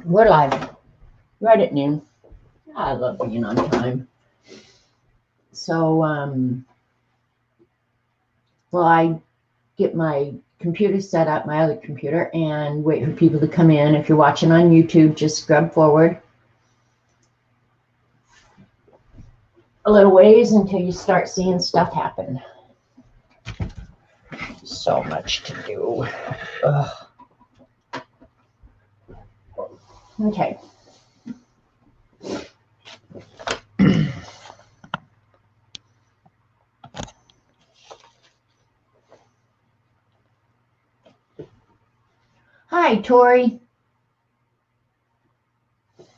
We're live right at noon. I love being on time. So, well, I get my computer set up, my other computer, and wait for people to come in. If you're watching on YouTube, just scrub forward a little ways until you start seeing stuff happen. So much to do. Ugh. Okay. Hi, Tori.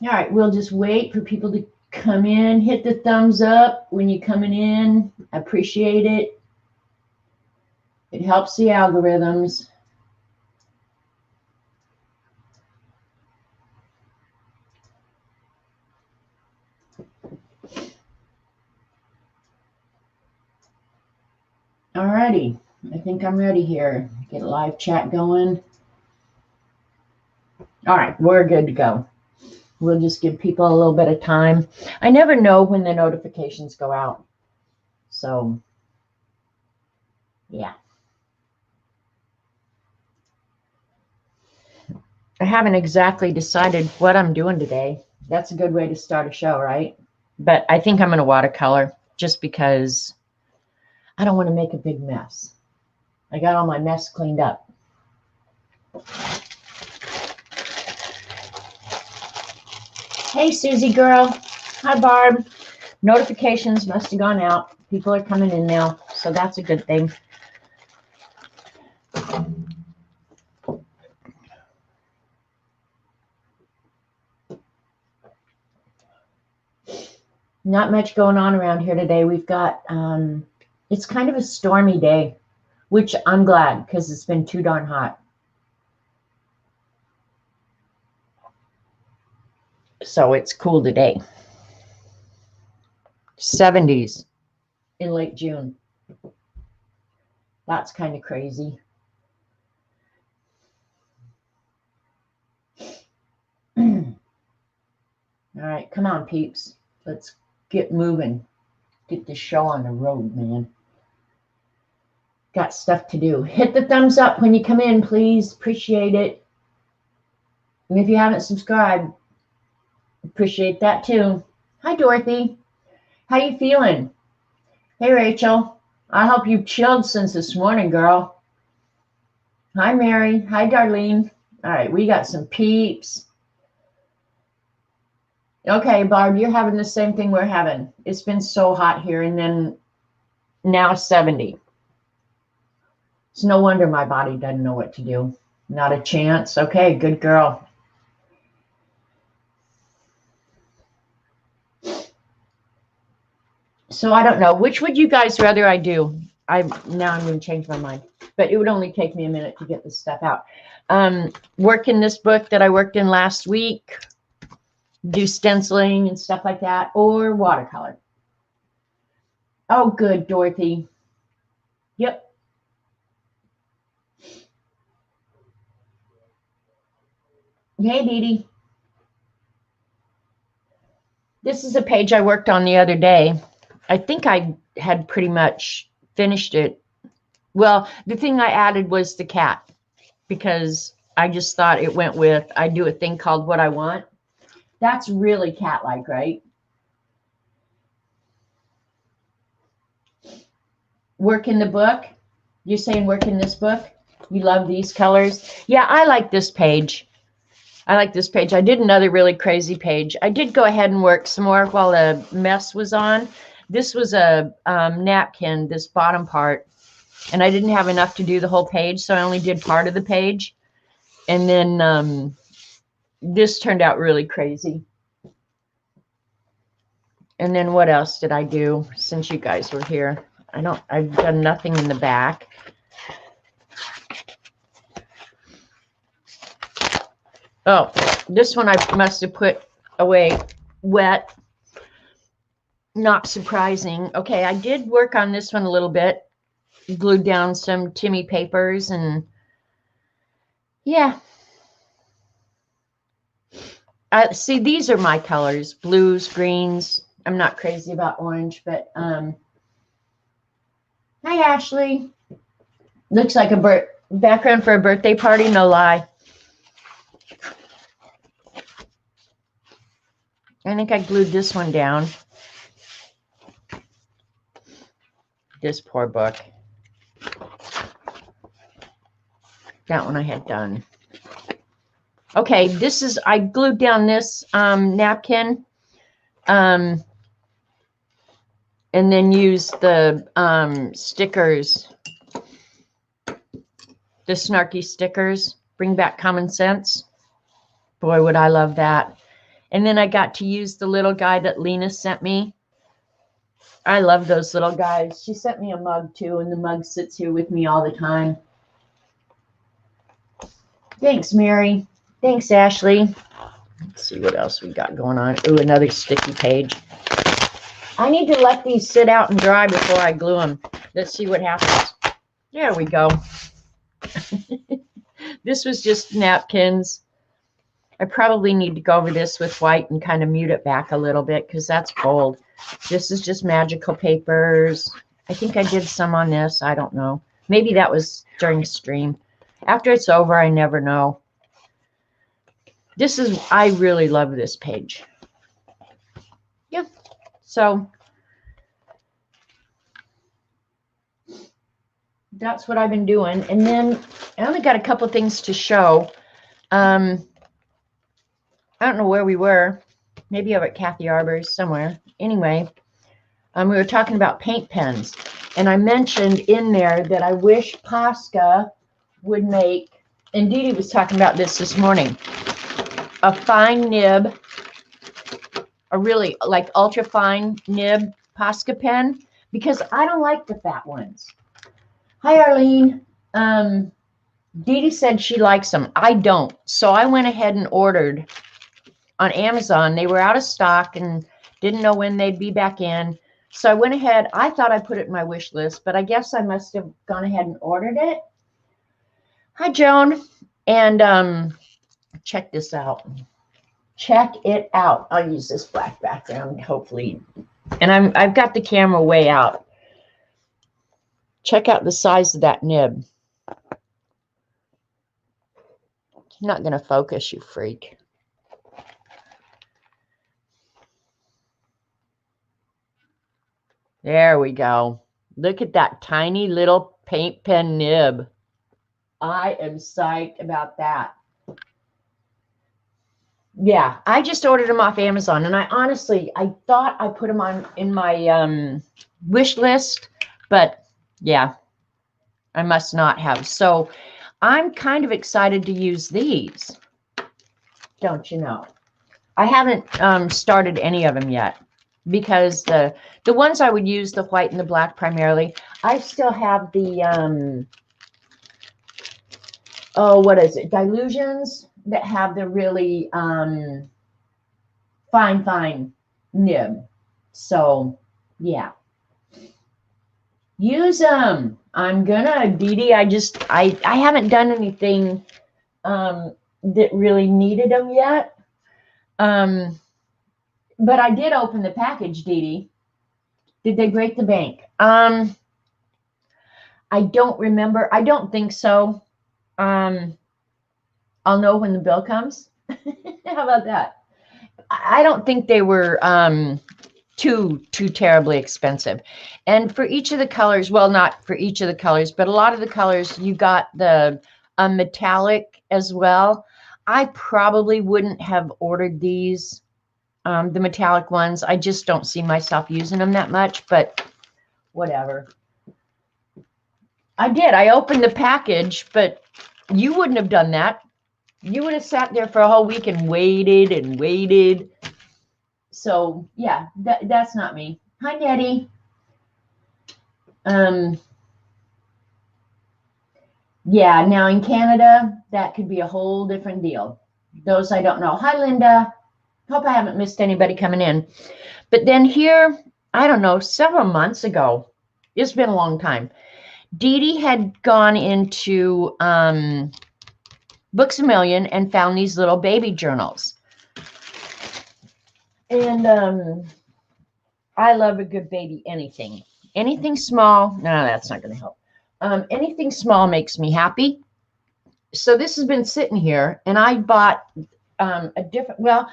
All right, we'll just wait for people to come in. Hit the thumbs up when you're coming in. I appreciate it. It helps the algorithms. All righty, I think I'm ready here. Get a live chat going. All right, we're good to go. We'll just give people a little bit of time. I never know when the notifications go out. So, yeah. I haven't exactly decided what I'm doing today. That's a good way to start a show, right? But I think I'm going to watercolor just because I don't want to make a big mess. I got all my mess cleaned up. Hey, Susie girl. Hi, Barb. Notifications must have gone out. People are coming in now, so that's a good thing. Not much going on around here today. We've got, it's kind of a stormy day, which I'm glad because it's been too darn hot. So it's cool today. 70s in late June. That's kind of crazy. All right, come on, peeps. Let's get moving. Get this show on the road, man. Got stuff to do. Hit the thumbs up when you come in, please. Appreciate it. And if you haven't subscribed, appreciate that too. Hi, Dorothy. How you feeling? Hey, Rachel. I hope you've chilled since this morning, girl. Hi, Mary. Hi, Darlene. All right, we got some peeps. Okay, Barb, you're having the same thing we're having. It's been so hot here, and then now 70. It's no wonder my body doesn't know what to do. Not a chance. Okay, good girl. So I don't know. Which would you guys rather I do? Now I'm going to change my mind. But it would only take me a minute to get this stuff out. Work in this book that I worked in last week. Do stenciling and stuff like that. Or watercolor. Oh, good, Dorothy. Yep. Hey, Dee Dee. This is a page I worked on the other day. I think I had pretty much finished it. Well, the thing I added was the cat because I just thought it went with, I do a thing called What I Want. That's really cat-like, right? Work in the book. You're saying work in this book? You love these colors? Yeah, I like this page. I like this page. I did another really crazy page. I did go ahead and work some more while the mess was on. This was a napkin, this bottom part, and I didn't have enough to do the whole page, so I only did part of the page. And then this turned out really crazy. And then what else did I do since you guys were here? I've done nothing in the back. Oh, this one I must have put away wet. Not surprising. Okay, I did work on this one a little bit. Glued down some Timmy papers and yeah. See, these are my colors, blues, greens. I'm not crazy about orange, but hi, Ashley. Looks like a background for a birthday party, no lie. I think I glued this one down. This poor book. That one I had done. Okay, this is, I glued down this napkin and then used the stickers, the snarky stickers, Bring Back Common Sense. Boy, would I love that. And then I got to use the little guy that Lena sent me. I love those little guys. She sent me a mug too, and the mug sits here with me all the time. Thanks, Mary. Thanks, Ashley. Let's see what else we got going on. Ooh, another sticky page. I need to let these sit out and dry before I glue them. Let's see what happens. There we go. This was just napkins. I probably need to go over this with white and kind of mute it back a little bit because that's gold. This is just magical papers. I think I did some on this. I don't know. Maybe that was during stream. After it's over, I never know. This is, I really love this page. Yeah. So that's what I've been doing. And then I only got a couple things to show. I don't know where we were. Maybe over at Kathy Arbor's somewhere. Anyway, we were talking about paint pens. And I mentioned in there that I wish Posca would make, and Dee Dee was talking about this morning, a fine nib, a really like ultra fine nib Posca pen, because I don't like the fat ones. Hi, Arlene. Dee Dee said she likes them. I don't. So I went ahead and ordered on Amazon. They were out of stock and didn't know when they'd be back in. So I went ahead. I thought I put it in my wish list, but I guess I must have gone ahead and ordered it. Hi, Joan. And check this out. Check it out. I'll use this black background, hopefully. And I've got the camera way out. Check out the size of that nib. It's not going to focus, you freak. There we go. Look at that tiny little paint pen nib. I am psyched about that. Yeah, I just ordered them off Amazon, and I thought I put them on in my wish list, but yeah, I must not have. So I'm kind of excited to use these. Don't you know? I haven't started any of them yet because the ones I would use, the white and the black primarily, I still have the oh, what is it? Dilutions that have the really fine nib. So yeah, use them. I'm gonna, Dee Dee, I haven't done anything that really needed them yet. But I did open the package, Dee Dee. Did they break the bank? I don't remember. I don't think so. I'll know when the bill comes. How about that? I don't think they were too terribly expensive. And for each of the colors, well, not for each of the colors, but a lot of the colors, you got the metallic as well. I probably wouldn't have ordered these, the metallic ones. I just don't see myself using them that much, but whatever. I did. I opened the package, but you wouldn't have done that. You would have sat there for a whole week and waited and waited. So yeah, that's not me. Hi, Nettie. Yeah, now in Canada, that could be a whole different deal. Those I don't know. Hi, Linda. Hope I haven't missed anybody coming in. But then here, I don't know, several months ago, it's been a long time, Dee Dee had gone into Books A Million and found these little baby journals. And I love a good baby anything. Anything small, no, that's not going to help. Anything small makes me happy. So this has been sitting here, and I bought a different, well,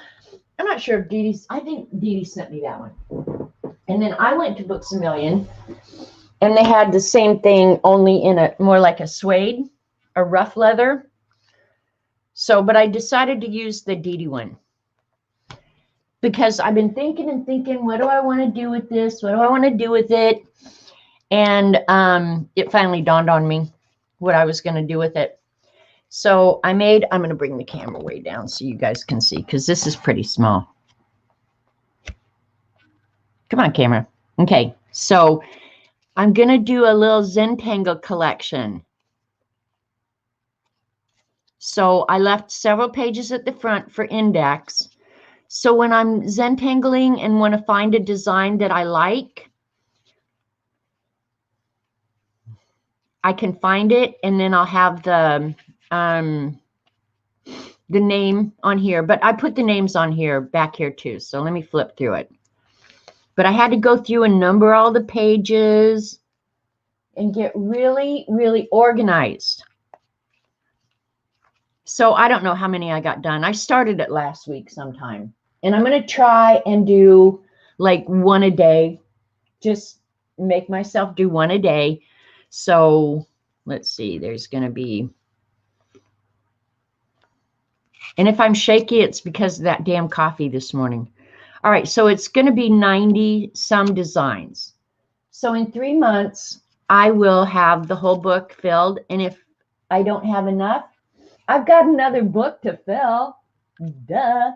I'm not sure if I think Dee Dee sent me that one. And then I went to Books A Million, and they had the same thing, only in a more like a suede, a rough leather. So, but I decided to use the Dee Dee one because I've been thinking and thinking, what do I want to do with this? What do I want to do with it? And it finally dawned on me what I was going to do with it. So I'm going to bring the camera way down so you guys can see, because this is pretty small. Come on, camera. Okay, so I'm going to do a little Zentangle collection. So I left several pages at the front for index. So when I'm Zentangling and want to find a design that I like, I can find it, and then I'll have the name on here. But I put the names on here, back here too. So let me flip through it. But I had to go through and number all the pages and get really, really organized. So I don't know how many I got done. I started it last week sometime. And I'm going to try and do like one a day. Just make myself do one a day. So let's see, there's going to be, and if I'm shaky, it's because of that damn coffee this morning. All right, so it's going to be 90 some designs. So in 3 months, I will have the whole book filled. And if I don't have enough, I've got another book to fill. Duh.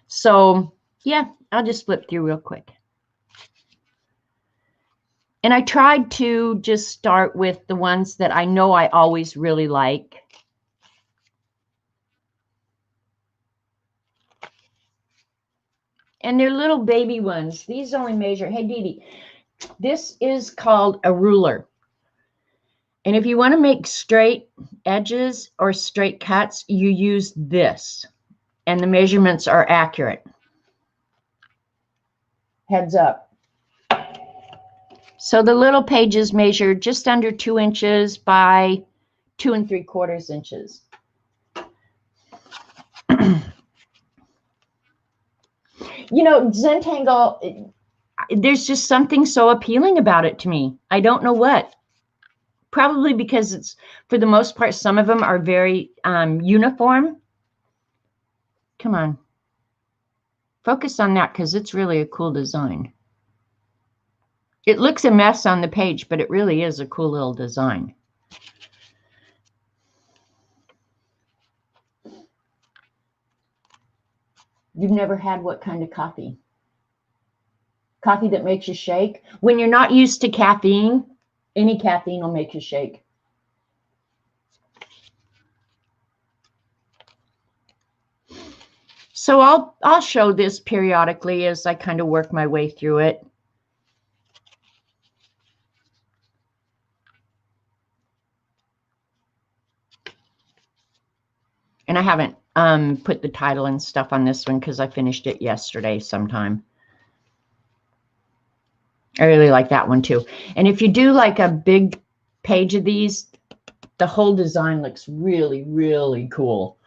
So yeah, I'll just flip through real quick. And I tried to just start with the ones that I know I always really like. And they're little baby ones. These only measure, hey, Dee Dee, this is called a ruler. And if you want to make straight edges or straight cuts, you use this. And the measurements are accurate. Heads up. So the little pages measure just under 2 inches by 2 3/4 inches. You know, Zentangle, there's just something so appealing about it to me. I don't know what. Probably because it's, for the most part, some of them are very uniform. Come on. Focus on that, because it's really a cool design. It looks a mess on the page, but it really is a cool little design. You've never had what kind of coffee? Coffee that makes you shake? When you're not used to caffeine, any caffeine will make you shake. So I'll show this periodically as I kind of work my way through it. And I haven't put the title and stuff on this one because I finished it yesterday sometime. I really like that one too. And if you do like a big page of these, the whole design looks really, really cool.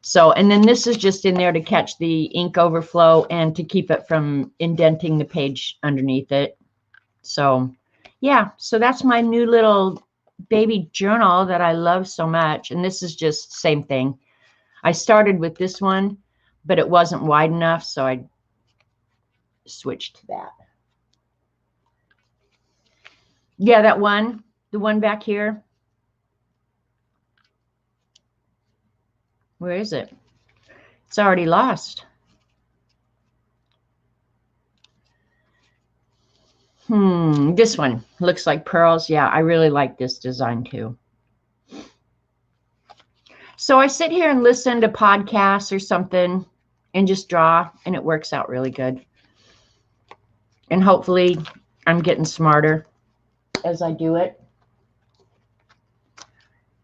So, and then this is just in there to catch the ink overflow and to keep it from indenting the page underneath it. So yeah, so that's my new little baby journal that I love so much. And this is just same thing. I started with this one, but it wasn't wide enough, so I switched to that. Yeah, that one, the one back here. Where is it? It's already lost. This one looks like pearls. Yeah, I really like this design too. So I sit here and listen to podcasts or something and just draw, and it works out really good. And hopefully I'm getting smarter as I do it.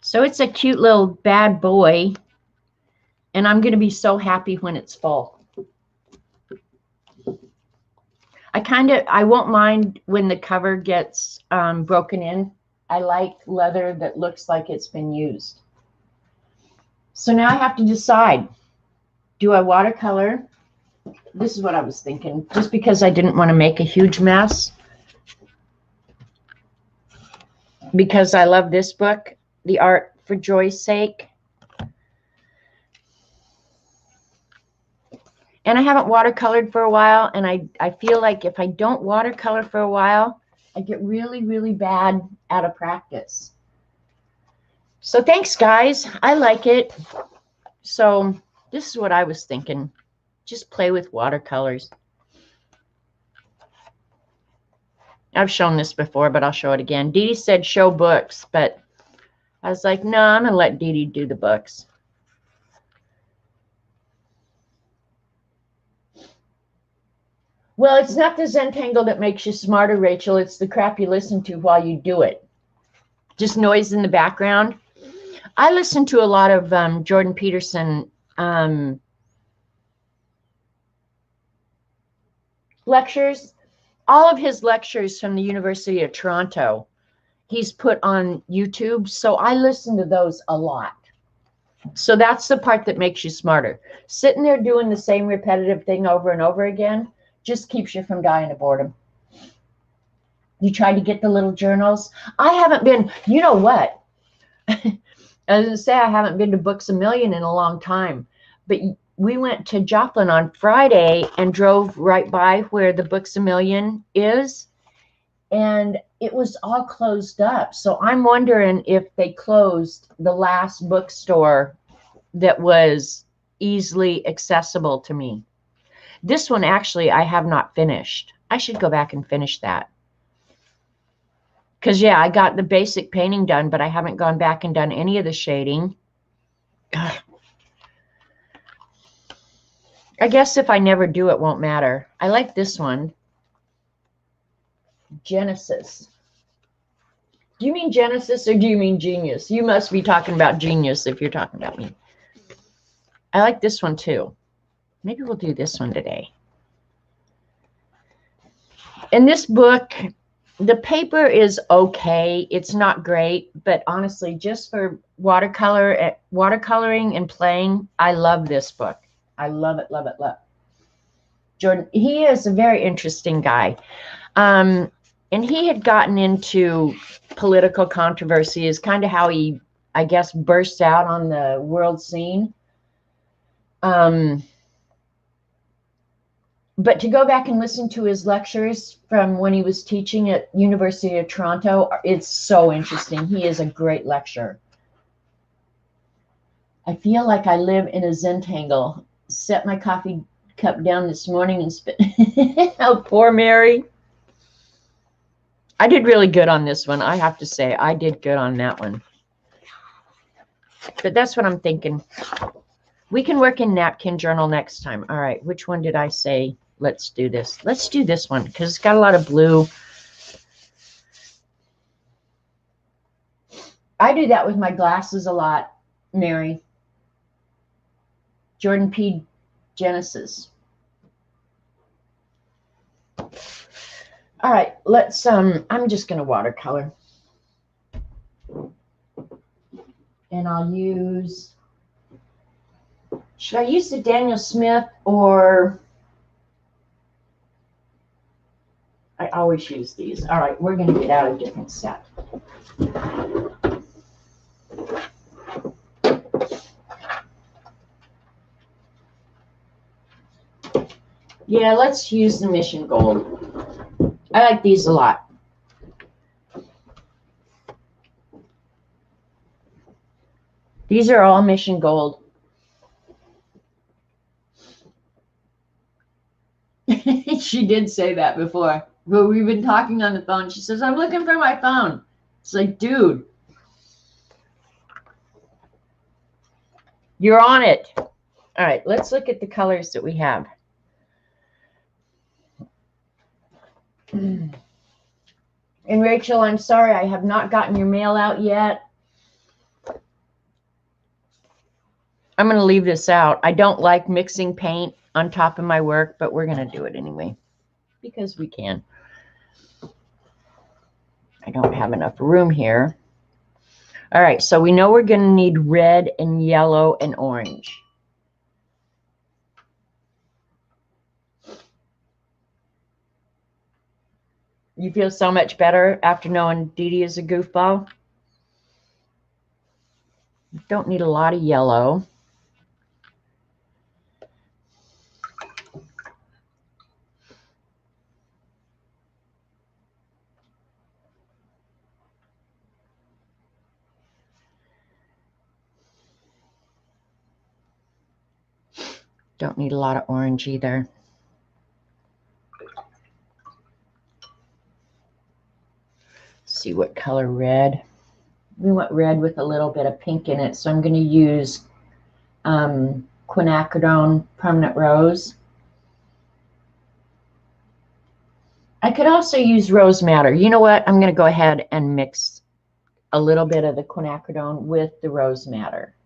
So it's a cute little bad boy, and I'm going to be so happy when it's full. I won't mind when the cover gets broken in. I like leather that looks like it's been used. So now I have to decide, do I watercolor? This is what I was thinking, just because I didn't want to make a huge mess. Because I love this book, The Art for Joy's Sake. And I haven't watercolored for a while, and I feel like if I don't watercolor for a while, I get really, really bad out of practice. So thanks, guys. I like it. So this is what I was thinking. Just play with watercolors. I've shown this before, but I'll show it again. Dee Dee said show books, but I was like, no, I'm going to let Dee Dee do the books. Well, it's not the Zentangle that makes you smarter, Rachel. It's the crap you listen to while you do it. Just noise in the background. I listen to a lot of Jordan Peterson lectures. All of his lectures from the University of Toronto, he's put on YouTube. So I listen to those a lot. So that's the part that makes you smarter. Sitting there doing the same repetitive thing over and over again just keeps you from dying of boredom. You try to get the little journals. I haven't been, you know what? I was going to say I haven't been to Books A Million in a long time. But we went to Joplin on Friday and drove right by where the Books A Million is. And it was all closed up. So I'm wondering if they closed the last bookstore that was easily accessible to me. This one, actually, I have not finished. I should go back and finish that. Because, yeah, I got the basic painting done, but I haven't gone back and done any of the shading. Ugh. I guess if I never do, it won't matter. I like this one. Genesis. Do you mean Genesis or do you mean genius? You must be talking about genius if you're talking about me. I like this one too. Maybe we'll do this one today. In this book, the paper is okay. It's not great, but honestly, just for watercoloring and playing, I love this book. I love it, love it, love it. Jordan, he is a very interesting guy. And he had gotten into political controversy is kind of how he, I guess, burst out on the world scene. But to go back and listen to his lectures from when he was teaching at University of Toronto, it's so interesting. He is a great lecturer. I feel like I live in a Zentangle. Set my coffee cup down this morning and spit. Oh, poor Mary. I did really good on this one. I have to say, I did good on that one. But that's what I'm thinking. We can work in napkin journal next time. All right, which one did I say? Let's do this. Let's do this one because it's got a lot of blue. I do that with my glasses a lot, Mary. Jordan P. Genesis. All right, let's, I'm just going to watercolor. And I'll use, should I use the Daniel Smith or, I always use these. All right, we're going to get out a different set. Yeah, let's use the Mission Gold. I like these a lot. These are all Mission Gold. She did say that before. But we've been talking on the phone. She says, I'm looking for my phone. It's like, dude. You're on it. All right, let's look at the colors that we have. And Rachel, I'm sorry, I have not gotten your mail out yet. I'm going to leave this out. I don't like mixing paint on top of my work, but we're going to do it anyway. because we can. I don't have enough room here. All right, so we know we're going to need red and yellow and orange. You feel so much better after knowing Dee Dee is a goofball? Don't need a lot of yellow. Don't need a lot of orange either. See what color red. We want red with a little bit of pink in it, so I'm going to use quinacridone permanent rose. I could also use rose madder. You know what? I'm going to go ahead and mix a little bit of the quinacridone with the rose madder.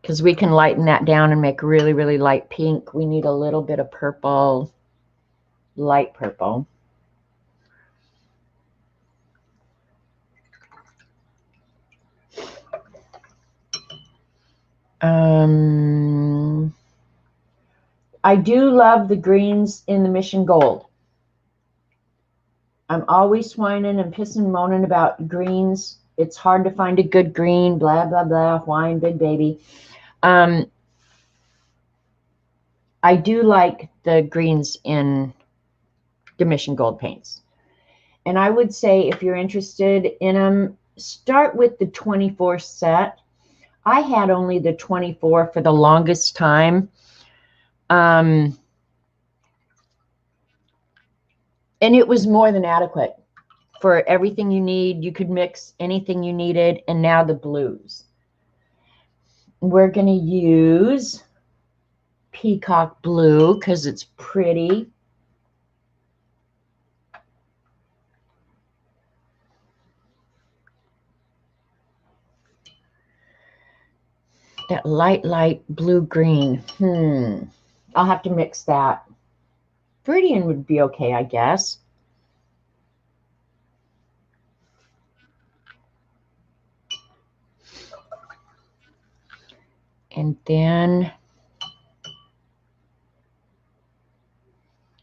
Because we can lighten that down and make really, really light pink. We need a little bit of purple, light purple. I do love the greens in the Mission Gold. I'm always whining and pissing and moaning about greens. It's hard to find a good green, blah, blah, blah, whine, big baby. I do like the greens in the Mission Gold paints. And I would say if you're interested in them, start with the 24 set. I had only the 24 for the longest time. And it was more than adequate for everything you need. You could mix anything you needed. And now the blues. We're going to use peacock blue because it's pretty. That light blue-green. I'll have to mix that. Viridian would be okay, I guess. And then,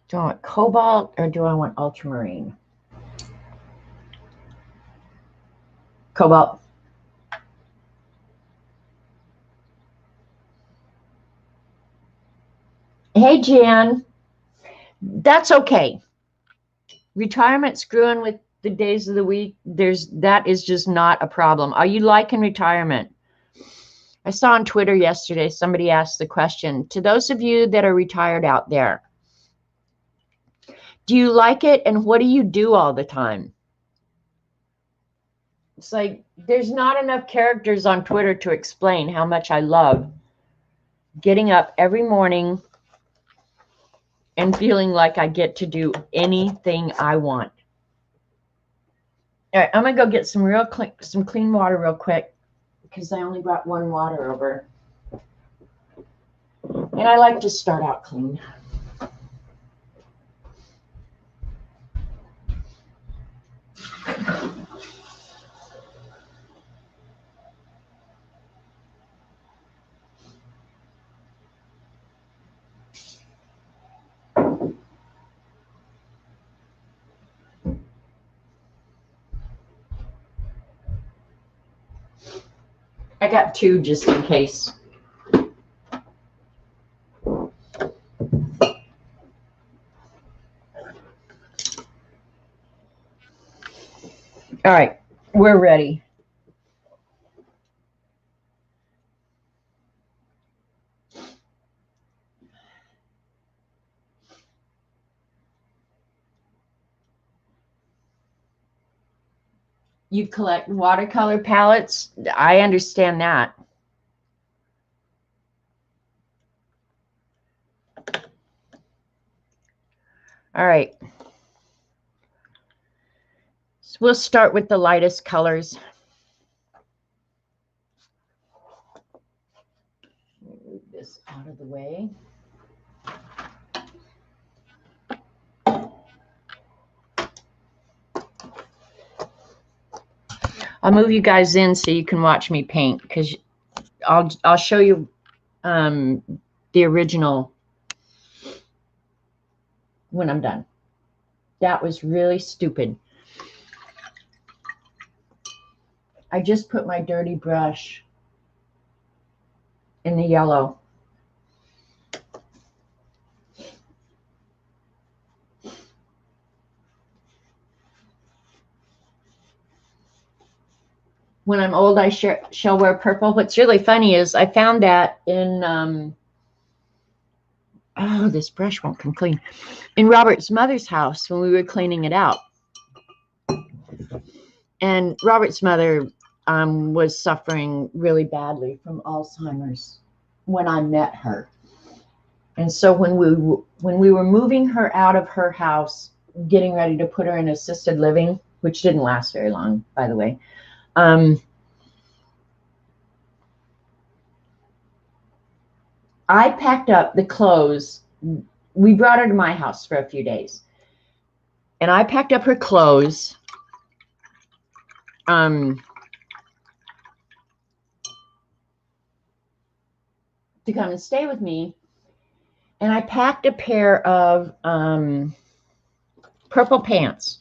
do I want cobalt or do I want ultramarine? Cobalt. Hey, Jan. That's okay. Retirement screwing with the days of the week, that is just not a problem. Are you liking retirement? I saw on Twitter yesterday, somebody asked the question, to those of you that are retired out there, do you like it and what do you do all the time? It's like, there's not enough characters on Twitter to explain how much I love getting up every morning and feeling like I get to do anything I want. All right, I'm going to go get some clean water real quick because I only brought one water over. And I like to start out clean. I got two just in case. All right, we're ready. You collect watercolor palettes. I understand that. All right. So we'll start with the lightest colors. Move this this out of the way. I'll move you guys in so you can watch me paint, because I'll show you the original when I'm done. That was really stupid. I just put my dirty brush in the yellow. When I'm old, I shall wear purple. What's really funny is I found that in, oh, this brush won't come clean, in Robert's mother's house when we were cleaning it out. And Robert's mother was suffering really badly from Alzheimer's when I met her. And so when we were moving her out of her house, getting ready to put her in assisted living, which didn't last very long, by the way, I packed up the clothes. We brought her to my house for a few days. And I packed up her clothes to come and stay with me. And I packed a pair of purple pants.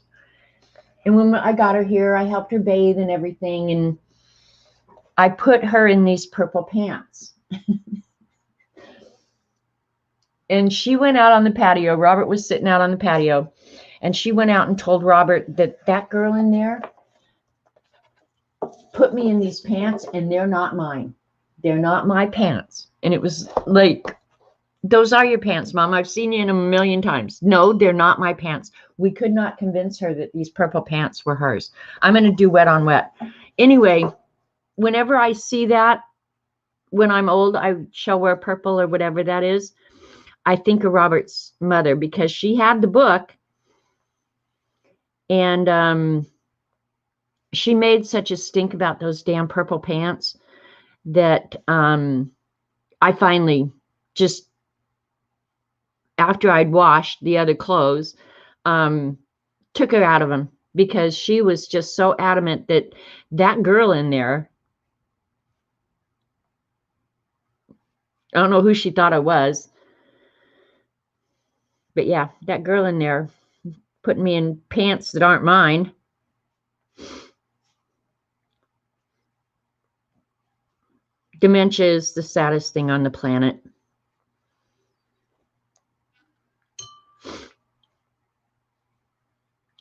And when I got her here, I helped her bathe and everything. And I put her in these purple pants. And she went out on the patio. Robert was sitting out on the patio. And she went out and told Robert that that girl in there put me in these pants, and they're not mine. They're not my pants. And it was like, those are your pants, Mom. I've seen you in them a million times. No, they're not my pants. We could not convince her that these purple pants were hers. I'm going to do wet on wet. Anyway, whenever I see that, when I'm old, I shall wear purple or whatever that is, I think of Robert's mother, because she had the book, and she made such a stink about those damn purple pants that I finally just, after I'd washed the other clothes, took her out of them, because she was just so adamant that that girl in there, I don't know who she thought I was, but yeah, that girl in there putting me in pants that aren't mine. Dementia is the saddest thing on the planet.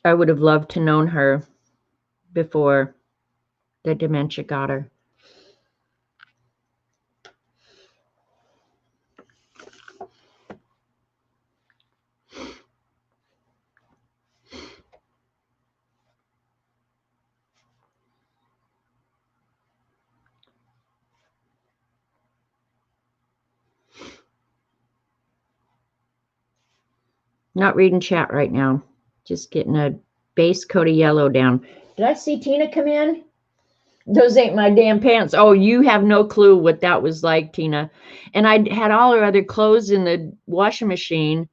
I would have loved to known her before the dementia got her. Not reading chat right now. Just getting a base coat of yellow down. Did I see Tina come in? Those ain't my damn pants. Oh, you have no clue what that was like, Tina. And I had all her other clothes in the washing machine.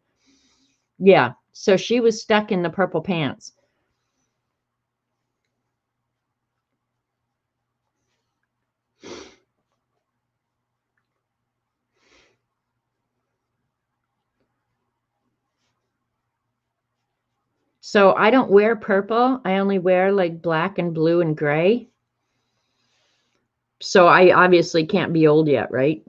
Yeah, so she was stuck in the purple pants. So I don't wear purple. I only wear like black and blue and gray. So I obviously can't be old yet, right?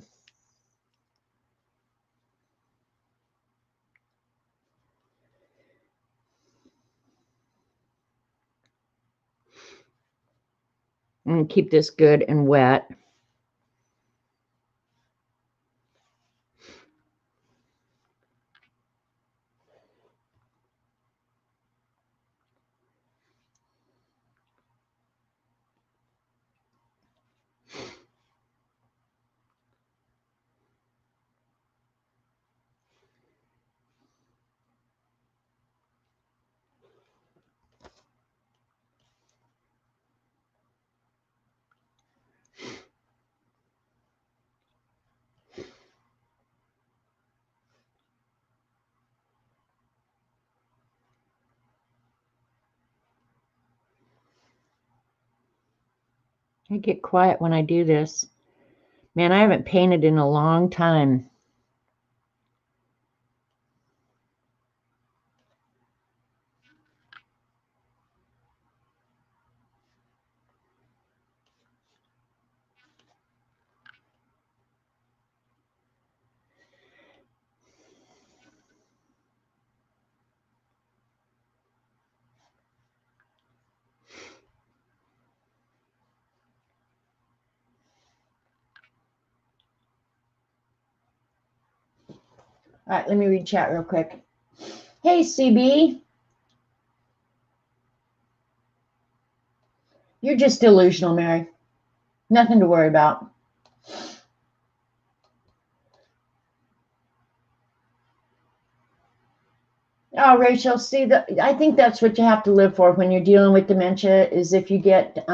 I'm going to keep this good and wet. I get quiet when I do this. Man, I haven't painted in a long time. All right, let me read chat real quick. Hey, CB. You're just delusional, Mary. Nothing to worry about. Oh, Rachel, see, I think that's what you have to live for when you're dealing with dementia, is if you get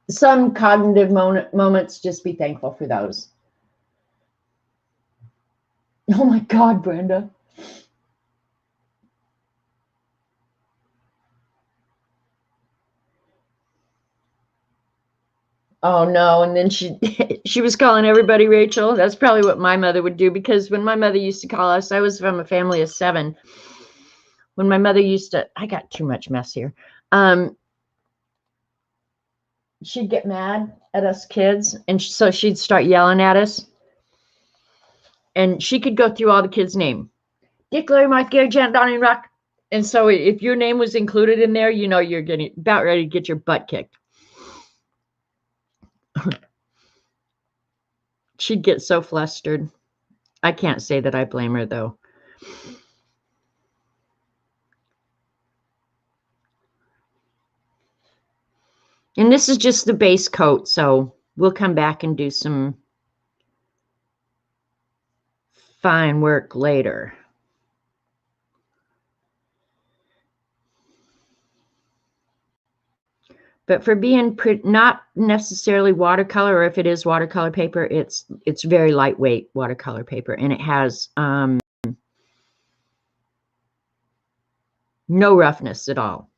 some cognitive moments, just be thankful for those. Oh, my God, Brenda. Oh, no. And then she was calling everybody Rachel. That's probably what my mother would do, because when my mother used to call us, I was from a family of 7. When my mother used to, I got too much mess here. She'd get mad at us kids, and so she'd start yelling at us. And she could go through all the kids' name. Dick, Larry, Martha, Gary, Janet, Donnie, and Rock. And so if your name was included in there, you know you're getting about ready to get your butt kicked. She'd get so flustered. I can't say that I blame her, though. And this is just the base coat, so we'll come back and do some fine work later. But for being not necessarily watercolor, or if it is watercolor paper, it's very lightweight watercolor paper, and it has no roughness at all.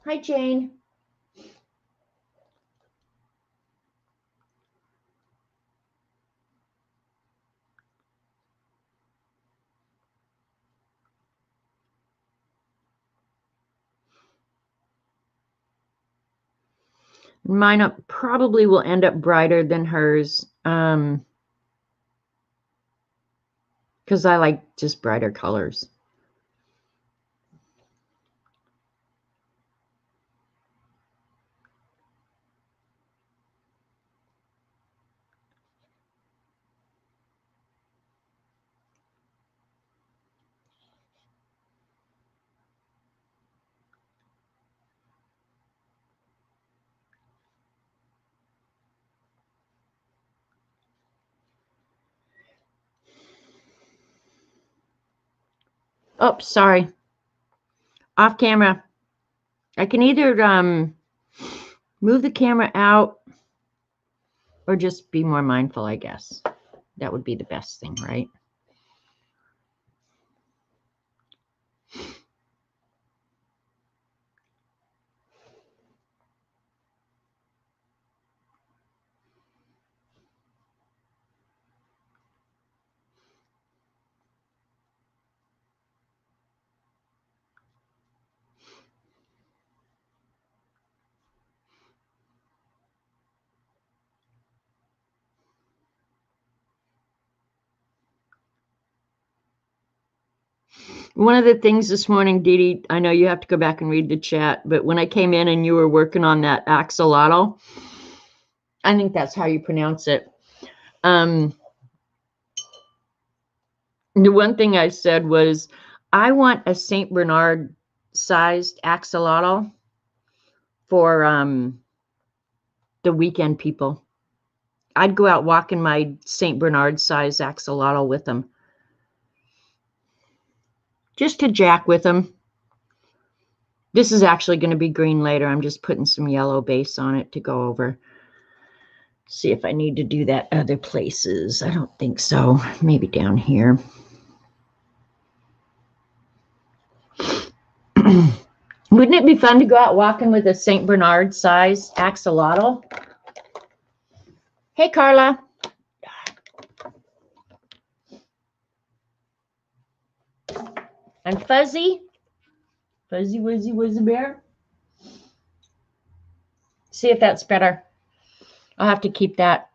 Hi, Jane. Mine probably will end up brighter than hers, because I like just brighter colors. Oh, sorry. Off camera. I can either move the camera out or just be more mindful, I guess. That would be the best thing, right? One of the things this morning, Dee Dee, I know you have to go back and read the chat, but when I came in and you were working on that axolotl, I think that's how you pronounce it. The one thing I said was, I want a St. Bernard sized axolotl for the weekend people. I'd go out walking my St. Bernard size axolotl with them. Just to jack with them. This is actually going to be green later. I'm just putting some yellow base on it to go over. See if I need to do that other places. I don't think so. Maybe down here. Wouldn't it be fun to go out walking with a St. Bernard size axolotl? Hey, Carla. And Fuzzy. Fuzzy Wuzzy Wuzzy Bear. See if that's better. I'll have to keep that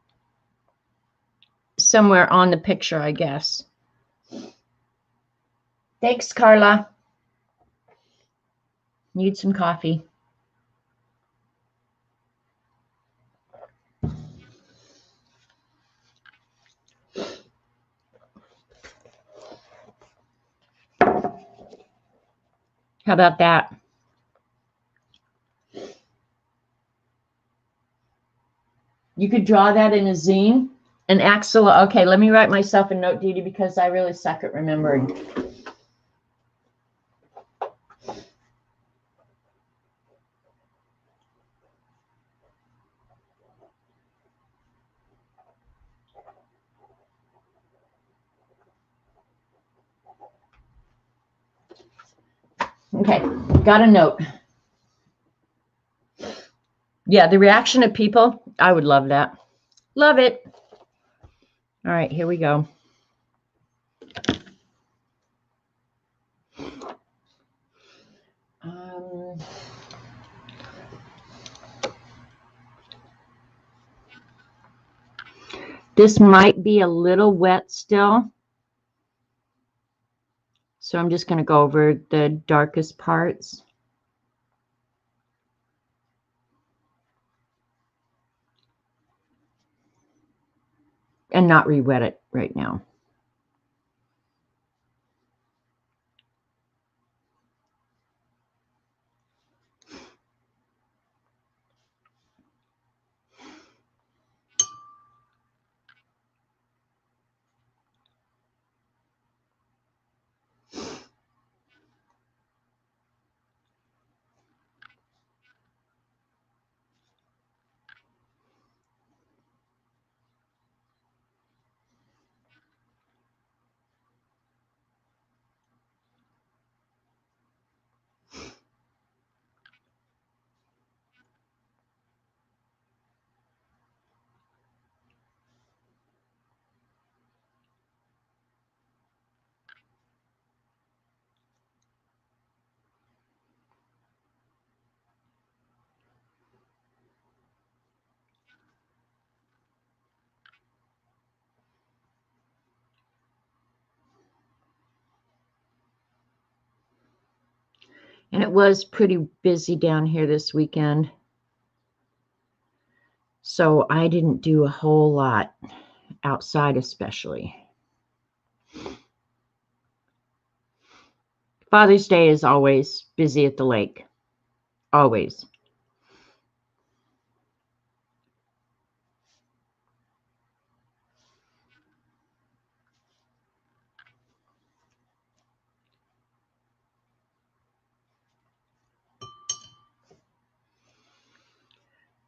somewhere on the picture, I guess. Thanks, Carla. Need some coffee. How about that? You could draw that in a zine. An axolotl. Okay, let me write myself a note, Dee Dee, because I really suck at remembering. Okay, got a note. Yeah, the reaction of people, I would love that. Love it. All right, here we go. This might be a little wet still. So I'm just going to go over the darkest parts. And not re-wet it right now. And it was pretty busy down here this weekend. So I didn't do a whole lot outside especially. Father's Day is always busy at the lake. Always.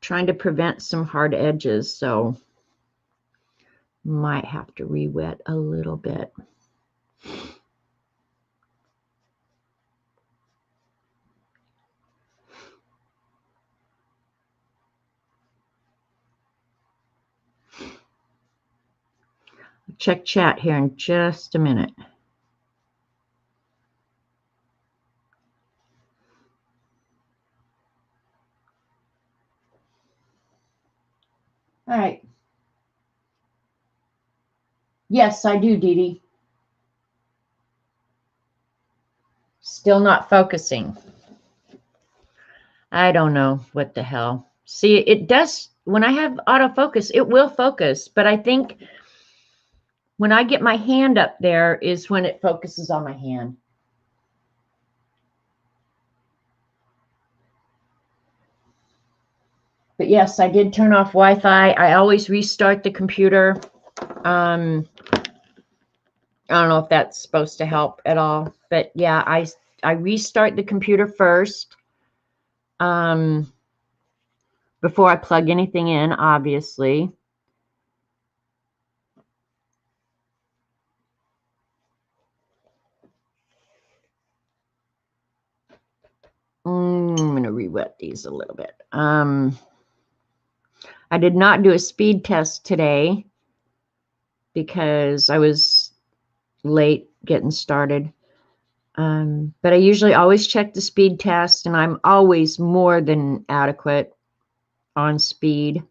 Trying to prevent some hard edges, so might have to re-wet a little bit. Check chat here in just a minute. All right. Yes, I do, Dee Dee. Still not focusing. I don't know what the hell. See, it does, when I have autofocus, it will focus, but I think when I get my hand up there is when it focuses on my hand. But yes, I did turn off Wi-Fi. I always restart the computer. I don't know if that's supposed to help at all, but yeah, I restart the computer first before I plug anything in, obviously. I'm going to re-wet these a little bit. I did not do a speed test today because I was late getting started. But I usually always check the speed test, and I'm always more than adequate on speed.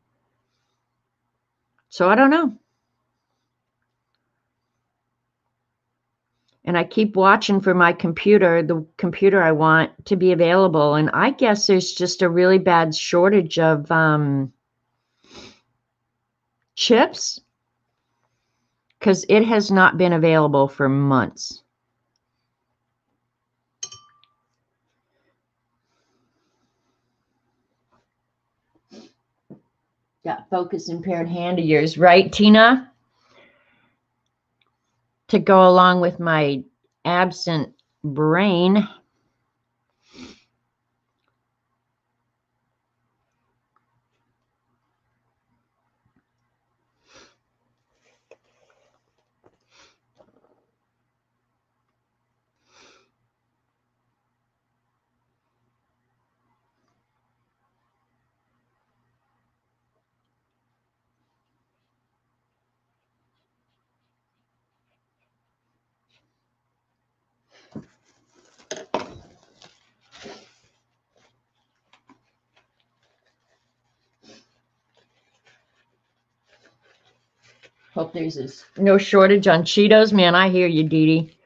So I don't know. And I keep watching for my computer, the computer I want to be available. And I guess there's just a really bad shortage of chips because it has not been available for months. Got focus impaired hand of yours, right, Tina? To go along with my absent brain. Hope there's no shortage on Cheetos. Man, I hear you, Dee Dee.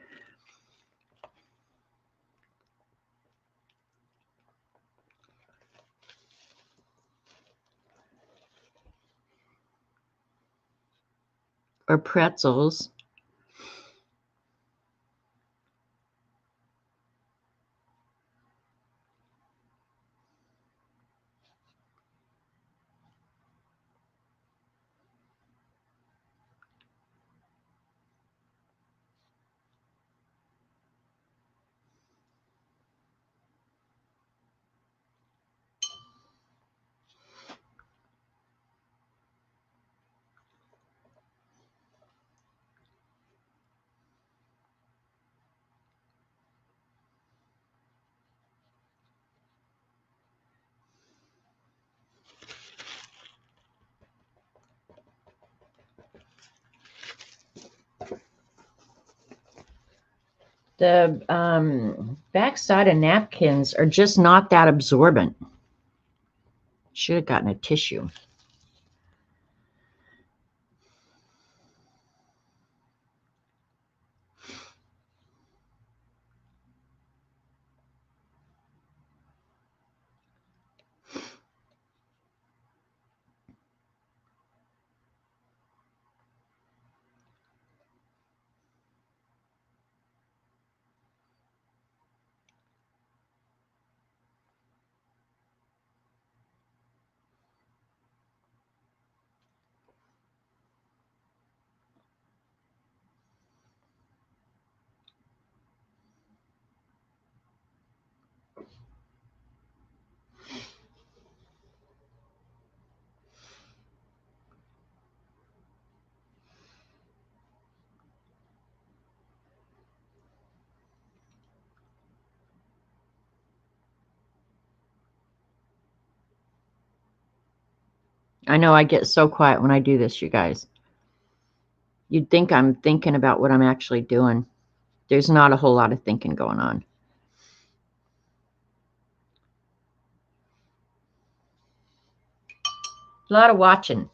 Or pretzels. The backside of napkins are just not that absorbent. Should have gotten a tissue. I know I get so quiet when I do this, you guys. You'd think I'm thinking about what I'm actually doing. There's not a whole lot of thinking going on. A lot of watching.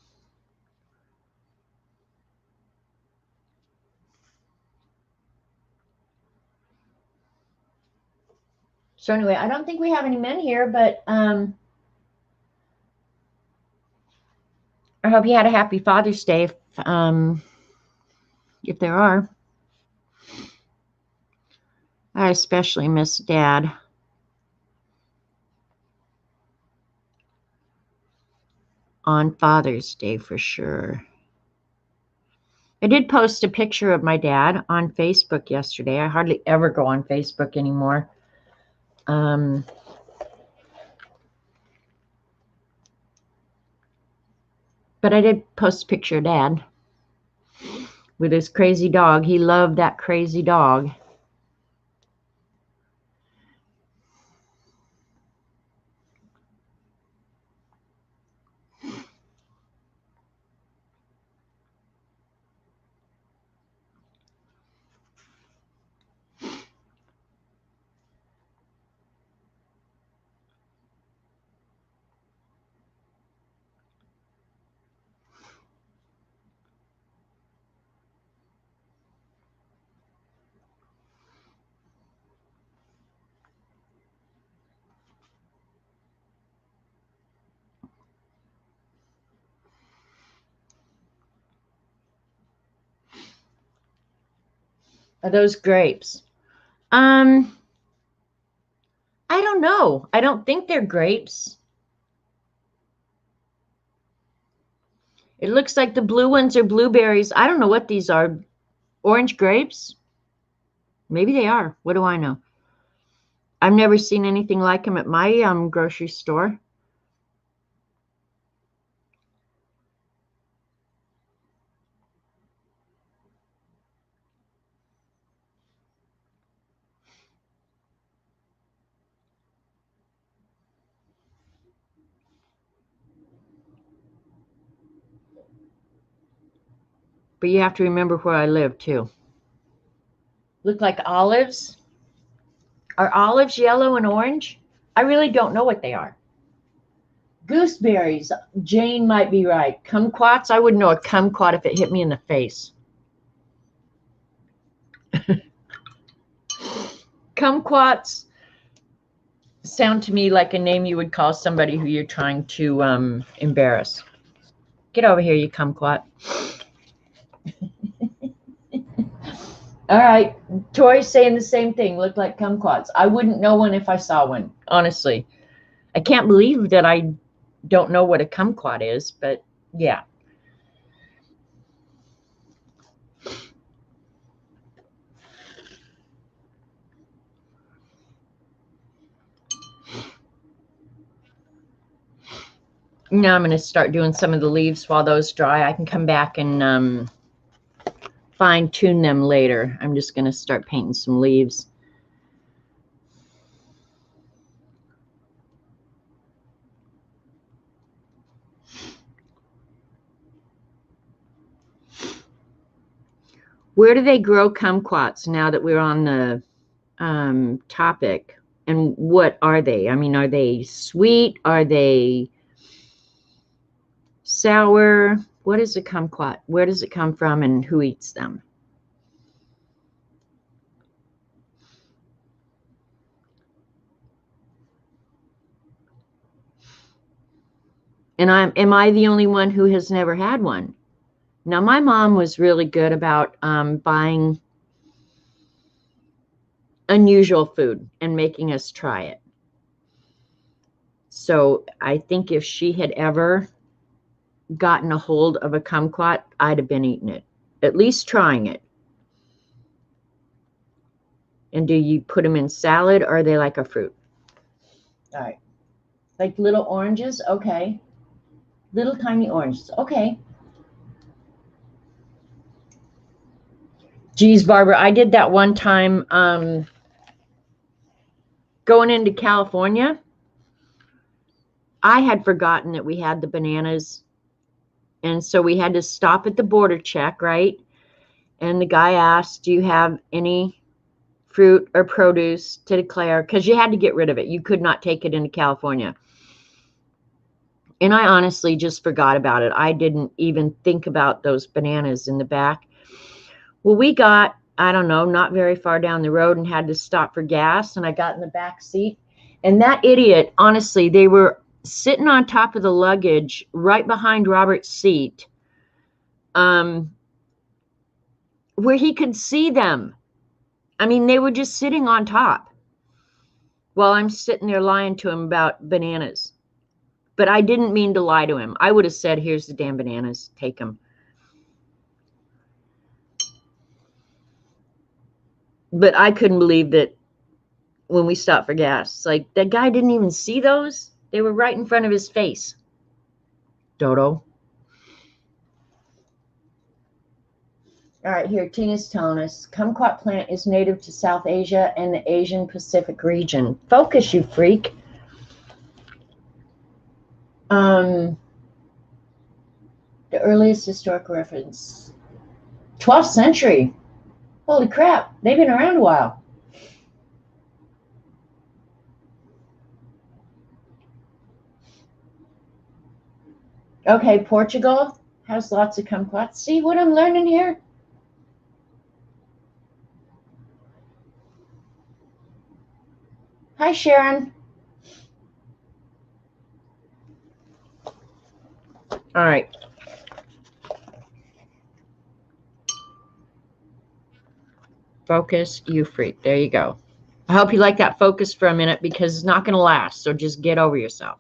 So anyway, I don't think we have any men here, but I hope you had a happy Father's Day if there are. I especially miss Dad. on Father's Day for sure. I did post a picture of my dad on Facebook yesterday. I hardly ever go on Facebook anymore. But I did post a picture of Dad with his crazy dog. He loved that crazy dog. Are those grapes? I don't know. I don't think they're grapes. It looks like the blue ones are blueberries. I don't know what these are. Orange grapes? Maybe they are. What do I know? I've never seen anything like them at my grocery store. But you have to remember where I live too. Look like olives. Are olives yellow and orange? I really don't know what they are. Gooseberries. Jane might be right. Kumquats. I wouldn't know a kumquat if it hit me in the face. Kumquats sound to me like a name you would call somebody who you're trying to embarrass. Get over here, you kumquat. All right. Tori's saying the same thing. Look like kumquats. I wouldn't know one if I saw one, honestly. I can't believe that I don't know what a kumquat is, but yeah. Now I'm going to start doing some of the leaves while those dry. I can come back and fine tune them later. I'm just going to start painting some leaves. Where do they grow kumquats now that we're on the topic? And what are they? I mean, are they sweet? Are they sour? What is a kumquat? Where does it come from and who eats them? And am I the only one who has never had one? Now, my mom was really good about buying unusual food and making us try it. So I think if she had ever gotten a hold of a kumquat, I'd have been eating it, at least trying it. And do you put them in salad, or are they like a fruit? All right. Like little oranges? Okay. Little tiny oranges. Okay. Geez, Barbara, I did that one time going into California. I had forgotten that we had the bananas. And so we had to stop at the border check, right? And the guy asked, do you have any fruit or produce to declare? Because you had to get rid of it. You could not take it into California. And I honestly just forgot about it. I didn't even think about those bananas in the back. Well, we got, I don't know, not very far down the road and had to stop for gas. And I got in the back seat. And that idiot, honestly, they were sitting on top of the luggage right behind Robert's seat, where he could see them. I mean, they were just sitting on top while I'm sitting there lying to him about bananas. But I didn't mean to lie to him. I would have said, here's the damn bananas. Take them. But I couldn't believe that when we stopped for gas, like, that guy didn't even see those. They were right in front of his face. Dodo. All right, here, Tina's telling us, kumquat plant is native to South Asia and the Asian Pacific region. Focus, you freak. The earliest historical reference, 12th century. Holy crap, they've been around a while. Okay, Portugal has lots of kumquats. See what I'm learning here? Hi, Sharon. All right. Focus, you freak. There you go. I hope you like that focus for a minute because it's not going to last. So just get over yourself.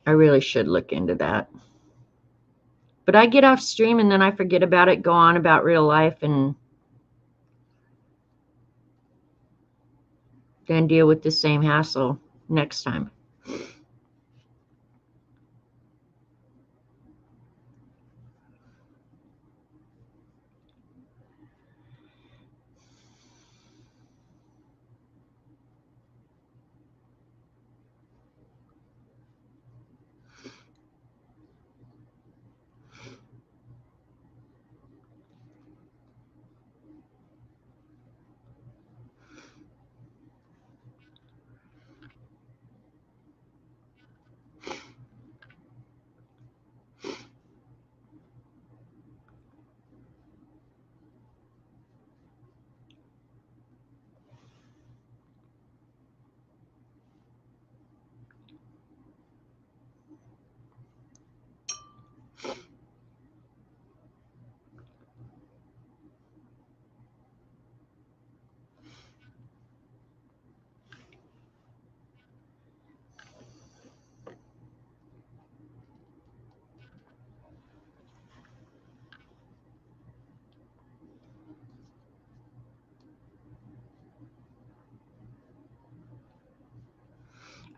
I really should look into that. But I get off stream and then I forget about it, go on about real life, and then deal with the same hassle next time.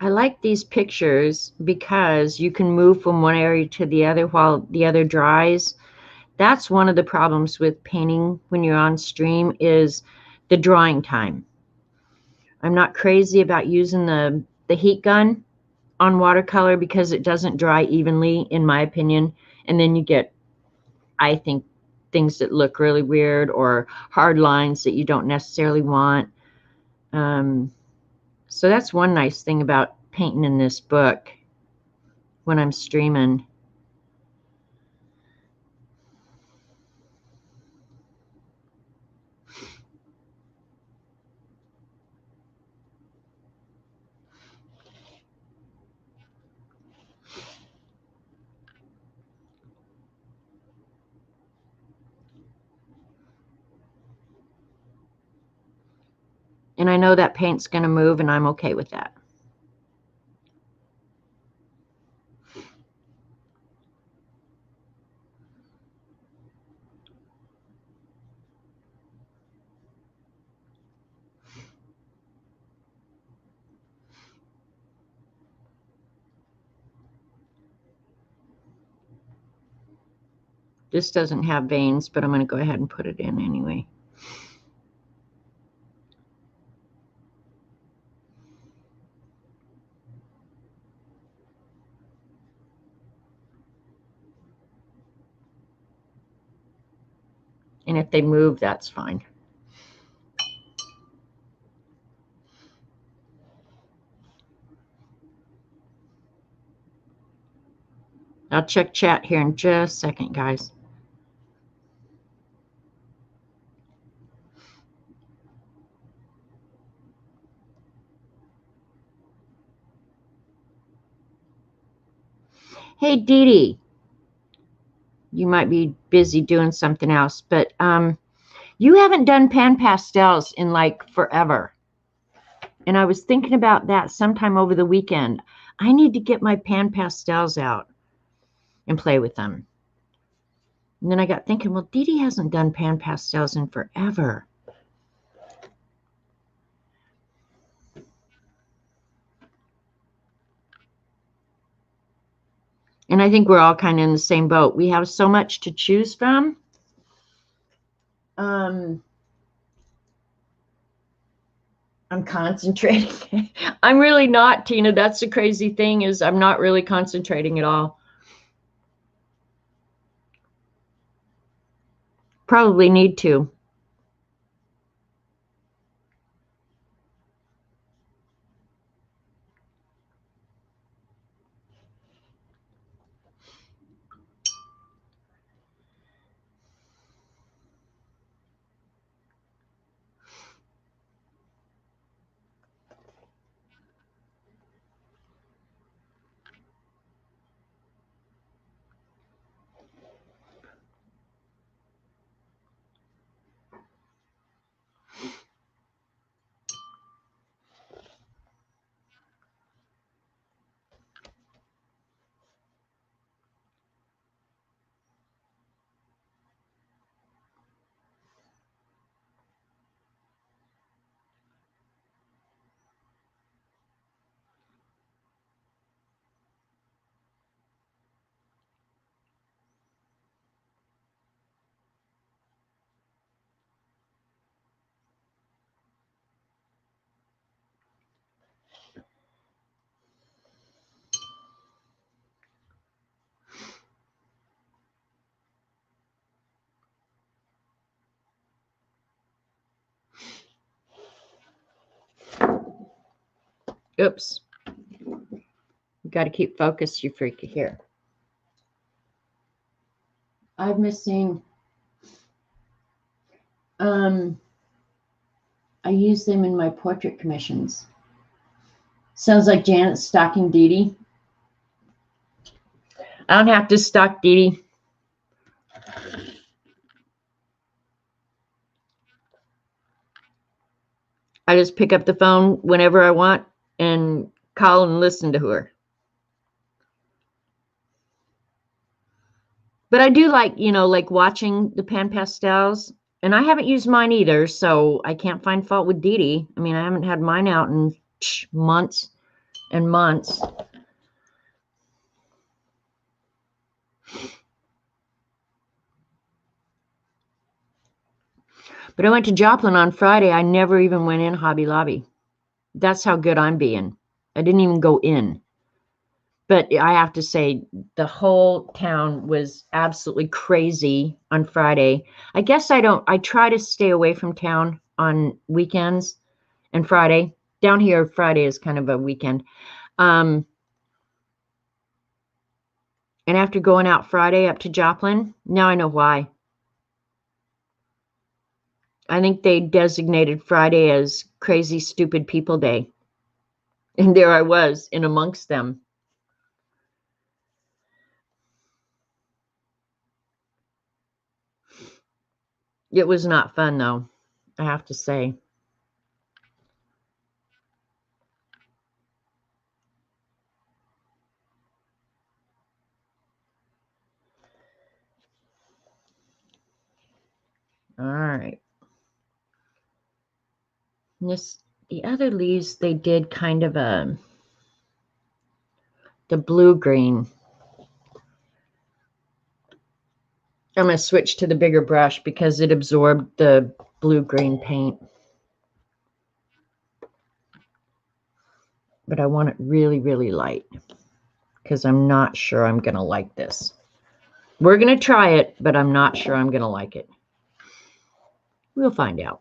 I like these pictures because you can move from one area to the other while the other dries. That's one of the problems with painting when you're on stream is the drying time. I'm not crazy about using the heat gun on watercolor because it doesn't dry evenly, in my opinion. And then you get, I think, things that look really weird or hard lines that you don't necessarily want. So that's one nice thing about painting in this book when I'm streaming. And I know that paint's going to move, and I'm okay with that. This doesn't have veins, but I'm going to go ahead and put it in anyway. And if they move, that's fine. I'll check chat here in just a second, guys. Hey, Dee Dee. You might be busy doing something else, but you haven't done pan pastels in like forever. And I was thinking about that sometime over the weekend. I need to get my pan pastels out and play with them. And then I got thinking, well, Dee Dee hasn't done pan pastels in forever. And I think we're all kind of in the same boat. We have so much to choose from. I'm concentrating. I'm really not, Tina. That's the crazy thing, is I'm not really concentrating at all. Probably need to. Oops. You got to keep focused, you freaky. Here. I'm missing. I use them in my portrait commissions. Sounds like Janet's stalking Dee Dee. I don't have to stalk Dee Dee. I just pick up the phone whenever I want and call and listen to her. But I do like, like watching the pan pastels. And I haven't used mine either, so I can't find fault with Dee Dee. I mean, I haven't had mine out in months and months. But I went to Joplin on Friday. I never even went in Hobby Lobby. That's how good I'm being. I didn't even go in. But I have to say, the whole town was absolutely crazy on Friday. I guess I try to stay away from town on weekends and Friday. Down here, Friday is kind of a weekend. And after going out Friday up to Joplin, now I know why. I think they designated Friday as Crazy Stupid People Day. And there I was in amongst them. It was not fun, though, I have to say. All right. The other leaves, they did kind of the blue-green. I'm going to switch to the bigger brush because it absorbed the blue-green paint. But I want it really, really light because I'm not sure I'm going to like this. We're going to try it, but I'm not sure I'm going to like it. We'll find out.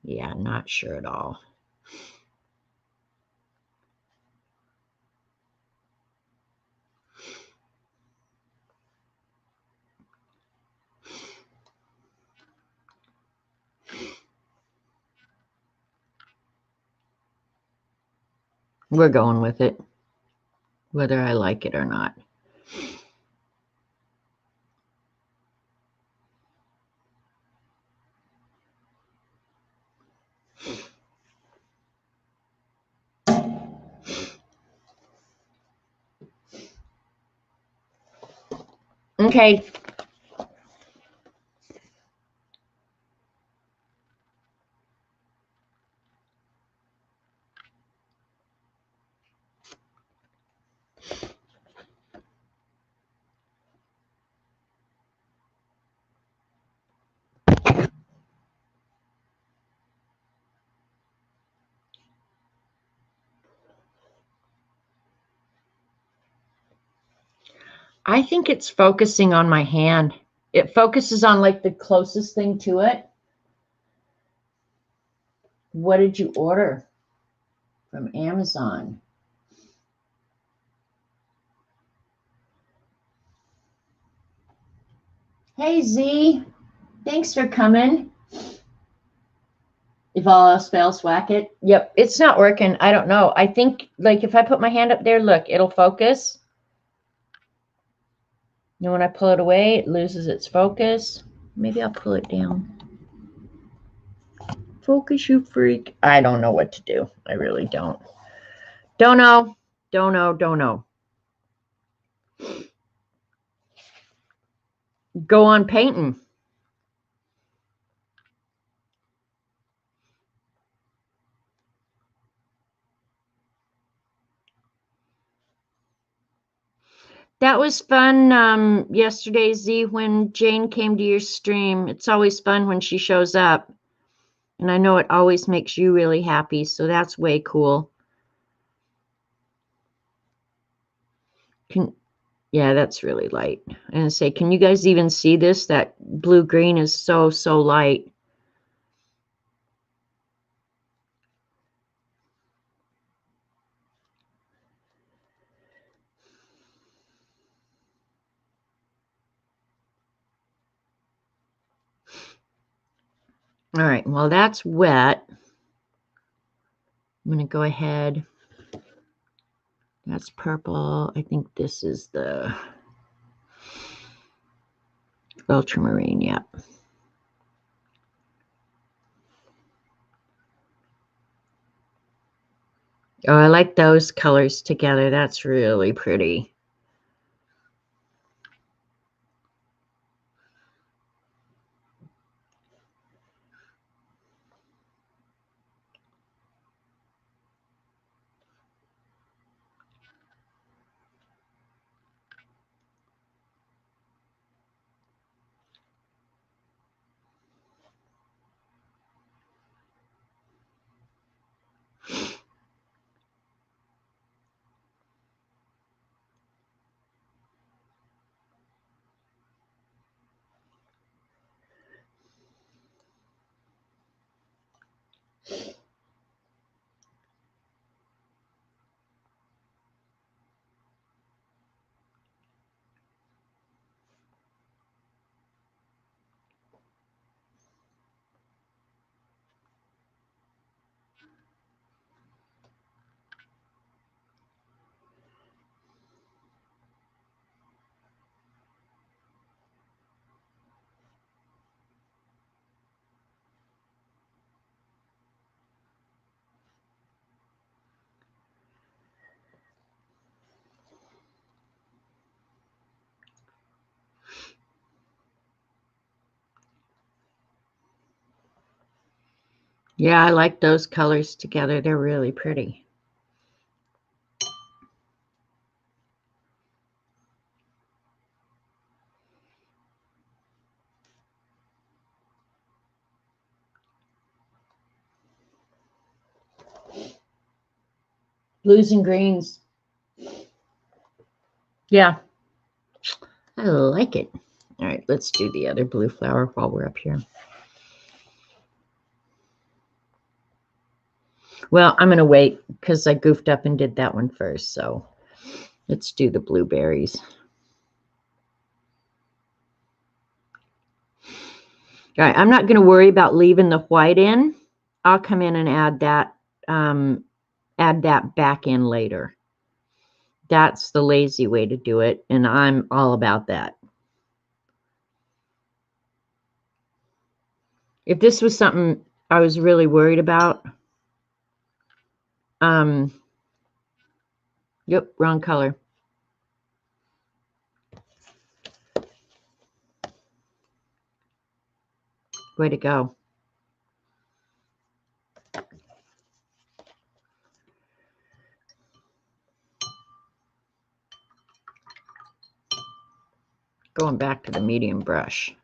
Yeah, not sure at all. We're going with it, whether I like it or not. Okay. I think it's focusing on my hand. It focuses on like the closest thing to it. What did you order from Amazon? Hey, Z. Thanks for coming. If all else fails, whack it. Yep, it's not working. I don't know. I think, like, if I put my hand up there, look, it'll focus. And when I pull it away, it loses its focus. Maybe I'll pull it down. Focus, you freak. I don't know what to do. I really don't. Don't know. Don't know. Don't know. Go on painting. That was fun yesterday, Z, when Jane came to your stream. It's always fun when she shows up. And I know it always makes you really happy, so that's way cool. Yeah, that's really light. And say, can you guys even see this? That blue-green is so, so light. All right, well, that's wet. I'm going to go ahead. That's purple. I think this is the ultramarine, yeah. Oh, I like those colors together. That's really pretty. Yeah, I like those colors together. They're really pretty. Blues and greens. Yeah, I like it. All right, let's do the other blue flower while we're up here. Well, I'm going to wait because I goofed up and did that one first. So let's do the blueberries. All right, I'm not going to worry about leaving the white in. I'll come in and add add that back in later. That's the lazy way to do it, and I'm all about that. If this was something I was really worried about, yep, wrong color. Way to go. Going back to the medium brush.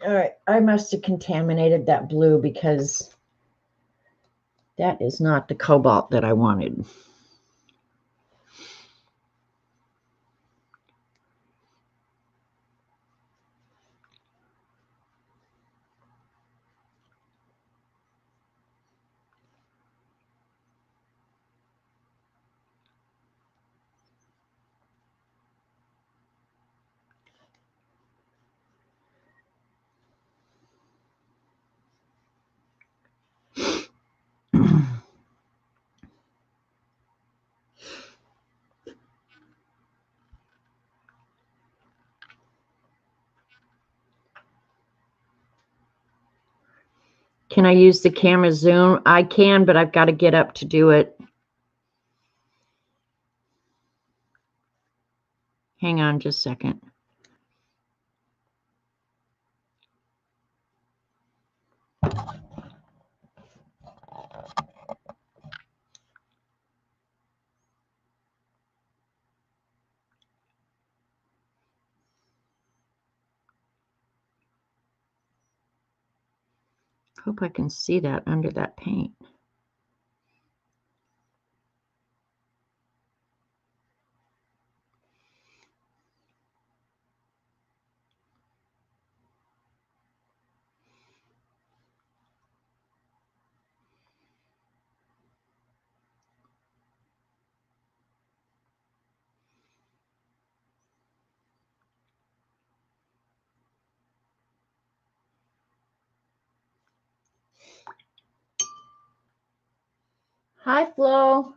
All right, I must have contaminated that blue because that is not the cobalt that I wanted. Can I use the camera zoom? I can, but I've got to get up to do it. Hang on just a second. Hope I can see that under that paint. Hi, Flo. All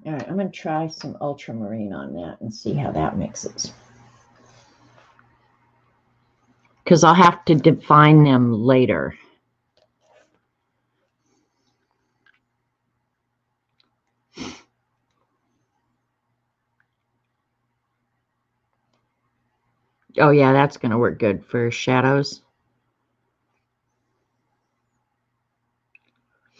right, I'm going to try some ultramarine on that and see how that mixes. Because I'll have to define them later. Oh, yeah, that's going to work good for shadows. All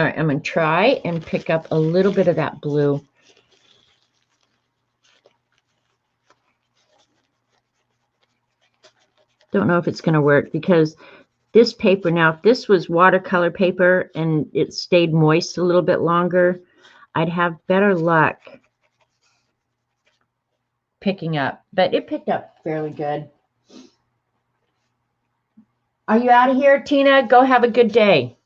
right, I'm going to try and pick up a little bit of that blue. Don't know if it's going to work because this paper, now if this was watercolor paper and it stayed moist a little bit longer, I'd have better luck picking up. But it picked up fairly good. Are you out of here, Tina? Go have a good day.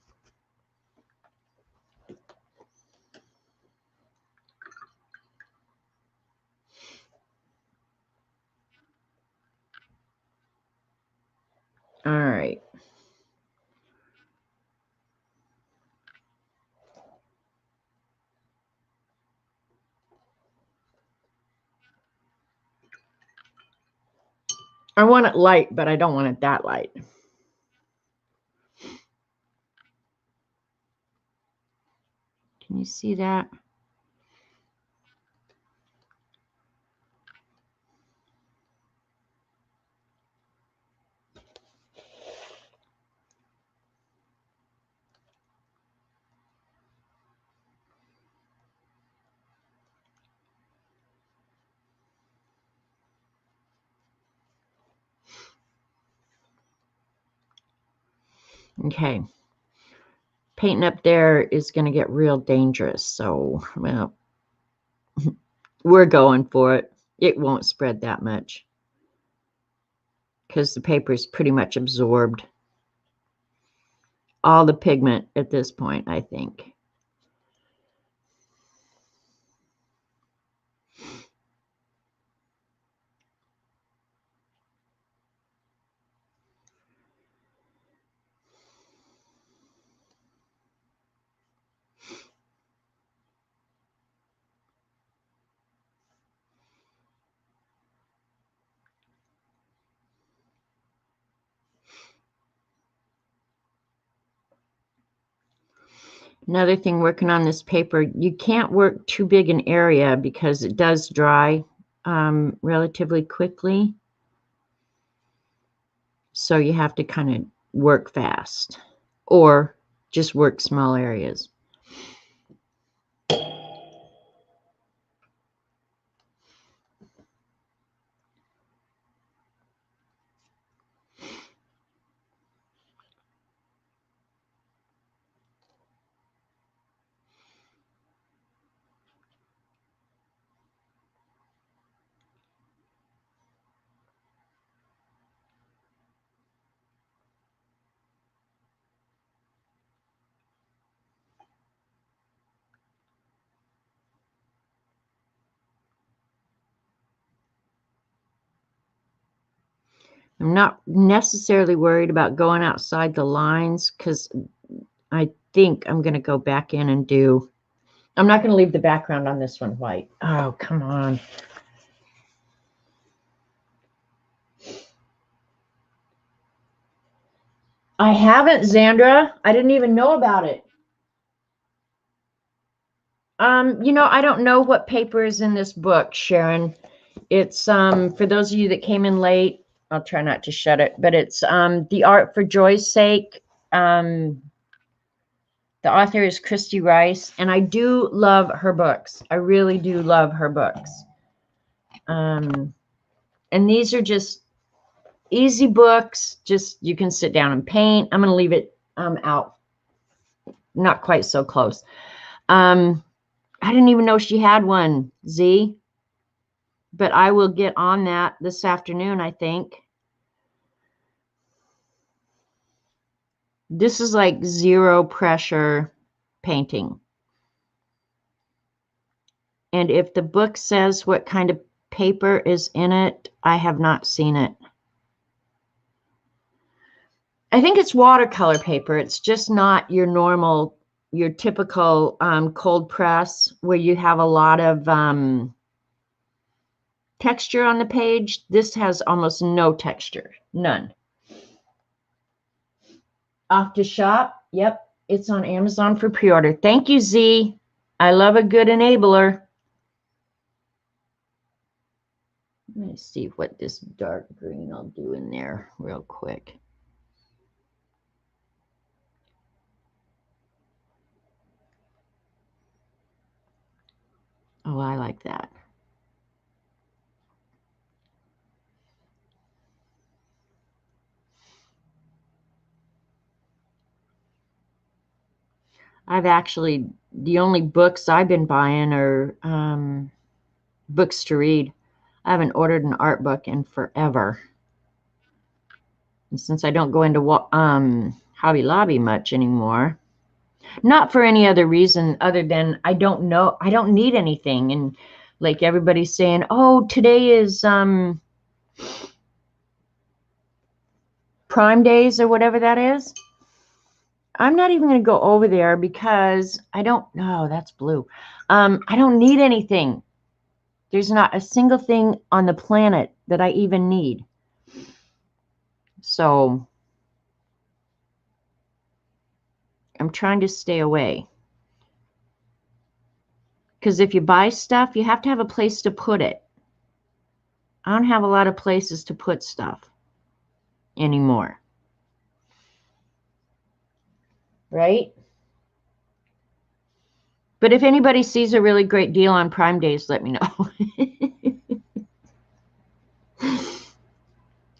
All right. I want it light, but I don't want it that light. Can you see that? Okay. Painting up there is going to get real dangerous. So, well, we're going for it. It won't spread that much because the paper is pretty much absorbed all the pigment at this point, I think. Another thing working on this paper, you can't work too big an area because it does dry relatively quickly. So you have to kind of work fast or just work small areas. I'm not necessarily worried about going outside the lines because I think I'm going to go back in and do, I'm not going to leave the background on this one white. Oh, come on. I haven't, Zandra. I didn't even know about it. You know, I don't know what paper is in this book, Sharon. It's for those of you that came in late, I'll try not to shut it, but it's The Art for Joy's Sake. The author is Christy Rice, and I do love her books. I really do love her books. And these are just easy books. Just you can sit down and paint. I'm going to leave it out, not quite so close. I didn't even know she had one, Z. But I will get on that this afternoon, I think. This is like zero pressure painting. And if the book says what kind of paper is in it, I have not seen it. I think it's watercolor paper. It's just not your normal, your typical cold press where you have a lot of texture on the page. This has almost no texture, none. Off to shop. Yep, it's on Amazon for pre-order. Thank you, Z. I love a good enabler. Let me see what this dark green I'll do in there real quick. Oh, I like that. I've actually, the only books I've been buying are books to read. I haven't ordered an art book in forever. And since I don't go into Hobby Lobby much anymore, not for any other reason other than I don't know, I don't need anything. And like everybody's saying, oh, today is Prime Days or whatever that is. I'm not even going to go over there because I don't know. That's blue. I don't need anything. There's not a single thing on the planet that I even need. So I'm trying to stay away. Because if you buy stuff, you have to have a place to put it. I don't have a lot of places to put stuff anymore. Right? But if anybody sees a really great deal on Prime Days, let me know.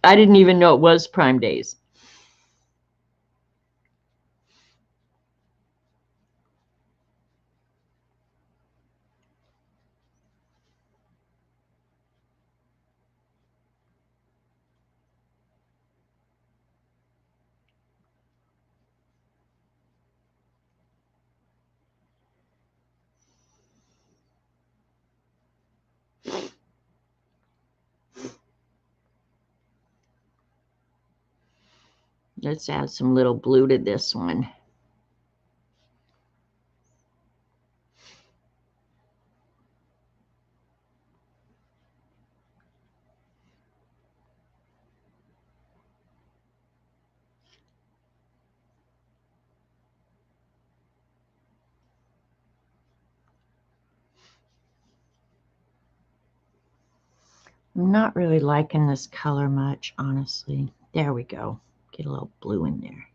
I didn't even know it was Prime Days. Let's add some little blue to this one. I'm not really liking this color much, honestly. There we go. Get a little blue in there.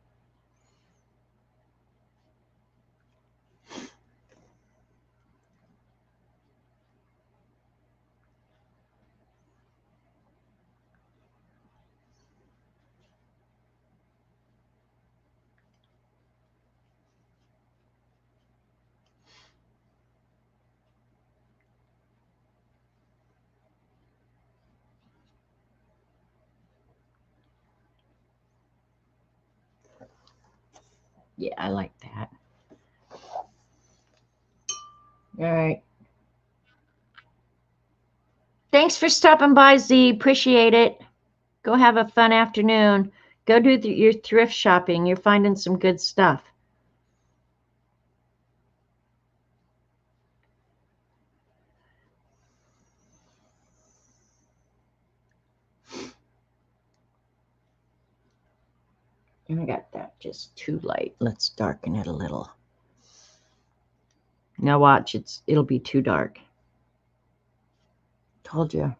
Yeah, I like that. All right. Thanks for stopping by, Z. Appreciate it. Go have a fun afternoon. Go do your thrift shopping. You're finding some good stuff. I got that just too light. Let's darken it a little. Now watch, it'll be too dark. Told you.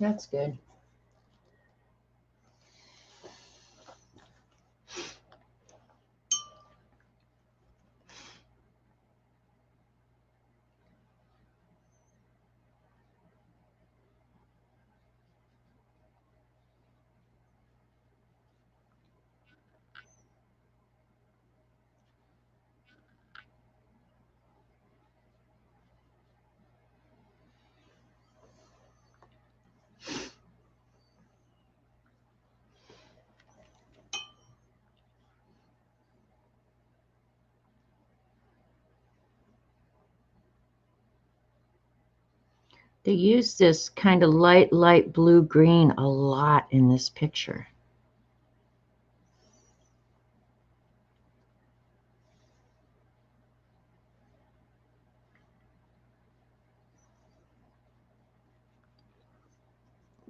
That's good. They use this kind of light blue green a lot in this picture.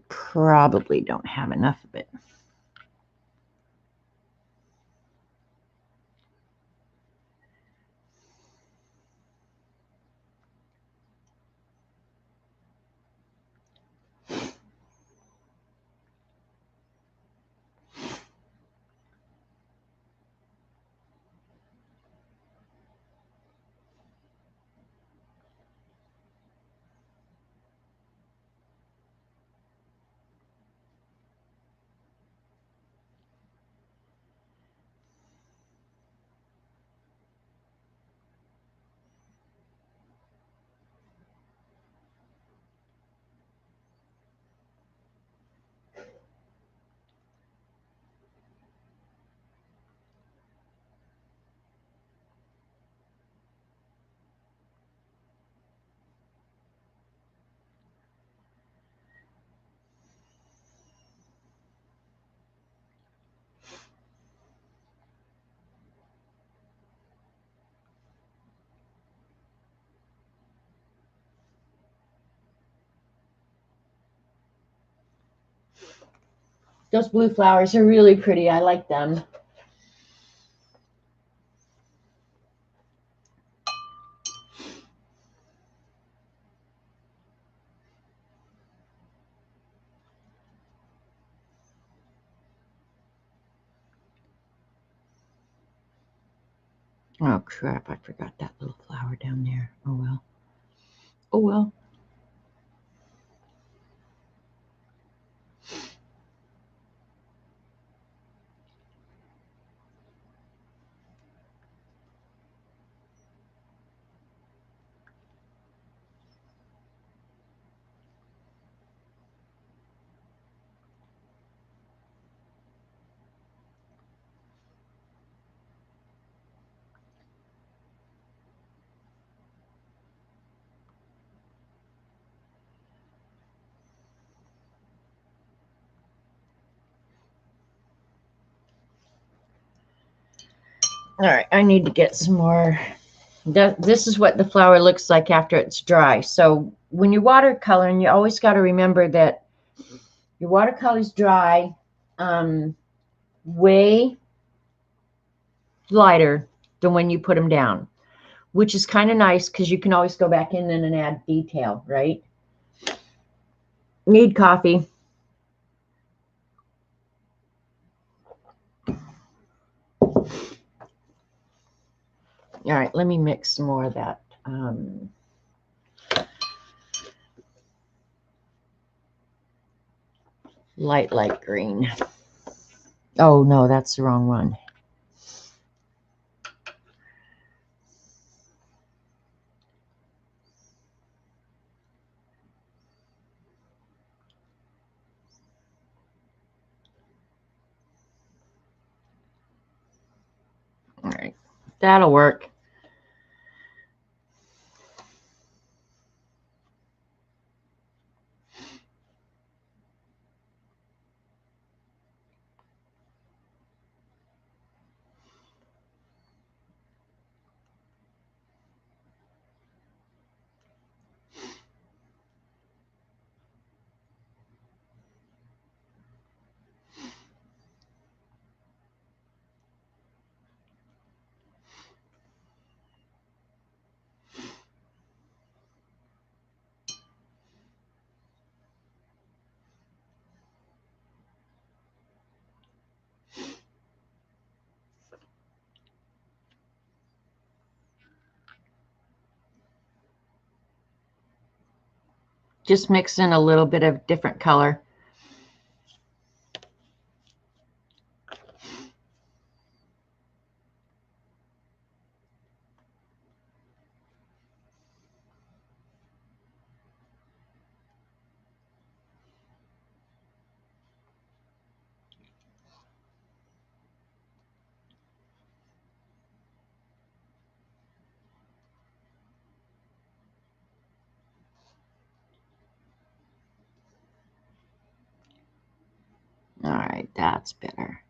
Probably don't have enough of it. Those blue flowers are really pretty. I like them. Oh, crap. I forgot that little flower down there. Oh, well. Oh, well. All right, I need to get some more. This is what the flower looks like after it's dry. So when you're watercoloring, you always got to remember that your watercolor's dry way lighter than when you put them down, which is kind of nice because you can always go back in and add detail, right? Need coffee. All right, let me mix some more of that. Light green. Oh, no, that's the wrong one. All right, that'll work. Just mix in a little bit of different color. All right, that's better.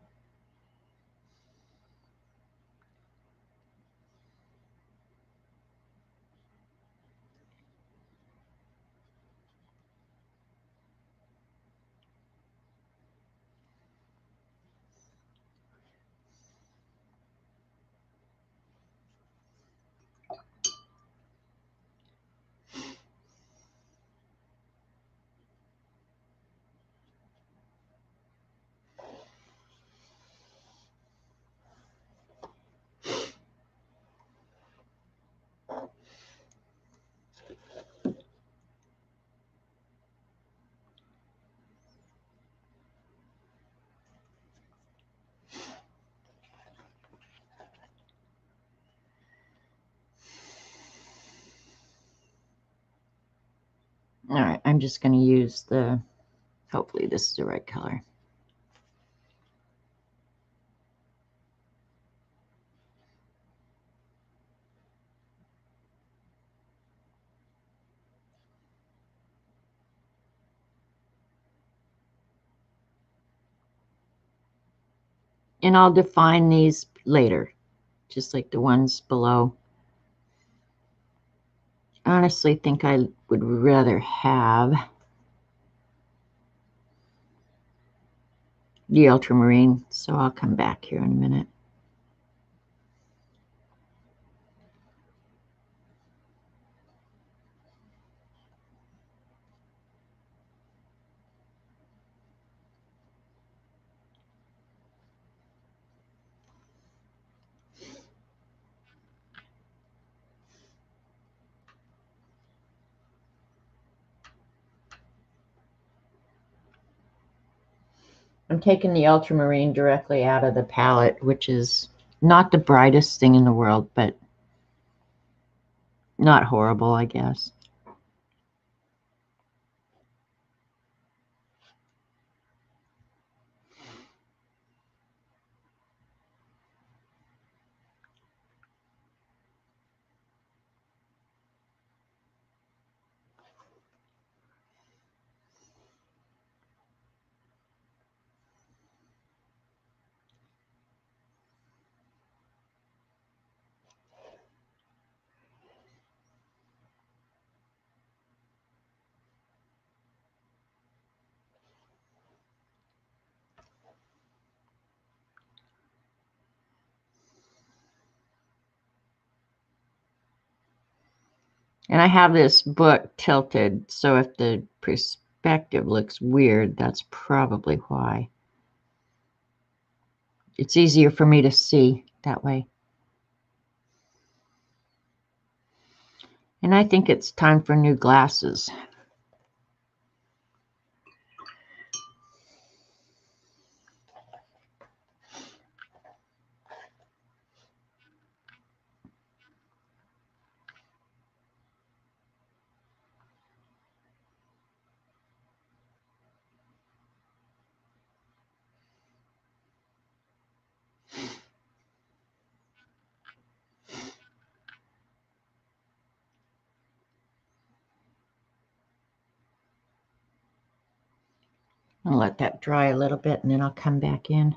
All right, I'm just going to use the, hopefully this is the right color. And I'll define these later, just like the ones below. I honestly think I would rather have the ultramarine, so I'll come back here in a minute. I'm taking the ultramarine directly out of the palette, which is not the brightest thing in the world, but not horrible, I guess. And I have this book tilted, so if the perspective looks weird, that's probably why. It's easier for me to see that way. And I think it's time for new glasses. I'll let that dry a little bit and then I'll come back in.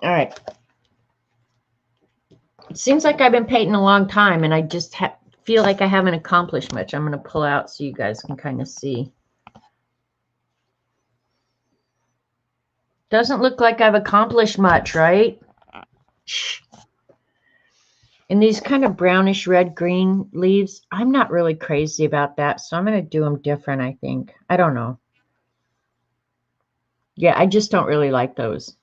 All right. It seems like I've been painting a long time and I just feel like I haven't accomplished much. I'm going to pull out so you guys can kind of see. Doesn't look like I've accomplished much, right? And these kind of brownish red green leaves, I'm not really crazy about that. So I'm going to do them different, I think. I don't know. Yeah, I just don't really like those.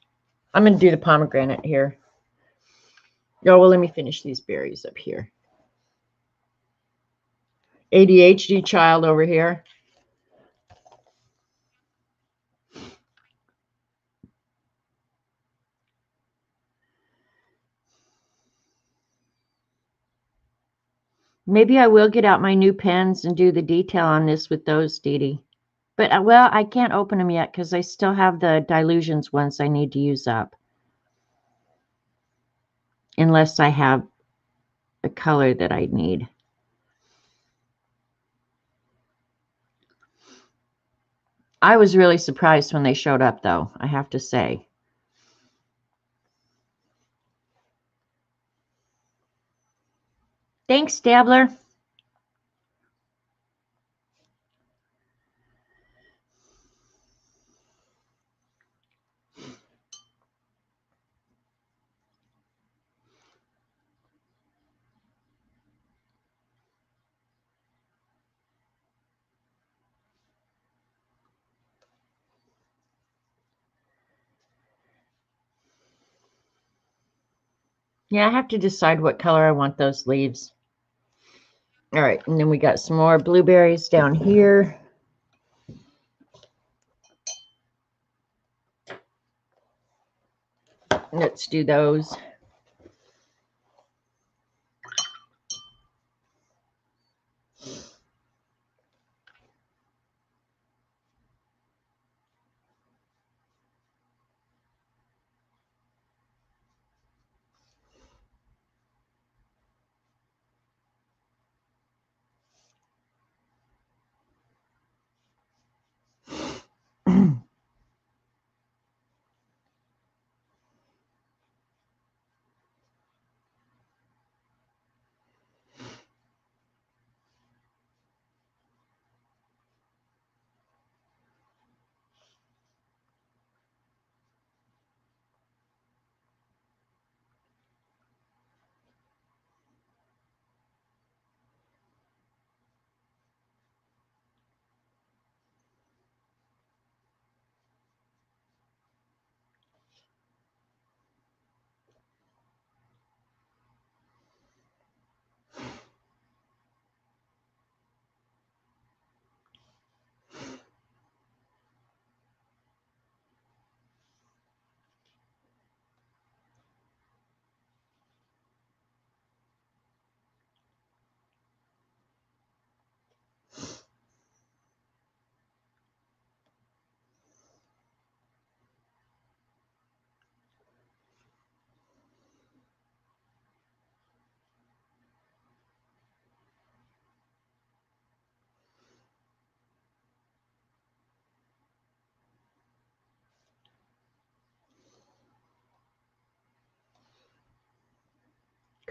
I'm going to do the pomegranate here. Oh, well, let me finish these berries up here. ADHD child over here. Maybe I will get out my new pens and do the detail on this with those, Dee Dee. But, well, I can't open them yet because I still have the Dilutions ones I need to use up. Unless I have the color that I need. I was really surprised when they showed up, though, I have to say. Thanks, Dabbler. Yeah, I have to decide what color I want those leaves. All right, and then we got some more blueberries down here. Let's do those.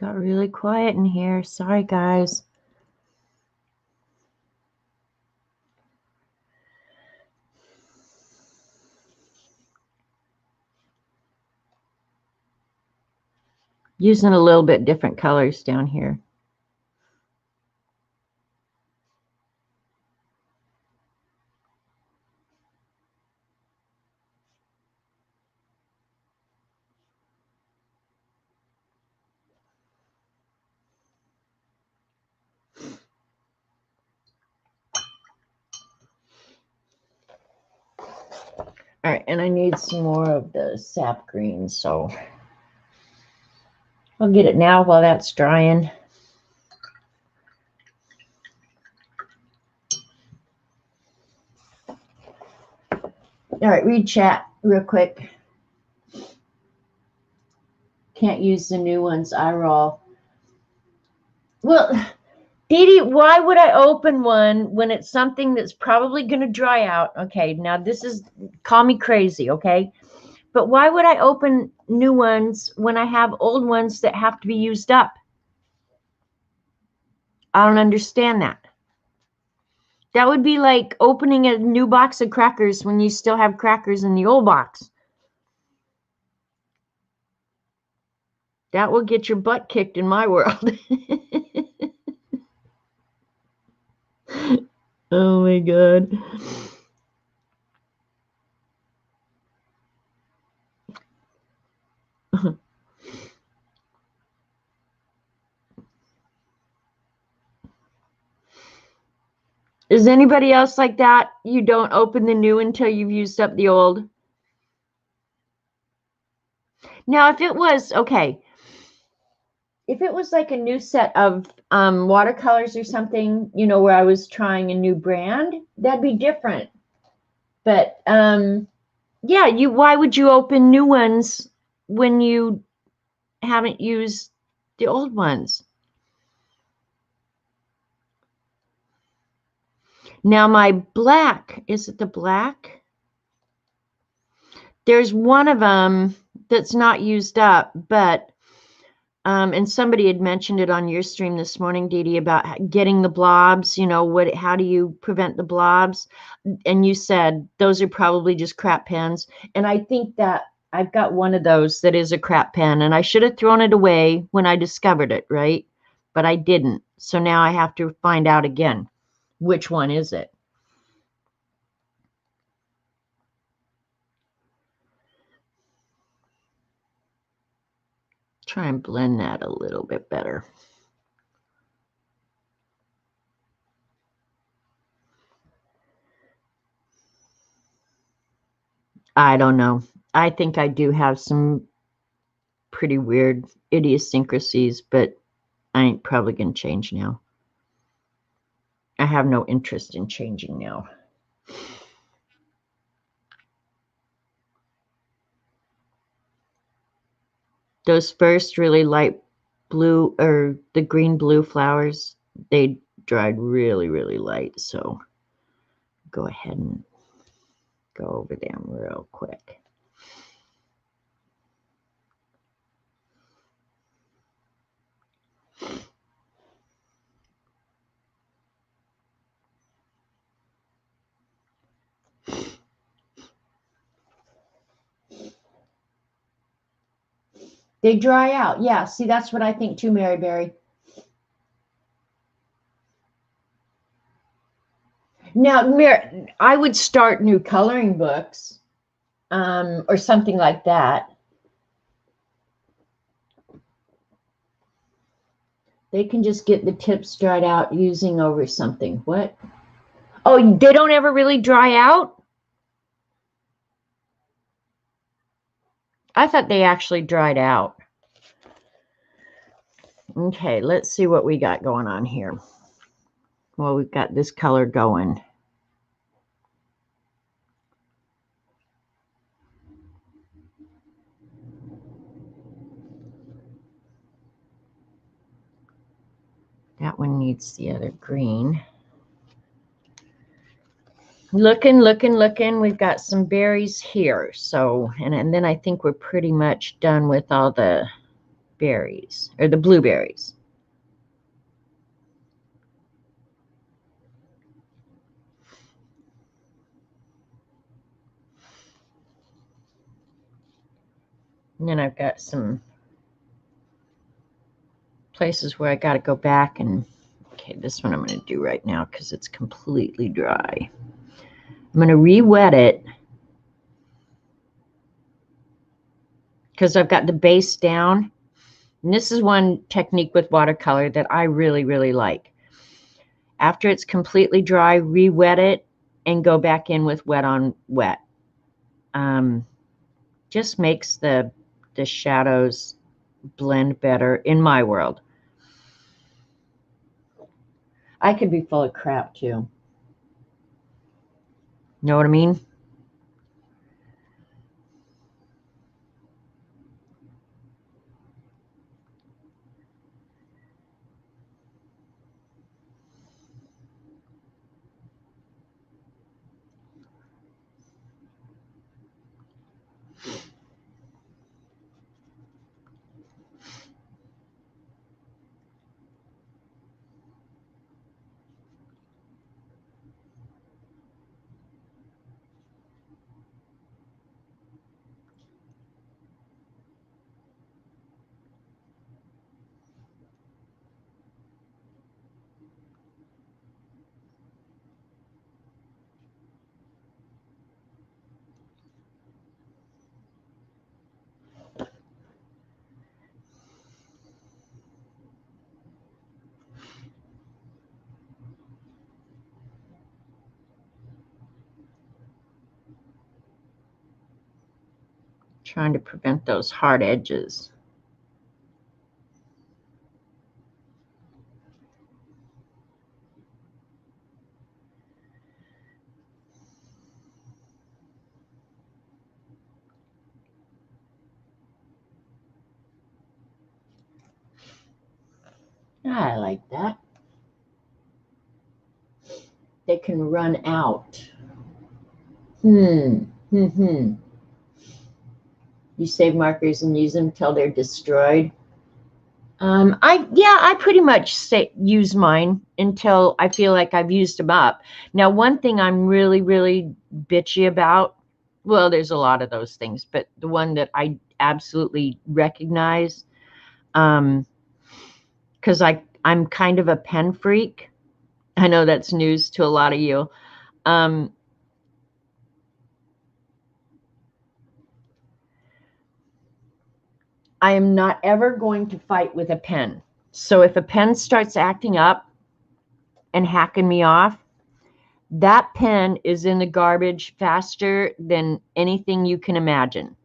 got really quiet in here. Sorry, guys. Using a little bit different colors down here. All right, and I need some more of the sap green, so I'll get it now while that's drying. All right, read chat real quick. Can't use the new ones, I roll. Well, Dee Dee, why would I open one when it's something that's probably going to dry out? Okay, now this is, call me crazy, okay? But why would I open new ones when I have old ones that have to be used up? I don't understand that. That would be like opening a new box of crackers when you still have crackers in the old box. That will get your butt kicked in my world. Oh my God. Is anybody else like that? You don't open the new until you've used up the old? Now, if it was, okay, if it was like a new set of watercolors or something, you know, where I was trying a new brand, that'd be different. But yeah, why would you open new ones when you haven't used the old ones? Now my black, is it the black? There's one of them that's not used up, but and somebody had mentioned it on your stream this morning, Dee Dee, about getting the blobs, you know, how do you prevent the blobs? And you said those are probably just crap pens. And I think that I've got one of those that is a crap pen, and I should have thrown it away when I discovered it, right? But I didn't. So now I have to find out again. Which one is it? Try and blend that a little bit better. I don't know. I think I do have some pretty weird idiosyncrasies, but I ain't probably going to change now. I have no interest in changing now. Those first really light blue or the green blue flowers, they dried really, really light. So go ahead and go over them real quick. They dry out. Yeah, see, that's what I think too, Mary Berry. Now, I would start new coloring books or something like that. They can just get the tips dried out using over something. What? Oh, they don't ever really dry out? I thought they actually dried out. Okay, let's see what we got going on here. Well, we've got this color going. That one needs the other green. Looking. We've got some berries here. So, and then I think we're pretty much done with all the berries, or the blueberries. And then I've got some places where I got to go back and, okay, this one I'm going to do right now because it's completely dry. I'm going to re-wet it because I've got the base down. And this is one technique with watercolor that I really, really like. After it's completely dry, re-wet it and go back in with wet on wet. Just makes the shadows blend better in my world. I could be full of crap too. Know what I mean? Trying to prevent those hard edges. I like that. They can run out. You save markers and use them until they're destroyed. I pretty much use mine until I feel like I've used them up. Now, one thing I'm really, really bitchy about, well, there's a lot of those things, but the one that I absolutely recognize, because I'm kind of a pen freak. I know that's news to a lot of you. I am not ever going to fight with a pen. So if a pen starts acting up and hacking me off, that pen is in the garbage faster than anything you can imagine.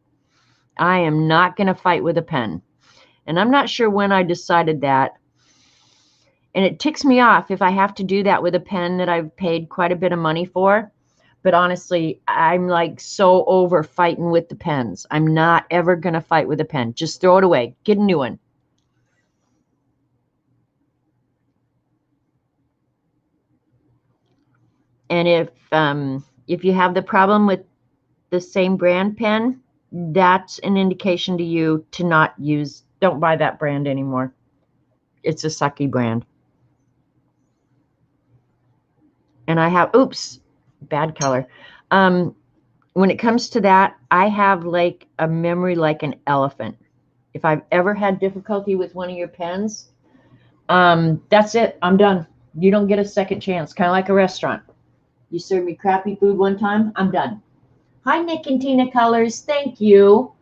I am not going to fight with a pen. And I'm not sure when I decided that. And it ticks me off if I have to do that with a pen that I've paid quite a bit of money for. But honestly, I'm like so over fighting with the pens. I'm not ever going to fight with a pen. Just throw it away. Get a new one. And if you have the problem with the same brand pen, that's an indication to you to not use, don't buy that brand anymore. It's a sucky brand. And I have, oops, bad color. When it comes to that, I have like a memory like an elephant. If I've ever had difficulty with one of your pens, that's it. I'm done. You don't get a second chance. Kind of like a restaurant. You serve me crappy food one time, I'm done. Hi, Nick and Tina Colors. Thank you.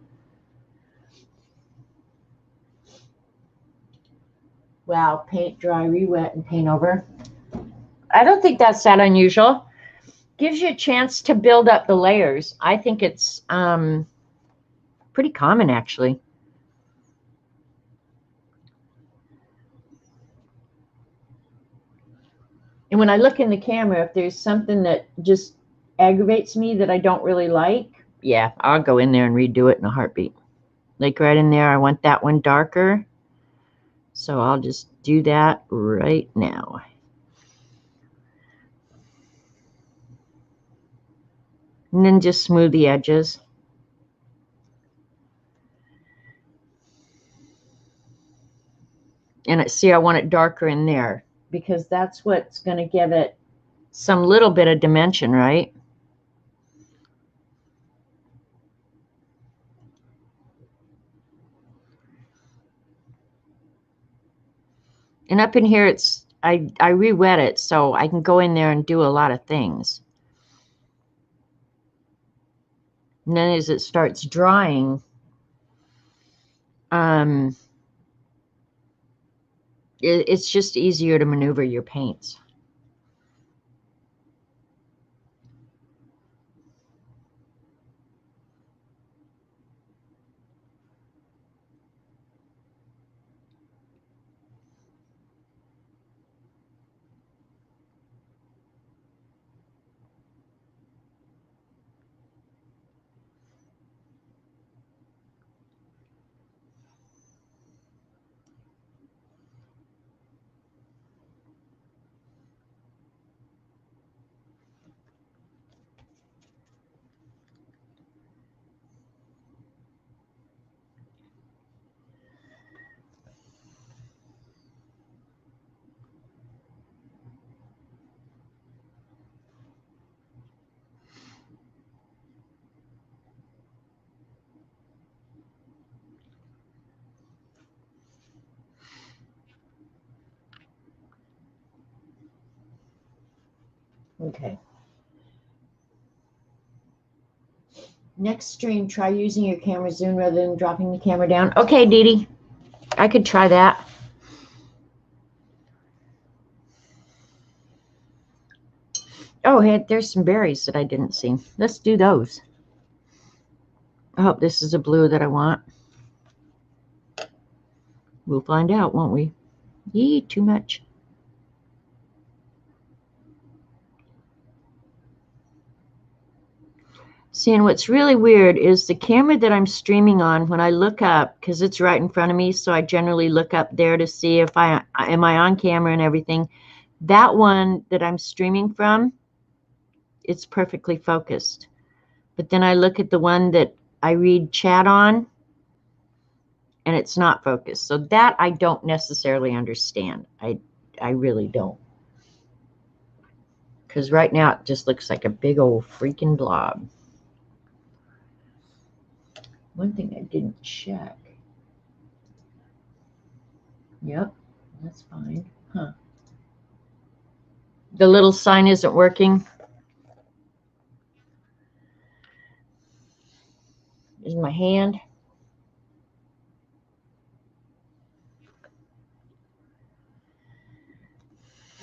Wow, paint dry, re-wet, and paint over. I don't think that's that unusual. Gives you a chance to build up the layers. I think it's pretty common, actually. And when I look in the camera, if there's something that just aggravates me that I don't really like, yeah, I'll go in there and redo it in a heartbeat. Like right in there, I want that one darker. So I'll just do that right now. And then just smooth the edges. And see, I want it darker in there because that's what's going to give it some little bit of dimension, right? And up in here, I re-wet it, so I can go in there and do a lot of things. And then as it starts drying, it's just easier to maneuver your paints. Okay. Next stream, try using your camera zoom rather than dropping the camera down. Okay, Dee Dee, I could try that. Oh, hey, there's some berries that I didn't see. Let's do those. I hope this is a blue that I want. We'll find out, won't we? Yee, too much. See, and what's really weird is the camera that I'm streaming on, when I look up, because it's right in front of me, so I generally look up there to see if am I on camera and everything. That one that I'm streaming from, it's perfectly focused. But then I look at the one that I read chat on, and it's not focused. So that I don't necessarily understand. I really don't. Because right now it just looks like a big old freaking blob. One thing I didn't check. Yep, that's fine. Huh. The little sign isn't working. Is my hand?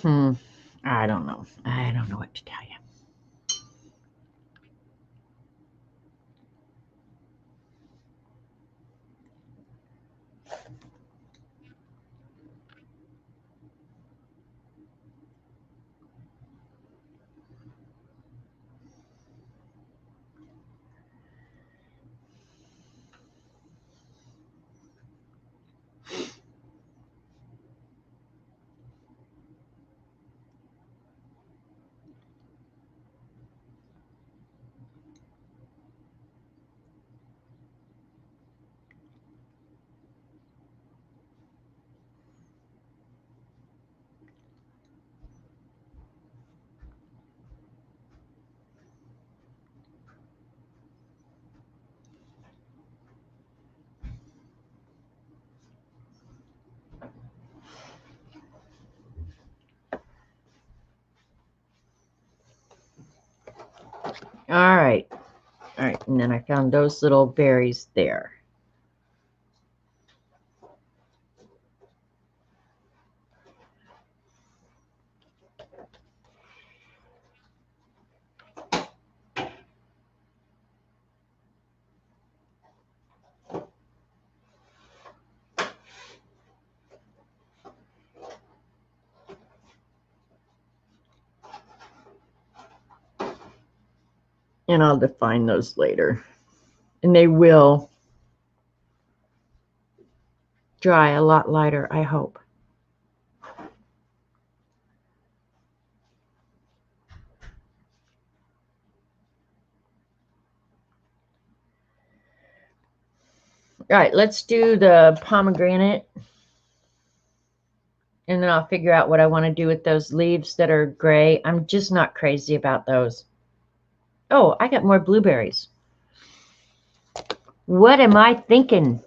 I don't know. I don't know what to tell you. All right. All right. And then I found those little berries there. And I'll define those later. And they will dry a lot lighter, I hope. All right, let's do the pomegranate. And then I'll figure out what I want to do with those leaves that are gray. I'm just not crazy about those. Oh, I got more blueberries. What am I thinking?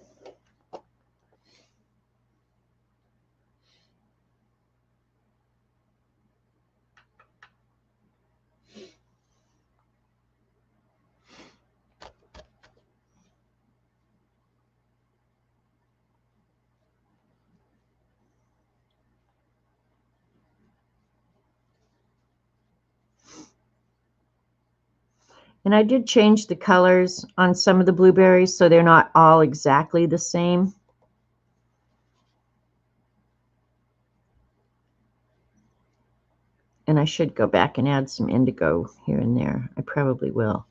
And I did change the colors on some of the blueberries so they're not all exactly the same. And I should go back and add some indigo here and there. I probably will.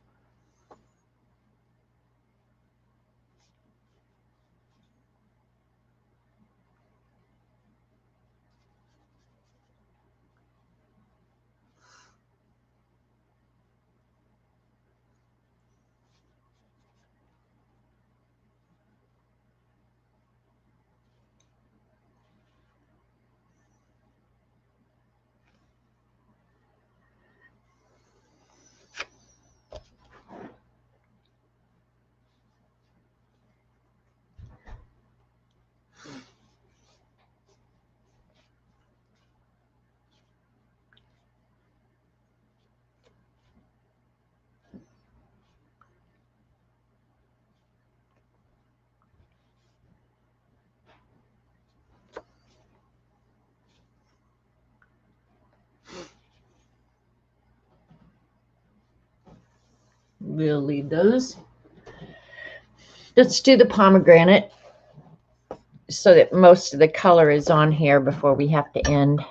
We'll leave those. Let's do the pomegranate so that most of the color is on here before we have to end.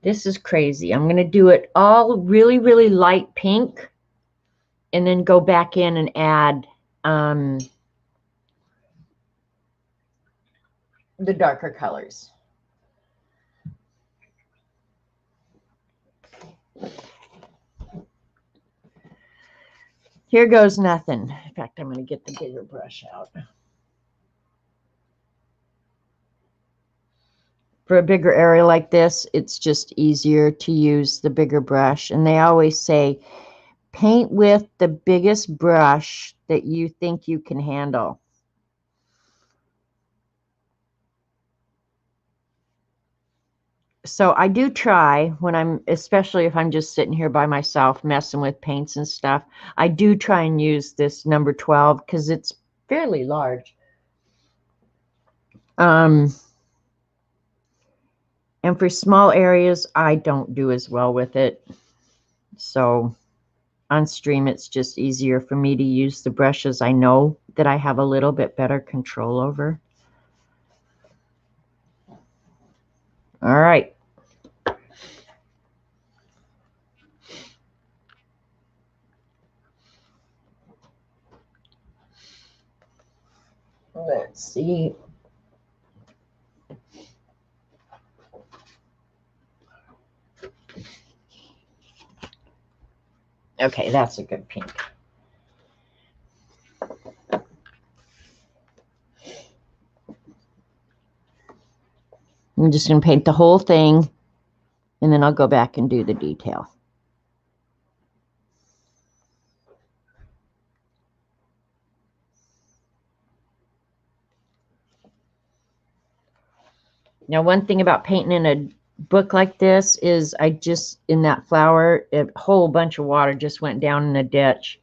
This is crazy. I'm going to do it all really, really light pink and then go back in and add the darker colors. Here goes nothing. In fact, I'm going to get the bigger brush out. For a bigger area like this, it's just easier to use the bigger brush. And they always say, paint with the biggest brush that you think you can handle. So I do try when I'm, especially if I'm just sitting here by myself messing with paints and stuff, I do try and use this number 12 because it's fairly large. And for small areas, I don't do as well with it. So on stream, it's just easier for me to use the brushes I know that I have a little bit better control over. All right. Let's see. Okay, that's a good pink. I'm just going to paint the whole thing, and then I'll go back and do the detail. Now, one thing about painting in a book like this is I just, in that flower, a whole bunch of water just went down in a ditch.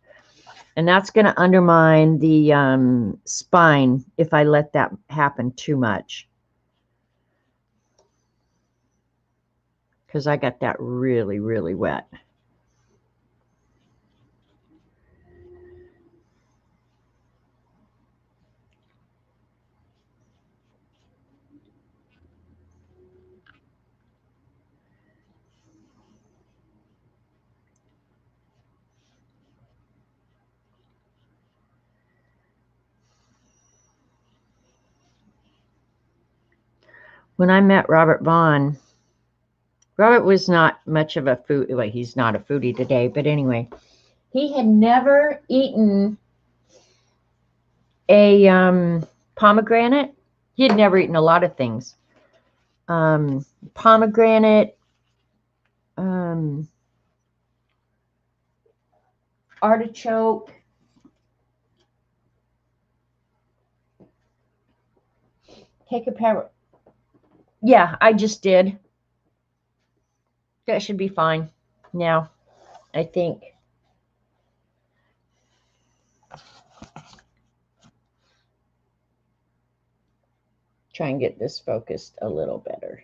And that's going to undermine the spine if I let that happen too much. Because I got that really, really wet. When I met Robert Vaughn, Robert was not much of a food. Well, he's not a foodie today, but anyway, he had never eaten a pomegranate. He had never eaten a lot of things, pomegranate, artichoke, take a pepper. Yeah, I just did. That should be fine now, I think. Try and get this focused a little better.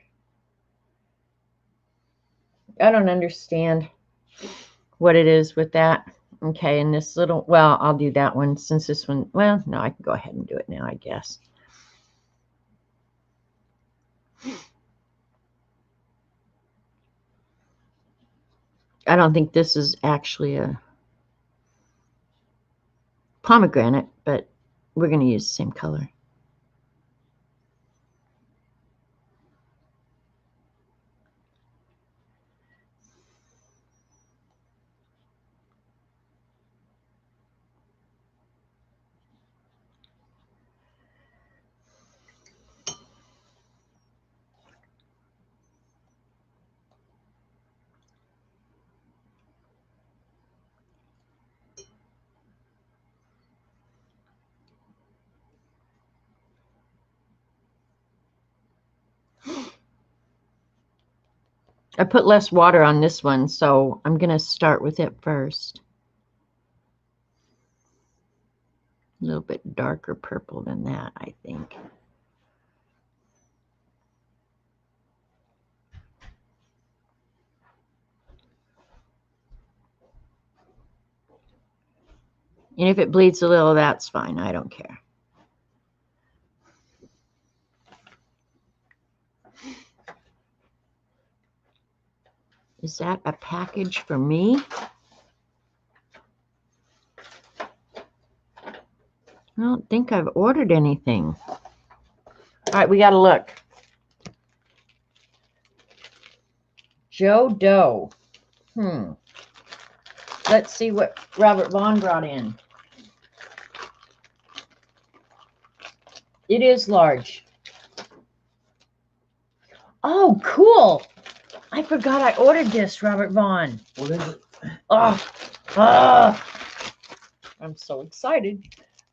I don't understand what it is with that. Okay, and this little, well, I'll do that one since this one, well, no, I can go ahead and do it now, I guess. I don't think this is actually a pomegranate, but we're going to use the same color. I put less water on this one, so I'm going to start with it first. A little bit darker purple than that, I think. And if it bleeds a little, that's fine. I don't care. Is that a package for me? I don't think I've ordered anything. All right, we got to look. Joe Doe. Let's see what Robert Vaughn brought in. It is large. Oh, cool. I forgot I ordered this, Robert Vaughn. What is it? Oh, I'm so excited.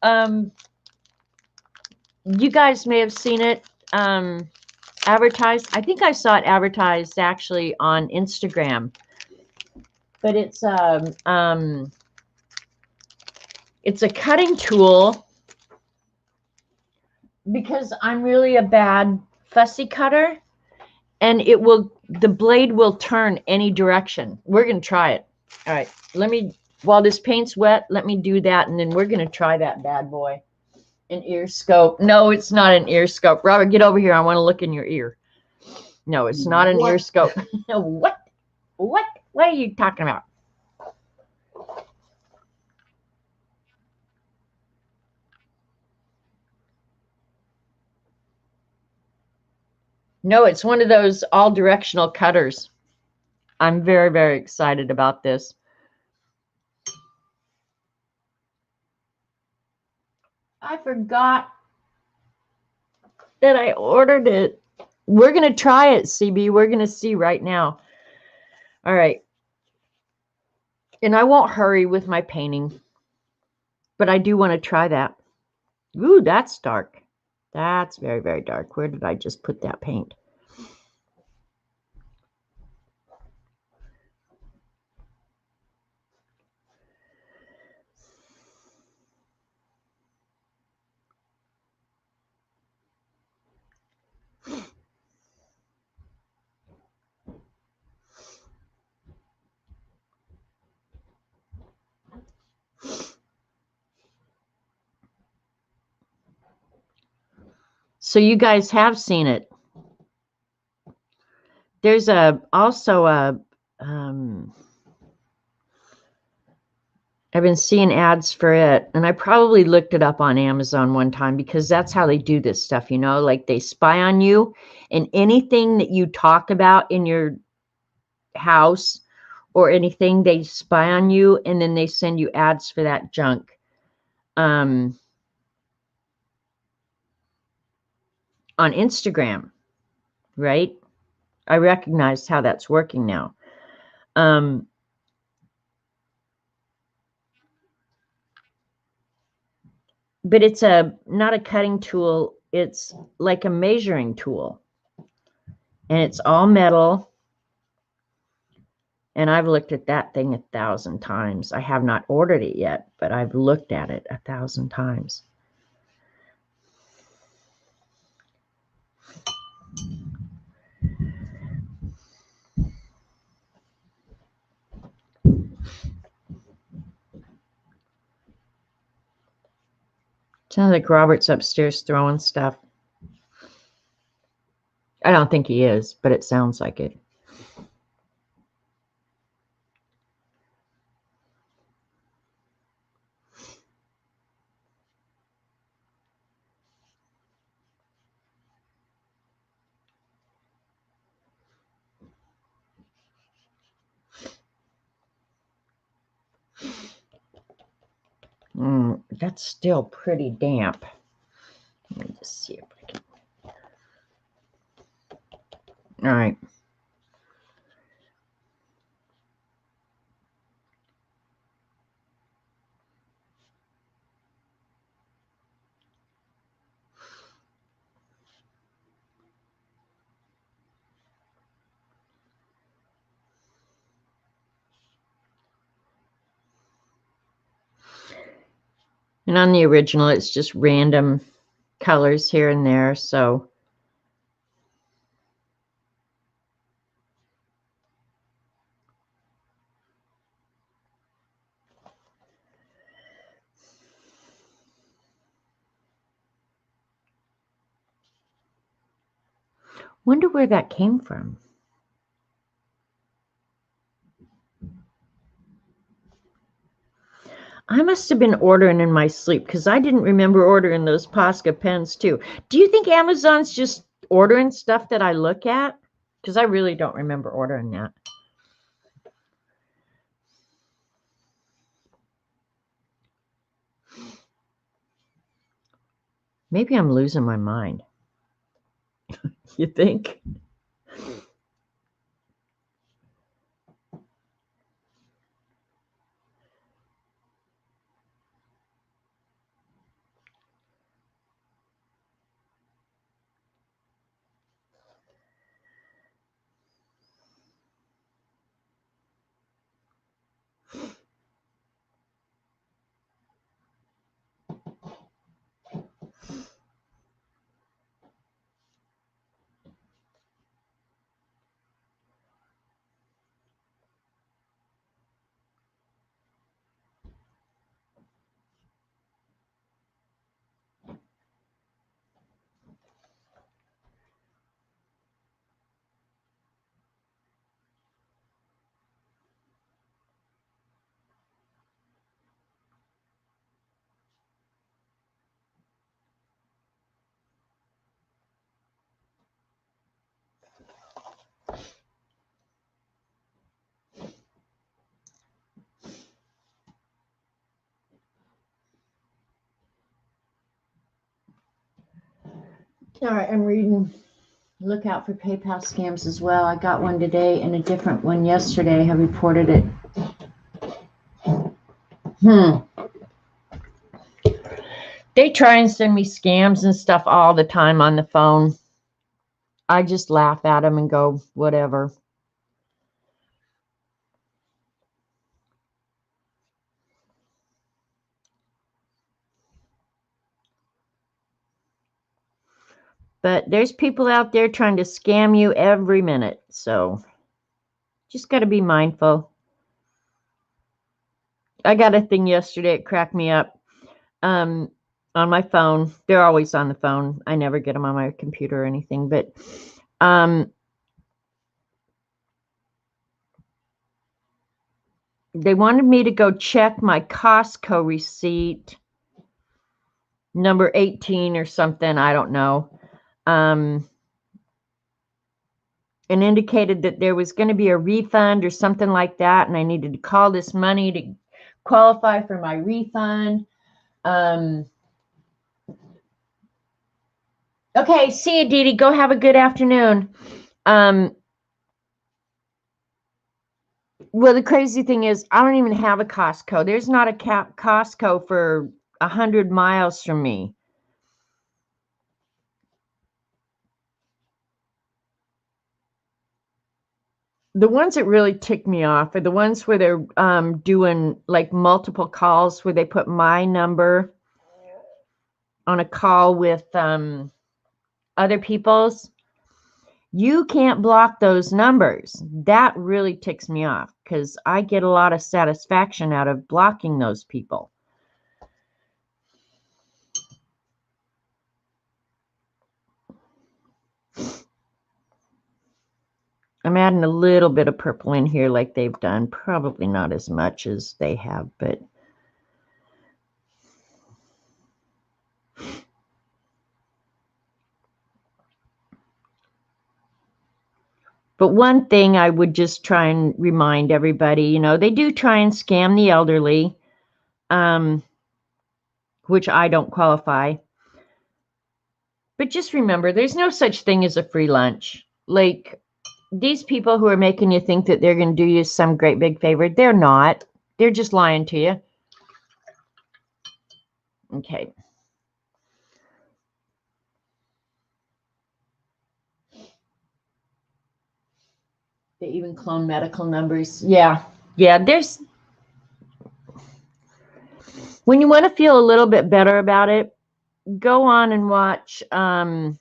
You guys may have seen it advertised. I think I saw it advertised actually on Instagram. But it's a cutting tool because I'm really a bad fussy cutter, and the blade will turn any direction. We're going to try it. All right, while this paint's wet, let me do that, and then we're going to try that bad boy. An ear scope. No, it's not an ear scope. Robert, get over here. I want to look in your ear. No, it's not an ear scope. What? What are you talking about? No, it's one of those all-directional cutters. I'm very, very excited about this. I forgot that I ordered it. We're going to try it, CB. We're going to see right now. All right. And I won't hurry with my painting, but I do want to try that. Ooh, that's dark. That's very, very dark. Where did I just put that paint? So you guys have seen it. There's also a I've been seeing ads for it, and I probably looked it up on Amazon one time because that's how they do this stuff, you know, like they spy on you, and anything that you talk about in your house or anything, they spy on you, and then they send you ads for that junk. On Instagram. right? I recognize how that's working now. But it's not a cutting tool. It's like a measuring tool. And it's all metal. And I've looked at that thing 1,000 times. I have not ordered it yet, but I've looked at it 1,000 times. Sounds like Robert's upstairs throwing stuff. I don't think he is, but it sounds like it. That's still pretty damp. Let me just see if I can. All right. And on the original, it's just random colors here and there. So wonder where that came from. I must have been ordering in my sleep because I didn't remember ordering those Posca pens too. Do you think Amazon's just ordering stuff that I look at? Because I really don't remember ordering that. Maybe I'm losing my mind. You think? All right, I'm reading. Look out for PayPal scams as well. I got one today and a different one yesterday. I have reported it. They try and send me scams and stuff all the time on the phone. I just laugh at them and go, whatever. But there's people out there trying to scam you every minute. So just got to be mindful. I got a thing yesterday. It cracked me up. On my phone. They're always on the phone. I never get them on my computer or anything. But they wanted me to go check my Costco receipt, number 18 or something. I don't know. And indicated that there was going to be a refund or something like that. And I needed to call this money to qualify for my refund. Okay, see you, Dee Dee. Go have a good afternoon. Well, the crazy thing is, I don't even have a Costco. There's not a Costco for 100 miles from me. The ones that really tick me off are the ones where they're doing like multiple calls where they put my number on a call with other people's. You can't block those numbers. That really ticks me off because I get a lot of satisfaction out of blocking those people. I'm adding a little bit of purple in here like they've done. Probably not as much as they have, but one thing I would just try and remind everybody, you know, they do try and scam the elderly, which I don't qualify. But just remember, there's no such thing as a free lunch. Like, these people who are making you think that they're going to do you some great big favor, they're not. They're just lying to you. Okay. They even clone medical numbers. Yeah. Yeah, there's... When you want to feel a little bit better about it, go on and watch Scam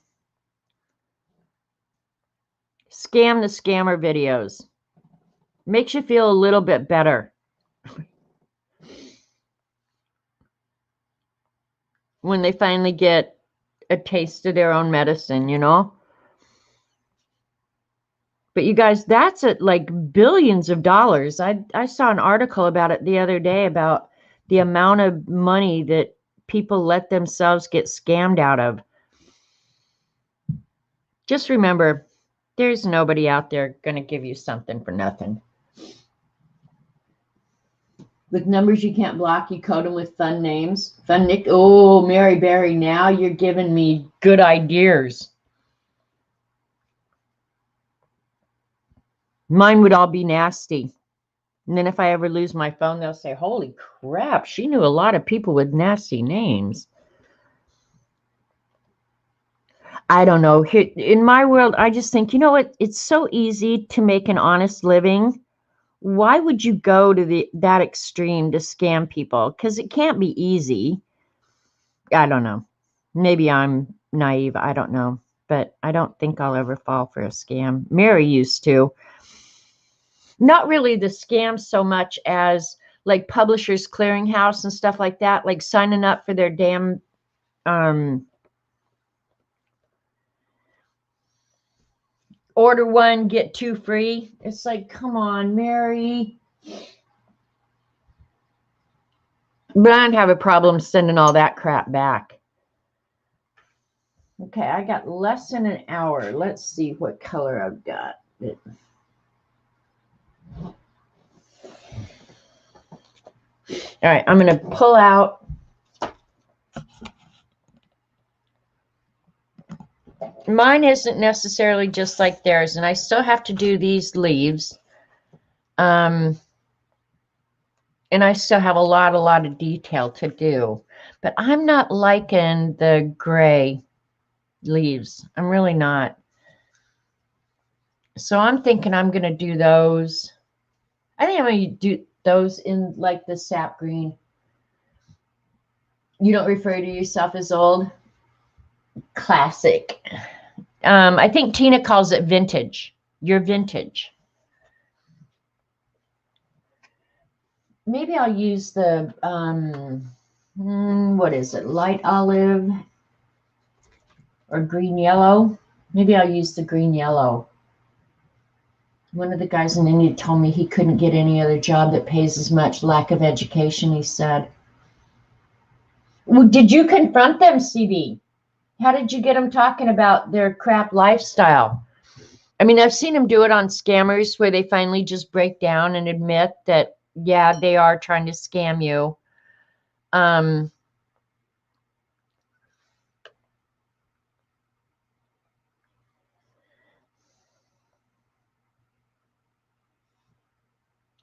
the Scammer videos. Makes you feel a little bit better. When they finally get a taste of their own medicine, you know? But you guys, that's at like billions of dollars. I saw an article about it the other day about the amount of money that people let themselves get scammed out of. Just remember, there's nobody out there going to give you something for nothing. With numbers you can't block, you code them with fun names. Fun nick. Oh, Mary Berry, now you're giving me good ideas. Mine would all be nasty. And then if I ever lose my phone, they'll say, holy crap, she knew a lot of people with nasty names. I don't know. Here, in my world, I just think, you know what? It's so easy to make an honest living. Why would you go to that extreme to scam people? Because it can't be easy. I don't know. Maybe I'm naive. I don't know. But I don't think I'll ever fall for a scam. Mary used to. Not really the scam so much as like Publishers Clearinghouse and stuff like that, like signing up for their damn order one, get two free. It's like, come on, Mary. But I don't have a problem sending all that crap back. Okay, I got less than an hour. Let's see what color I've got. All right, I'm going to pull out. Mine isn't necessarily just like theirs, and I still have to do these leaves. And I still have a lot of detail to do. But I'm not liking the gray leaves. I'm really not. So I'm thinking I'm going to do those. I think I'm going to do those in like the sap green. You don't refer to yourself as old? Classic. I think Tina calls it vintage. You're vintage. Maybe I'll use the, what is it? Light olive or green yellow. Maybe I'll use the green yellow. One of the guys in India told me he couldn't get any other job that pays as much. Lack of education, he said. Well, did you confront them, CB? How did you get them talking about their crap lifestyle? I mean, I've seen them do it on scammers where they finally just break down and admit that, yeah, they are trying to scam you.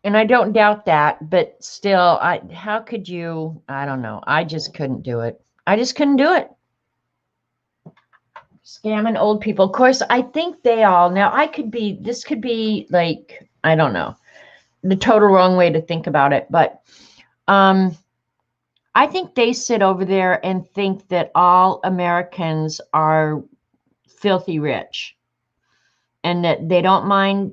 And I don't doubt that, but still, how could you? I don't know. I just couldn't do it. I just couldn't do it. Scamming old people. Of course, I think they all, now this could be like, I don't know, the total wrong way to think about it, but I think they sit over there and think that all Americans are filthy rich and that they don't mind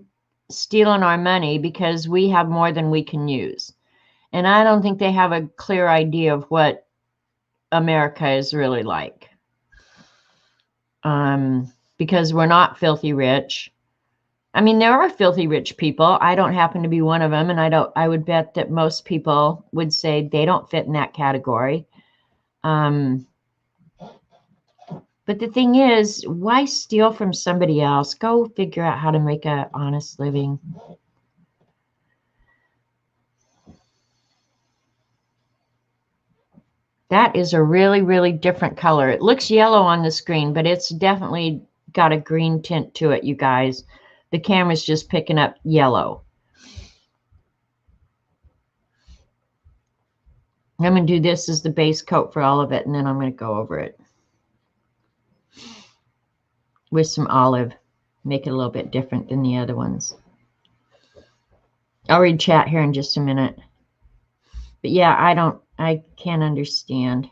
stealing our money because we have more than we can use. And I don't think they have a clear idea of what America is really like. Because we're not filthy rich. I mean, there are filthy rich people. I don't happen to be one of them, and I would bet that most people would say they don't fit in that category. But the thing is, why steal from somebody else? Go figure out how to make an honest living. That is a really, really different color. It looks yellow on the screen, but it's definitely got a green tint to it, you guys. The camera's just picking up yellow. I'm going to do this as the base coat for all of it, and then I'm going to go over it with some olive. Make it a little bit different than the other ones. I'll read chat here in just a minute. But yeah, I can't understand.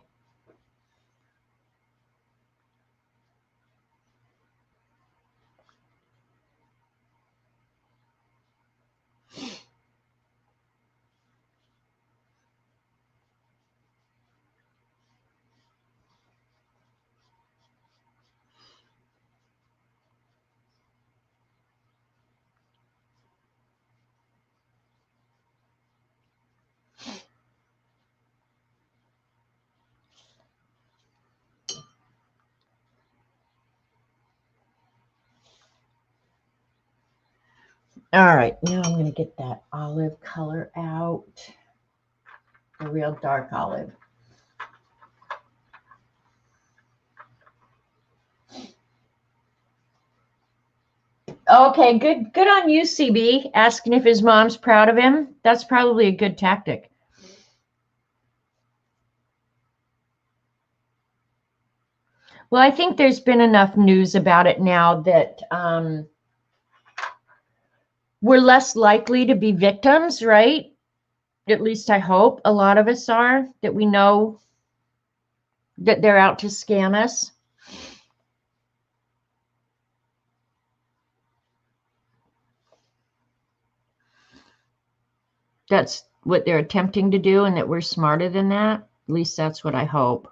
All right, now I'm going to get that olive color out, a real dark olive. Okay, good on you, CB, asking if his mom's proud of him. That's probably a good tactic. Well, I think there's been enough news about it now that we're less likely to be victims, right? At least I hope a lot of us are, that we know that they're out to scam us. That's what they're attempting to do, and that we're smarter than that. At least that's what I hope.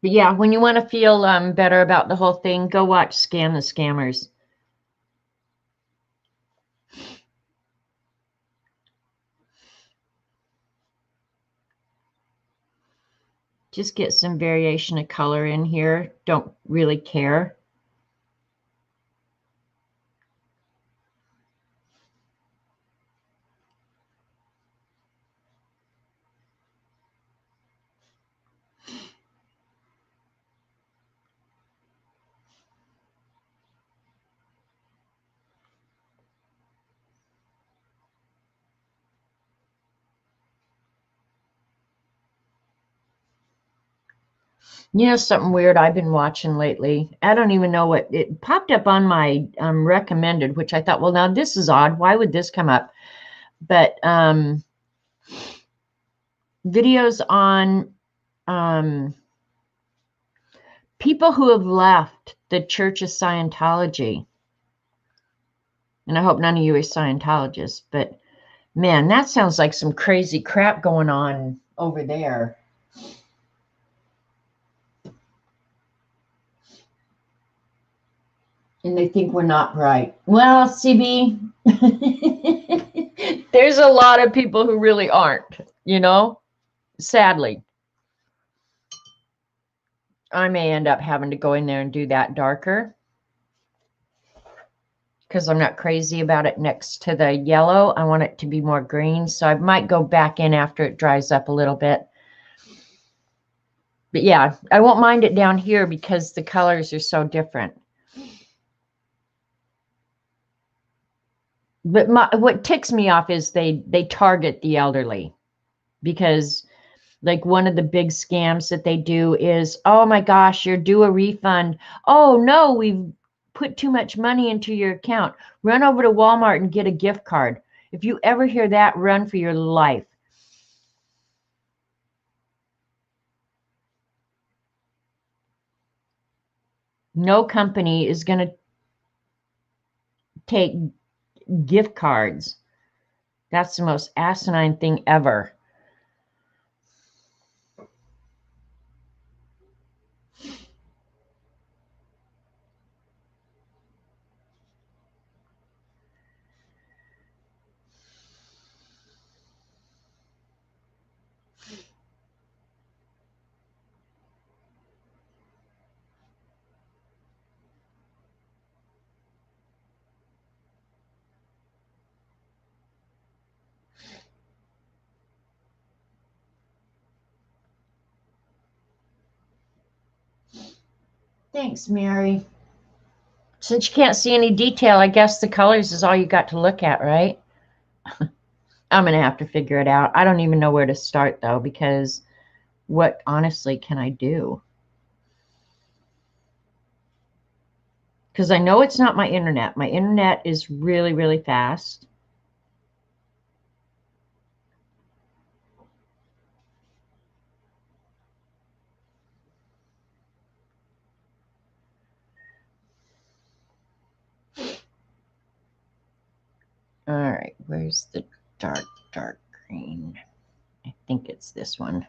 But yeah, when you want to feel better about the whole thing, go watch Scam the Scammers. Just get some variation of color in here. Don't really care. You know, something weird I've been watching lately. I don't even know what it popped up on my recommended, which I thought, well, now this is odd. Why would this come up? But videos on people who have left the Church of Scientology. And I hope none of you are Scientologists, but man, that sounds like some crazy crap going on over there. And they think we're not right. Well, CB, there's a lot of people who really aren't, you know, sadly. I may end up having to go in there and do that darker. because I'm not crazy about it next to the yellow. I want it to be more green. So I might go back in after it dries up a little bit. But yeah, I won't mind it down here because the colors are so different. But what ticks me off is they target the elderly, because like one of the big scams that they do is, oh my gosh, you're due a refund. Oh no, we've put too much money into your account. Run over to Walmart and get a gift card. If you ever hear that, run for your life. No company is going to take gift cards. That's the most asinine thing ever. Thanks, Mary. Since you can't see any detail, I guess the colors is all you got to look at, right? I'm going to have to figure it out. I don't even know where to start, though, because what honestly can I do? Because I know it's not my internet. My internet is really, really fast. All right, where's the dark green? I think it's this one.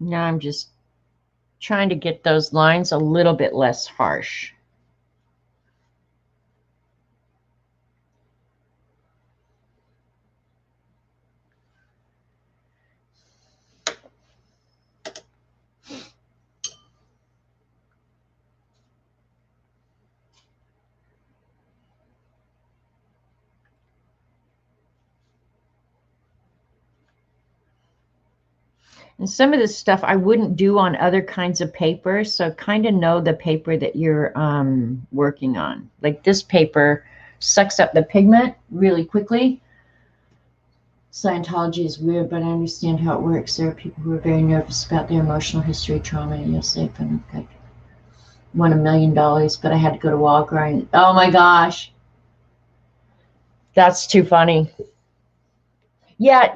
Now I'm just trying to get those lines a little bit less harsh. And some of this stuff I wouldn't do on other kinds of paper, so kind of know the paper that you're working on. Like this paper sucks up the pigment really quickly. Scientology is weird, but I understand how it works. There are people who are very nervous about their emotional history, trauma, and you'll say, I won $1 million, but I had to go to Walgreens. Oh my gosh. That's too funny. Yeah,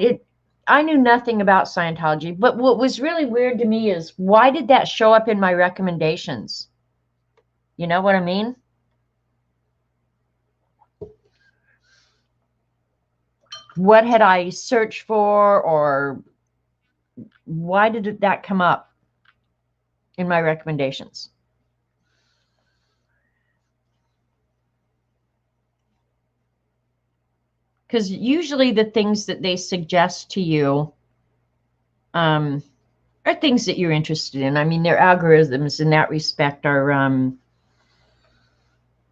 I knew nothing about Scientology, but what was really weird to me is, why did that show up in my recommendations? You know what I mean? What had I searched for, or why did that come up in my recommendations? Because usually the things that they suggest to you are things that you're interested in. I mean, their algorithms in that respect are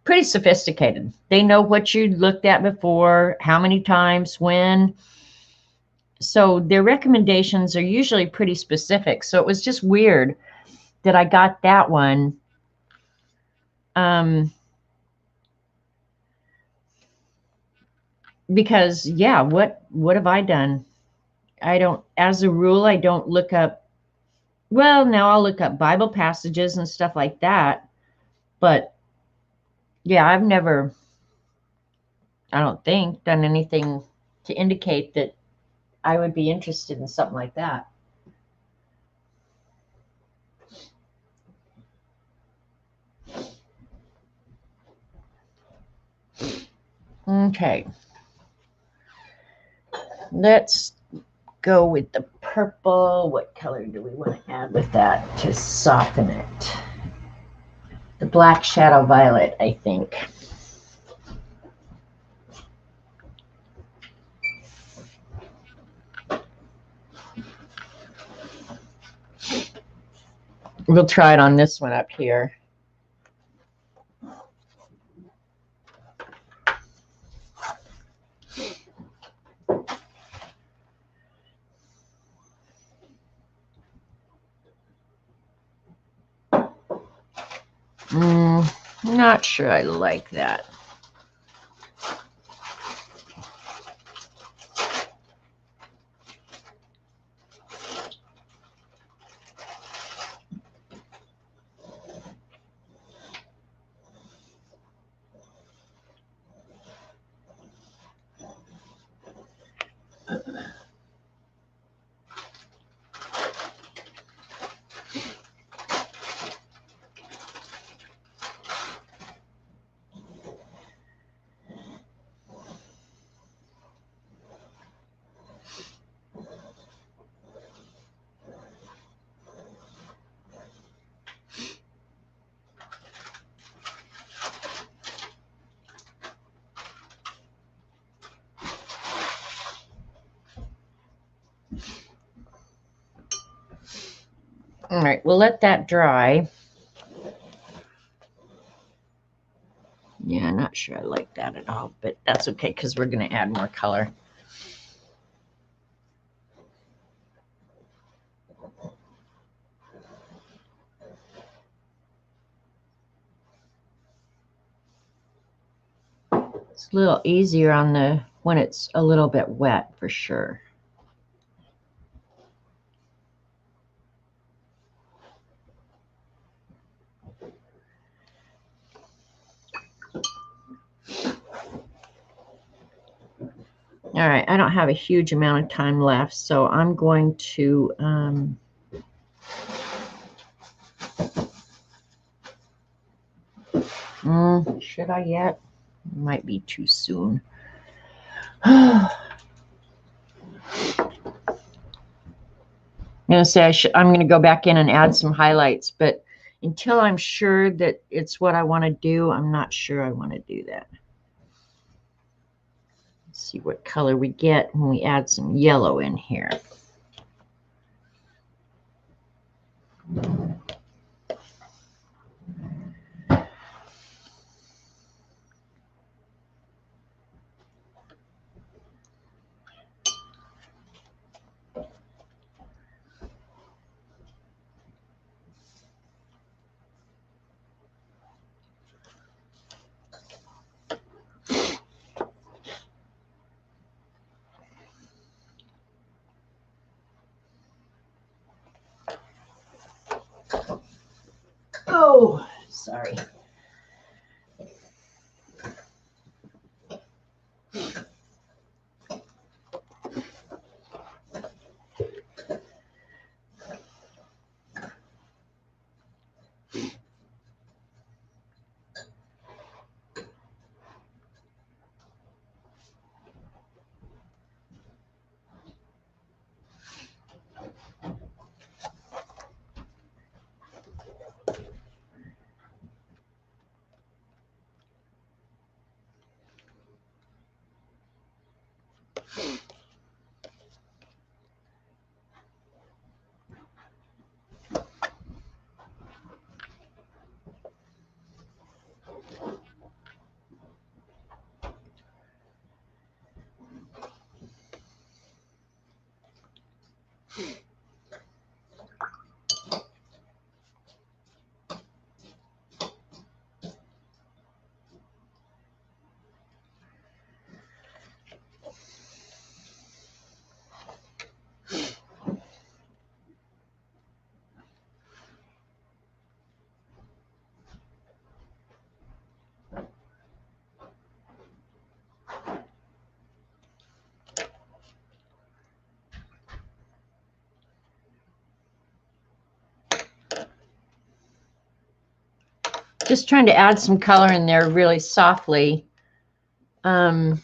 pretty sophisticated. They know what you looked at before, how many times, when. So their recommendations are usually pretty specific. So it was just weird that I got that one. Because yeah, what have I done? I don't, as a rule, I don't look up, well, now I'll look up Bible passages and stuff like that. But yeah, I've never, I don't think, done anything to indicate that I would be interested in something like that. Okay. Let's go with the purple. What color do we want to add with that to soften it? The black shadow violet, I think. We'll try it on this one up here. Not sure I like that. All right, we'll let that dry. Yeah, not sure I like that at all, but that's okay because we're going to add more color. It's a little easier on the when it's a little bit wet for sure. All right, I don't have a huge amount of time left, so I'm going to should I yet? Might be too soon. I'm gonna say I'm gonna go back in and add some highlights, but until I'm sure that it's what I want to do, I'm not sure I want to do that. Let's see what color we get when we add some yellow in here. Oh, sorry. Just trying to add some color in there really softly. Because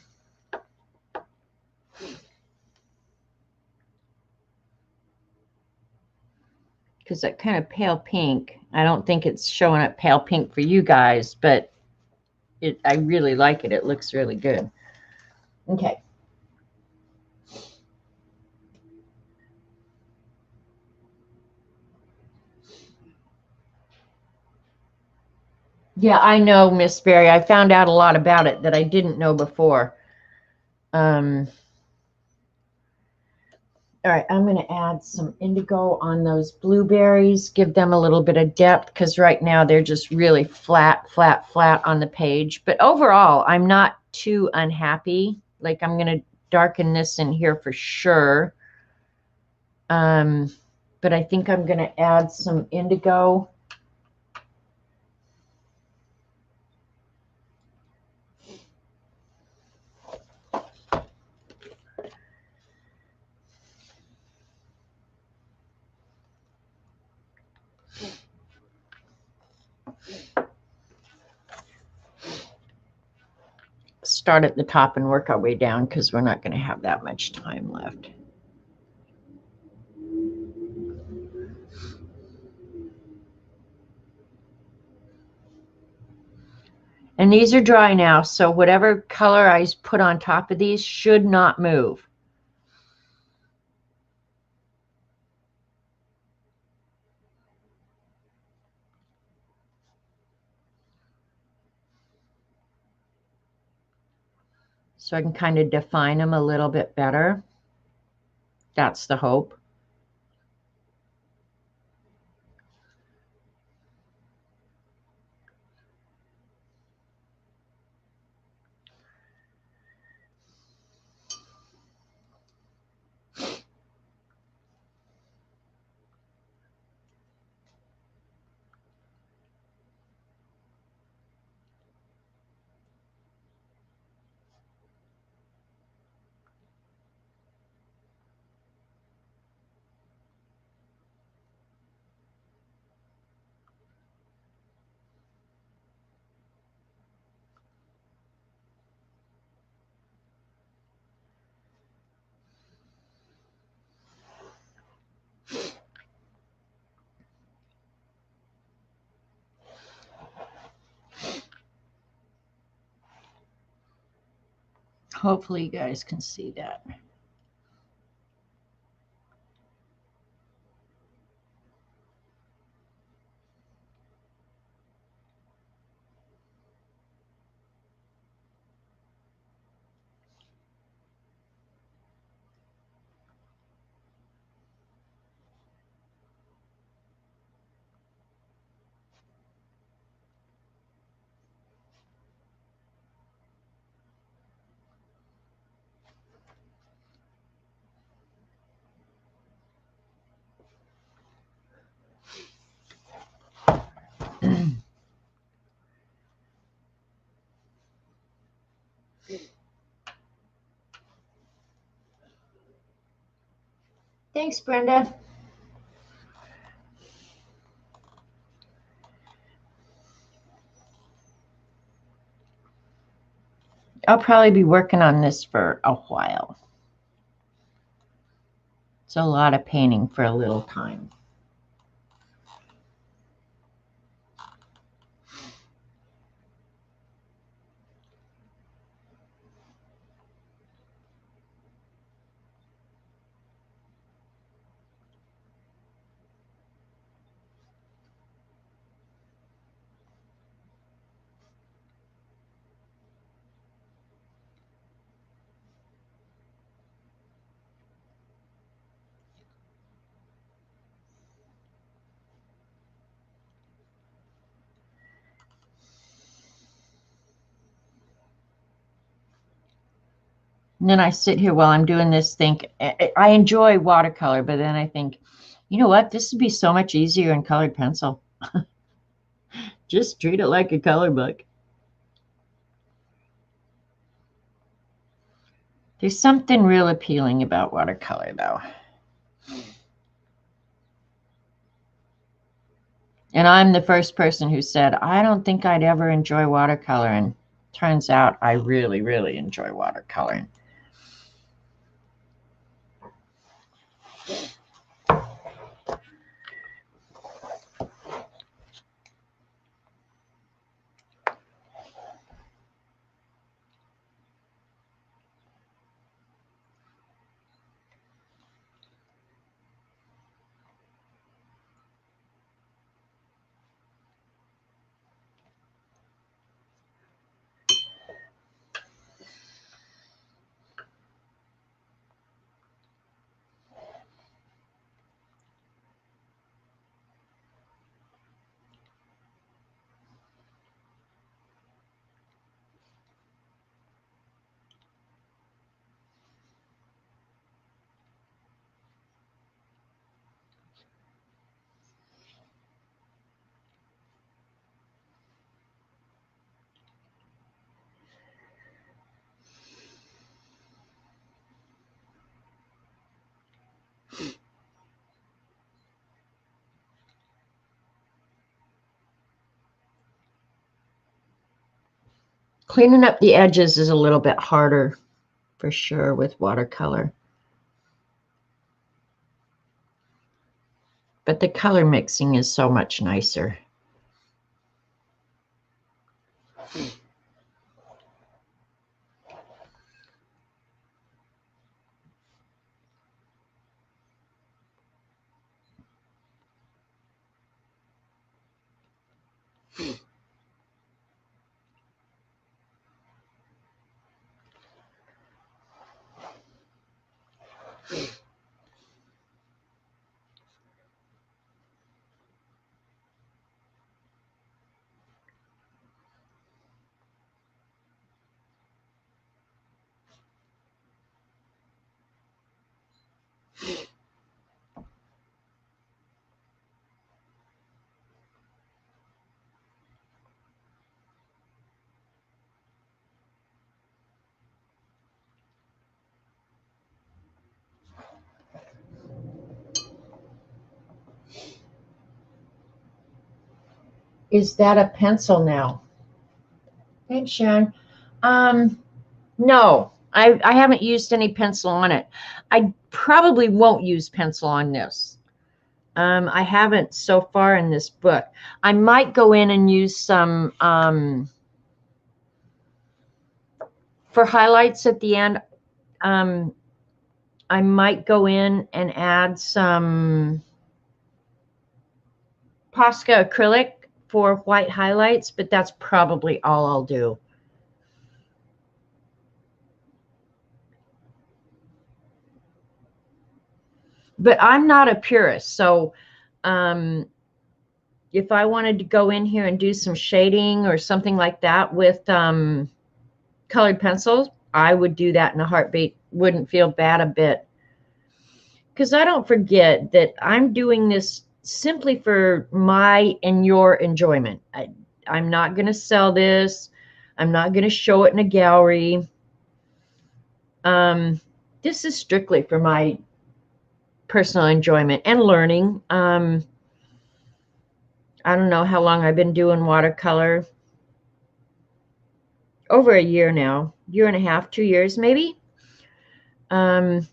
that kind of pale pink, I don't think it's showing up pale pink for you guys, but I really like it. It looks really good. Okay. Yeah, I know, Miss Berry. I found out a lot about it that I didn't know before. All right, I'm going to add some indigo on those blueberries, give them a little bit of depth because right now they're just really flat, flat, flat on the page. But overall, I'm not too unhappy. Like I'm going to darken this in here for sure. But I think I'm going to add some indigo. Start at the top and work our way down because we're not going to have that much time left. And these are dry now, so whatever color I put on top of these should not move. So I can kind of define them a little bit better. That's the hope. Hopefully you guys can see that. Thanks, Brenda. I'll probably be working on this for a while. It's a lot of painting for a little time. And then I sit here while I'm doing this, think, I enjoy watercolor, but then I think, you know what? This would be so much easier in colored pencil. Just treat it like a color book. There's something real appealing about watercolor, though. And I'm the first person who said, I don't think I'd ever enjoy watercoloring. Turns out I really, really enjoy watercoloring. Cleaning up the edges is a little bit harder for sure with watercolor. But the color mixing is so much nicer. Is that a pencil now? Thanks, Sharon. No, I haven't used any pencil on it. I probably won't use pencil on this. I haven't so far in this book. I might go in and use some for highlights at the end. I might go in and add some Posca acrylic for white highlights, but that's probably all I'll do. But I'm not a purist, so if I wanted to go in here and do some shading or something like that with colored pencils, I would do that in a heartbeat. Wouldn't feel bad a bit. Because I don't forget that I'm doing this simply for my and your enjoyment. I'm not going to sell this. I'm not going to show it in a gallery. This is strictly for my personal enjoyment and learning. I don't know how long I've been doing watercolor. Over a year now, year and a half, 2 years maybe. And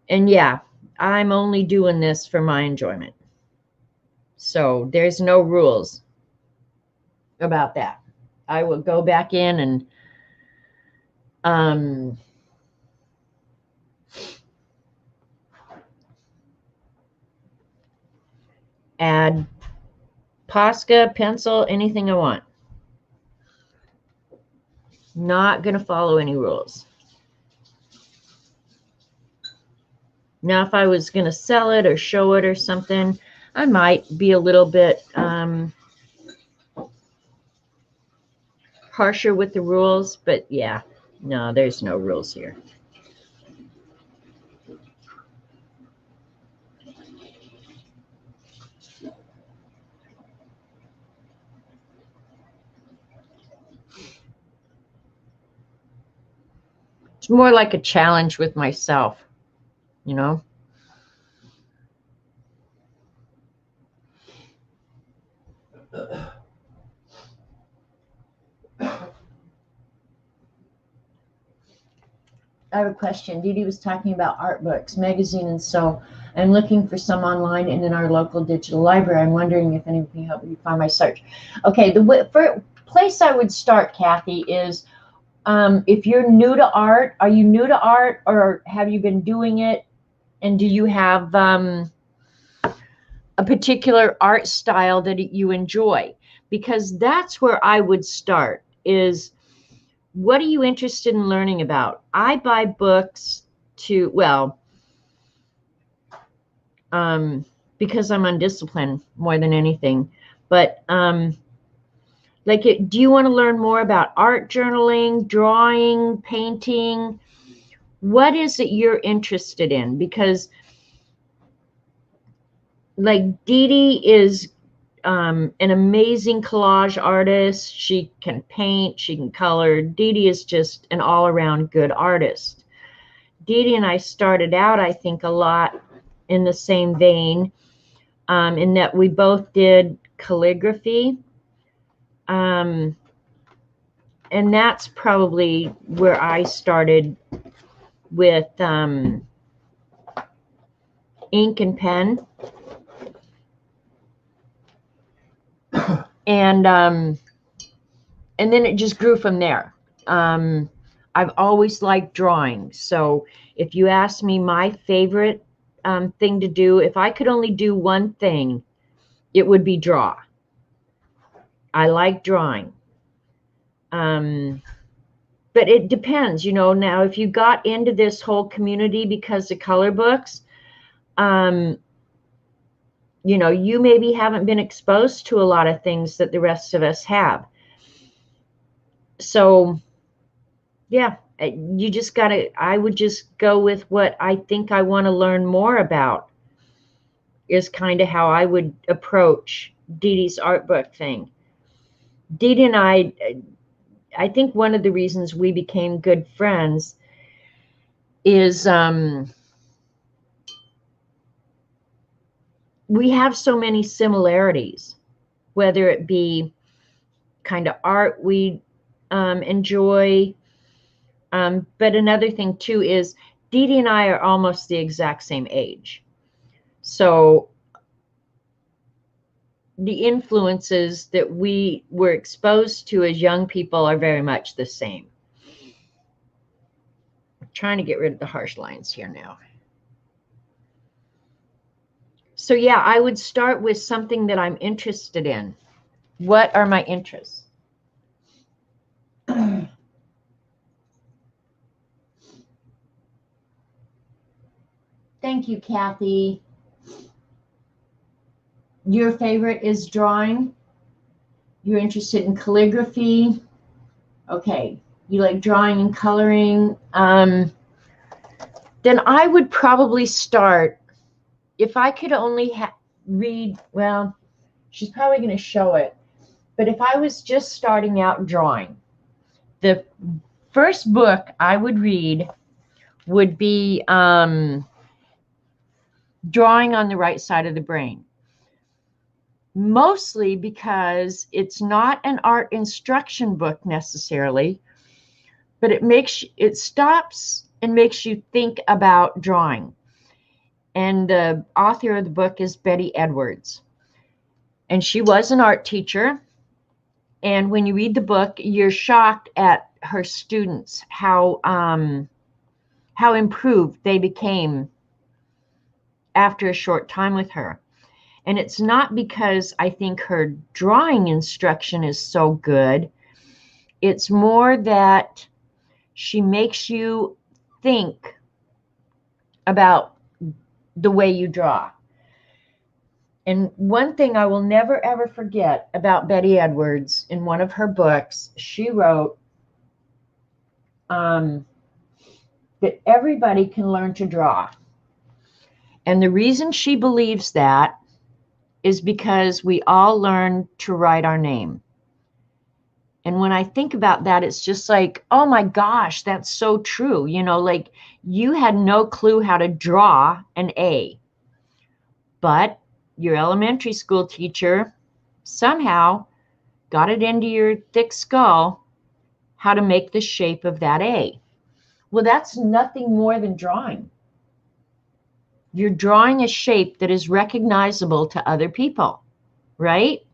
yeah, I'm only doing this for my enjoyment. So there's no rules about that. I will go back in and add Posca, pencil, anything I want. Not going to follow any rules. Now, if I was going to sell it or show it or something, I might be a little bit harsher with the rules, but yeah, no, there's no rules here. It's more like a challenge with myself, you know? I have a question. Dee Dee was talking about art books, magazine, and so I'm looking for some online and in our local digital library. I'm wondering if anyone can help me find my search. Okay, the first place I would start, Kathy, is if you're new to art. Are you new to art, or have you been doing it? And do you have a particular art style that you enjoy? Because that's where I would start, is what are you interested in learning about? I buy books to, well, because I'm undisciplined more than anything. But like, do you want to learn more about art journaling, drawing, painting? What is it you're interested in? Because like Dee Dee is an amazing collage artist. She can paint, she can color. Dee Dee is just an all-around good artist. Dee Dee and I started out, I think, a lot in the same vein, in that we both did calligraphy. And that's probably where I started with ink and pen. And then it just grew from there. I've always liked drawing. So if you ask me my favorite thing to do, if I could only do one thing, it would be draw. I like drawing. But it depends, you know. Now, if you got into this whole community because of color books, you know, you maybe haven't been exposed to a lot of things that the rest of us have. So, yeah, you just got to, I would just go with what I think I want to learn more about, is kind of how I would approach Dee Dee's art book thing. Dee Dee and I think one of the reasons we became good friends is we have so many similarities, whether it be kind of art we enjoy. But another thing too is Dee Dee and I are almost the exact same age. So the influences that we were exposed to as young people are very much the same. I'm trying to get rid of the harsh lines here now. So yeah, I would start with something that I'm interested in. What are my interests? Thank you, Kathy. Your favorite is drawing. You're interested in calligraphy. Okay, you like drawing and coloring. Then I would probably start, if I could only read, well, she's probably going to show it, but if I was just starting out drawing, the first book I would read would be Drawing on the Right Side of the Brain. Mostly because it's not an art instruction book necessarily, but it stops and makes you think about drawing. And the author of the book is Betty Edwards. And she was an art teacher. And when you read the book, you're shocked at her students, how improved they became after a short time with her. And it's not because I think her drawing instruction is so good. It's more that she makes you think about the way you draw. And one thing I will never, ever forget about Betty Edwards, in one of her books, she wrote that everybody can learn to draw. And the reason she believes that is because we all learn to write our name. And when I think about that, it's just like, oh my gosh, that's so true. You know, like, you had no clue how to draw an A, but your elementary school teacher somehow got it into your thick skull how to make the shape of that A. Well, that's nothing more than drawing. You're drawing a shape that is recognizable to other people, right?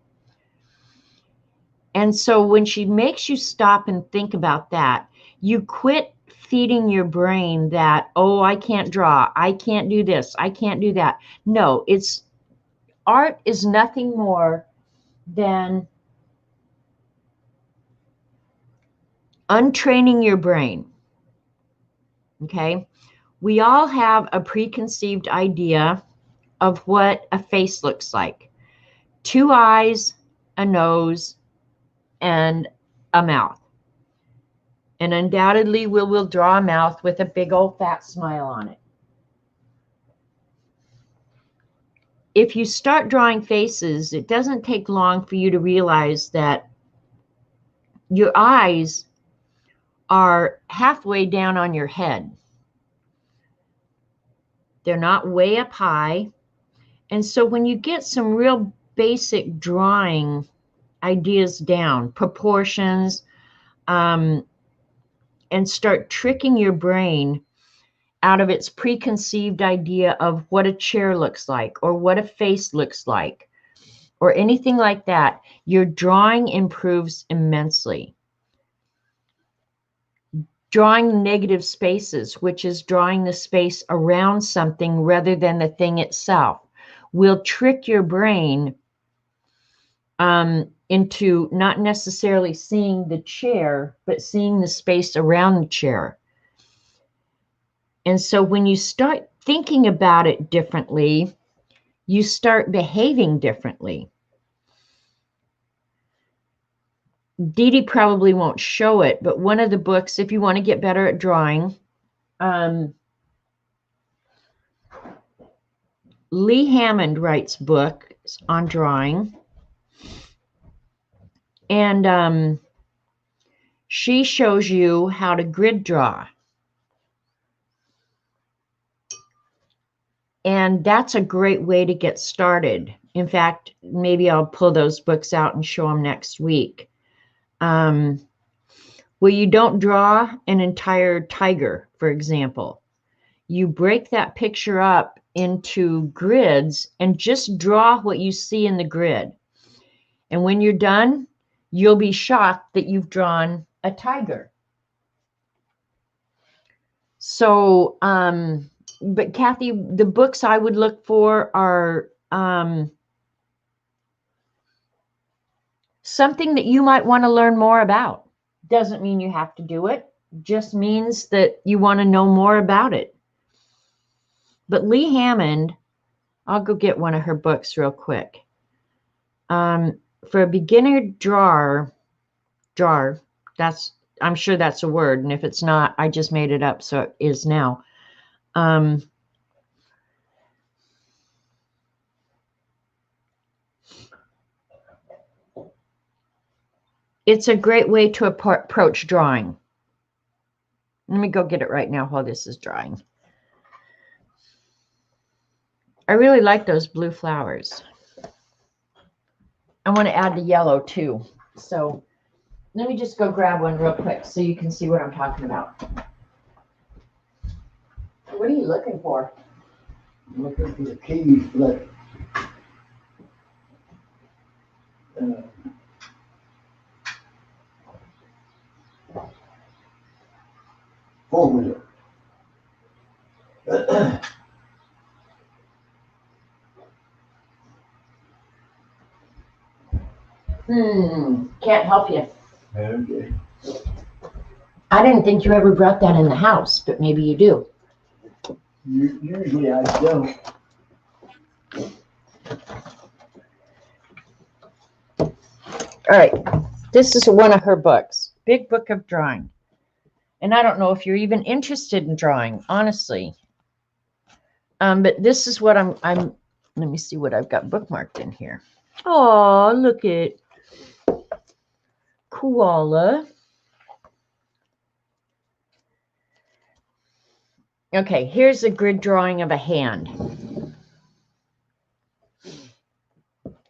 And so when she makes you stop and think about that, you quit feeding your brain that, oh, I can't draw, I can't do this, I can't do that. No, it's art is nothing more than untraining your brain. Okay? We all have a preconceived idea of what a face looks like. 2 eyes, a nose, and a mouth. And undoubtedly, we will draw a mouth with a big old fat smile on it. If you start drawing faces, it doesn't take long for you to realize that your eyes are halfway down on your head. They're not way up high. And so when you get some real basic drawing ideas down, proportions, and start tricking your brain out of its preconceived idea of what a chair looks like or what a face looks like or anything like that, your drawing improves immensely. Drawing negative spaces, which is drawing the space around something rather than the thing itself, will trick your brain into not necessarily seeing the chair, but seeing the space around the chair. And so when you start thinking about it differently, you start behaving differently. Dee Dee probably won't show it, but one of the books, if you want to get better at drawing, Lee Hammond writes books on drawing. And she shows you how to grid draw. And that's a great way to get started. In fact, maybe I'll pull those books out and show them next week. Well, you don't draw an entire tiger, for example. You break that picture up into grids and just draw what you see in the grid. And when you're done, you'll be shocked that you've drawn a tiger. So, but Kathy, the books I would look for are something that you might want to learn more about. Doesn't mean you have to do it. Just means that you want to know more about it. But Lee Hammond, I'll go get one of her books real quick. For a beginner drawer, I'm sure that's a word, and if it's not, I just made it up, so it is now. It's a great way to approach drawing. Let me go get it right now while this is drying. I really like those blue flowers. I want to add the yellow too. So let me just go grab one real quick so you can see what I'm talking about. What are you looking for? I'm looking for the keys, but four-wheeler. Can't help you. Okay. I didn't think you ever brought that in the house, but maybe you do. Usually I don't. All right, this is one of her books, Big Book of Drawing. And I don't know if you're even interested in drawing, honestly. But this is what I'm, let me see what I've got bookmarked in here. Oh, look at koala. Okay, here's a grid drawing of a hand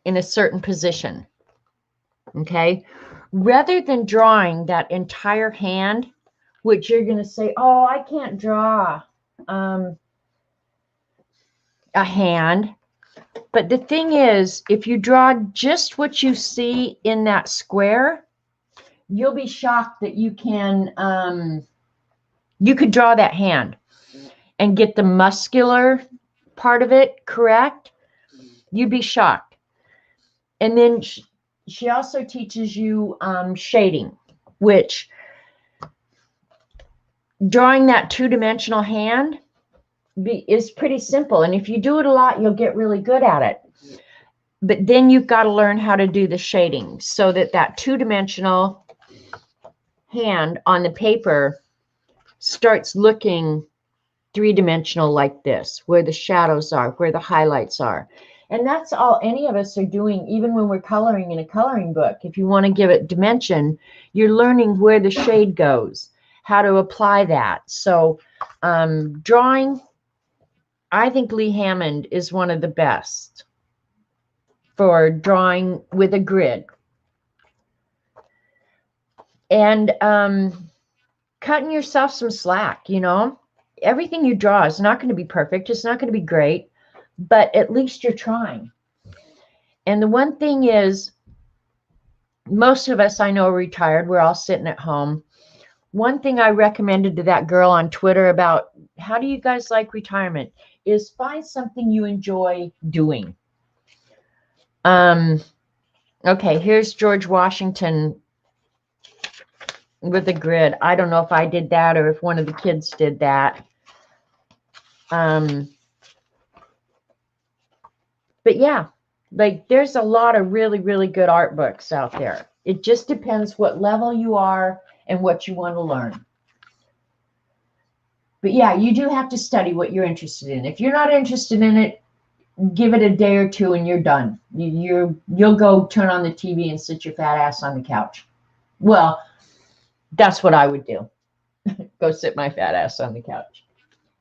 in a certain position. Okay, rather than drawing that entire hand, which you're going to say, oh, I can't draw a hand. But the thing is, if you draw just what you see in that square, you'll be shocked that you could draw that hand and get the muscular part of it correct. You'd be shocked. And then she also teaches you shading, which drawing that two-dimensional hand is pretty simple. And if you do it a lot, you'll get really good at it. But then you've got to learn how to do the shading so that that two-dimensional hand on the paper starts looking three-dimensional like this, where the shadows are, where the highlights are. And that's all any of us are doing, even when we're coloring in a coloring book. If you want to give it dimension, you're learning where the shade goes, how to apply that. So drawing, I think Lee Hammond is one of the best for drawing with a grid. And cutting yourself some slack, you know. Everything you draw is not going to be perfect. It's not going to be great, but at least you're trying. And the one thing is, most of us I know are retired. We're all sitting at home. One thing I recommended to that girl on Twitter about how do you guys like retirement is find something you enjoy doing. Okay, here's George Washington with a grid. I don't know if I did that or if one of the kids did that. But yeah, like there's a lot of really, really good art books out there. It just depends what level you are and what you want to learn. But yeah, you do have to study what you're interested in. If you're not interested in it, give it a day or two and you're done. You'll go turn on the TV and sit your fat ass on the couch. Well, that's what I would do. Go sit my fat ass on the couch.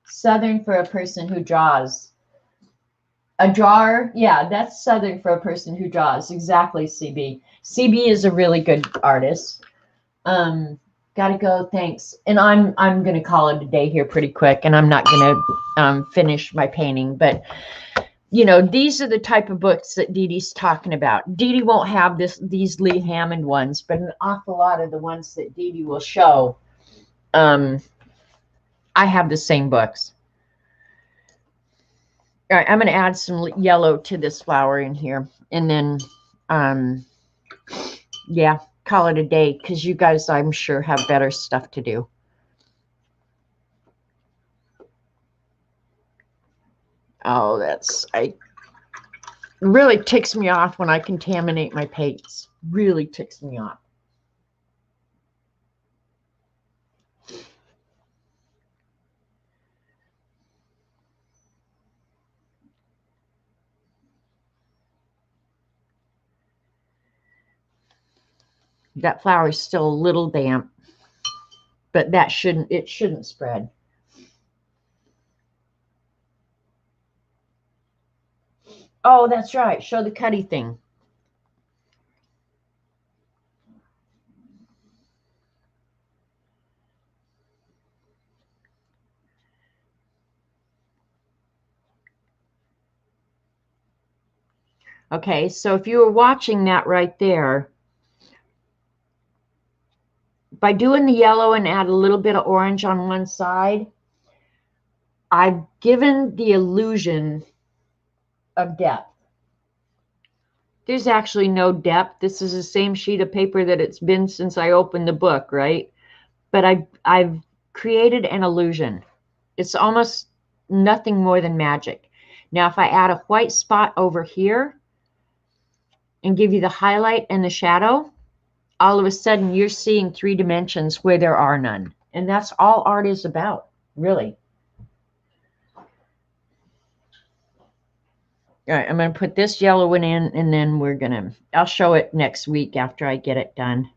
Southern for a person who draws. A drawer, yeah, that's Southern for a person who draws. Exactly, CB. CB is a really good artist. Gotta go, thanks. And I'm gonna call it a day here pretty quick, and I'm not gonna finish my painting. But you know, these are the type of books that Dee Dee's talking about. Dee Dee won't have these Lee Hammond ones, but an awful lot of the ones that Dee Dee will show, I have the same books. All right, I'm going to add some yellow to this flower in here. And then, yeah, call it a day because you guys, I'm sure, have better stuff to do. Oh, it really ticks me off when I contaminate my paints. Really ticks me off. That flower is still a little damp, but it shouldn't spread. Oh, that's right. Show the Cuddy thing. Okay, so if you were watching that right there, by doing the yellow and add a little bit of orange on one side, I've given the illusion of depth. There's actually no depth. This is the same sheet of paper that it's been since I opened the book, right? But I've created an illusion. It's almost nothing more than magic. Now, if I add a white spot over here and give you the highlight and the shadow, all of a sudden you're seeing 3 dimensions where there are none. And that's all art is about, really. All right, I'm going to put this yellow one in, and then I'll show it next week after I get it done.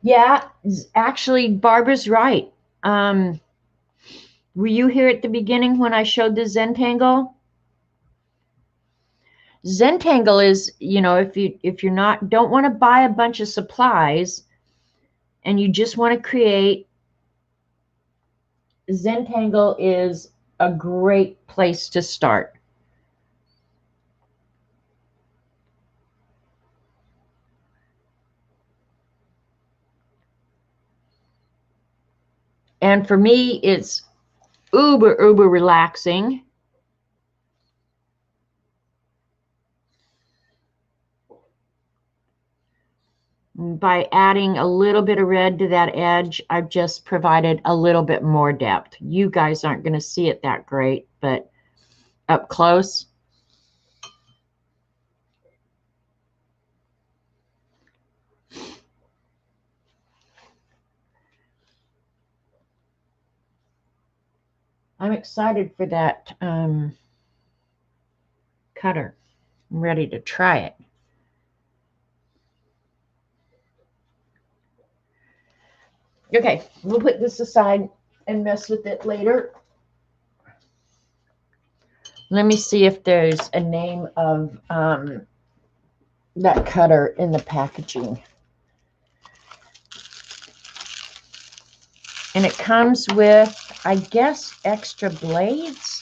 Yeah, actually, Barbara's right. Were you here at the beginning when I showed the Zentangle? Zentangle is, you know, if you're not don't want to buy a bunch of supplies and you just want to create, Zentangle is a great place to start. And for me, it's uber relaxing. By adding a little bit of red to that edge, I've just provided a little bit more depth. You guys aren't going to see it that great, but up close. I'm excited for that cutter. I'm ready to try it. Okay, we'll put this aside and mess with it later. Let me see if there's a name of that cutter in the packaging. And it comes with, I guess, extra blades.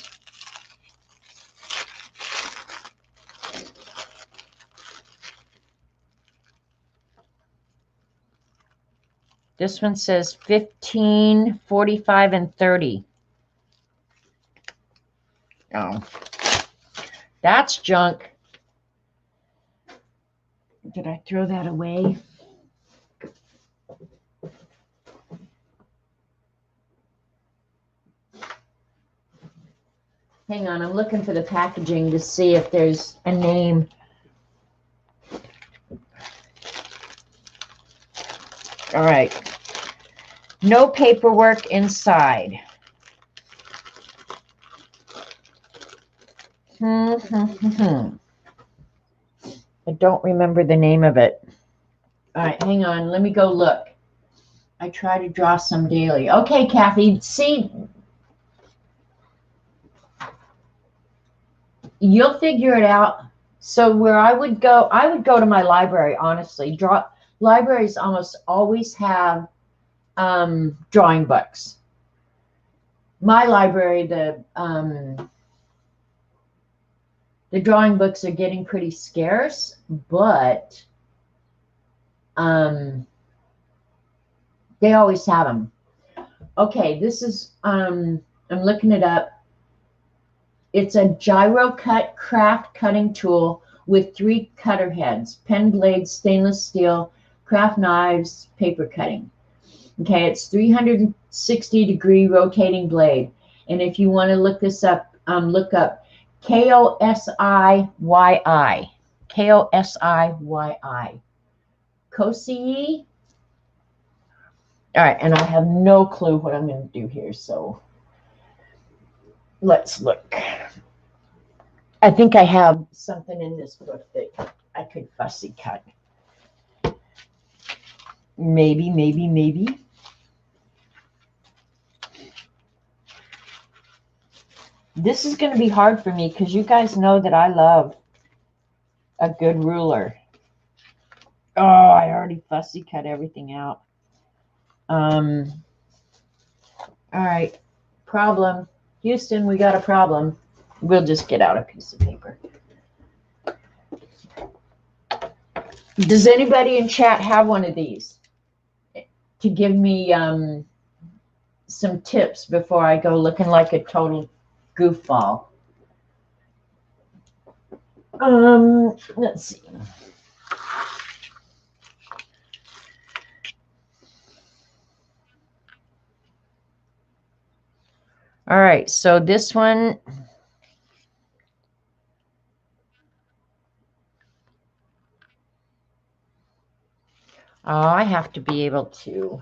This one says 15, 45, and 30. Oh, that's junk. Did I throw that away? Hang on, I'm looking for the packaging to see if there's a name. All right. No paperwork inside. I don't remember the name of it. All right, hang on. Let me go look. I try to draw some daily. Okay, Kathy, see, you'll figure it out. So where I would go to my library, honestly. Libraries almost always have drawing books. My library, the drawing books are getting pretty scarce, but they always have them. Okay, this is, I'm looking it up. It's a gyro cut craft cutting tool with 3 cutter heads, pen blades, stainless steel, craft knives, paper cutting. Okay, it's 360-degree rotating blade. And if you want to look this up, look up KOSIYI. KOSIYI. Kosii. All right, and I have no clue what I'm going to do here, so let's look. I think I have something in this book that I could fussy cut. Maybe. This is going to be hard for me because you guys know that I love a good ruler. Oh, I already fussy cut everything out. All right. Problem. Houston, we got a problem. We'll just get out a piece of paper. Does anybody in chat have one of these to give me some tips before I go looking like a total goofball? Let's see. All right, so this one, I have to be able to.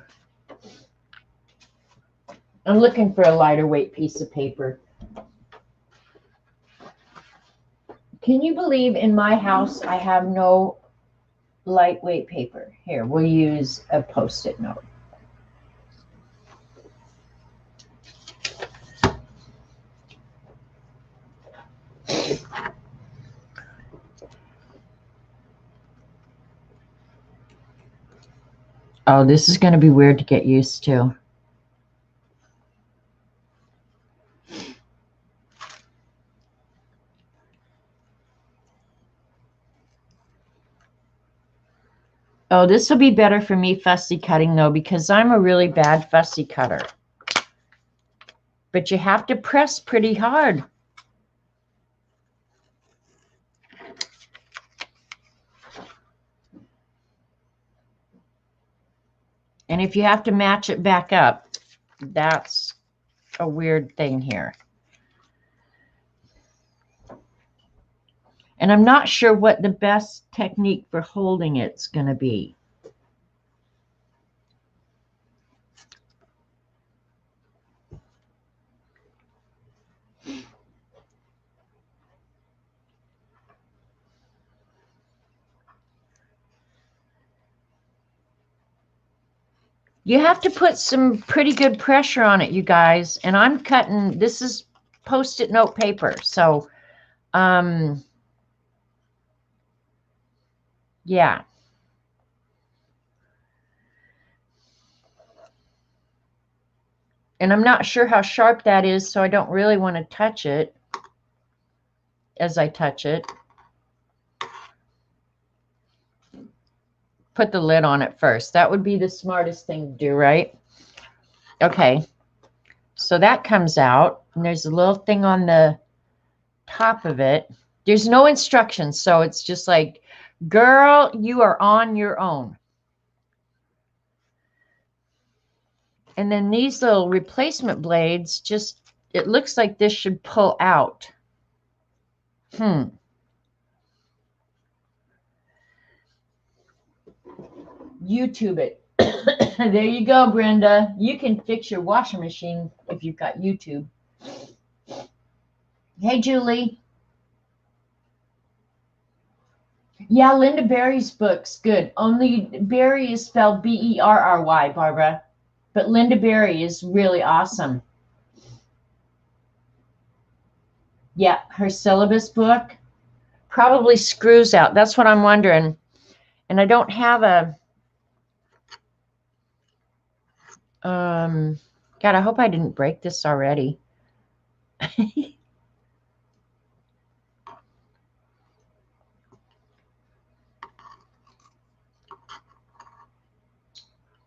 I'm looking for a lighter weight piece of paper. Can you believe in my house I have no lightweight paper. Here, we'll use a Post-it note. Oh, this is going to be weird to get used to. Oh, this will be better for me fussy cutting though, because I'm a really bad fussy cutter. But you have to press pretty hard. And if you have to match it back up, that's a weird thing here. And I'm not sure what the best technique for holding it's going to be. You have to put some pretty good pressure on it, you guys. And I'm cutting, this is Post-it note paper. So, yeah. And I'm not sure how sharp that is, so I don't really want to touch it as I touch it. Put the lid on it first. That would be the smartest thing to do, right? Okay. So that comes out, and there's a little thing on the top of it. There's no instructions, so it's just like, girl, you are on your own. And then these little replacement blades, just, it looks like this should pull out. YouTube it. There you go, Brenda. You can fix your washing machine if you've got YouTube. Hey, Julie. Yeah, Linda Berry's book's good. Only Berry is spelled B-E-R-R-Y, Barbara. But Linda Berry is really awesome. Yeah, her syllabus book probably screws out. That's what I'm wondering. And I don't have a... God, I hope I didn't break this already.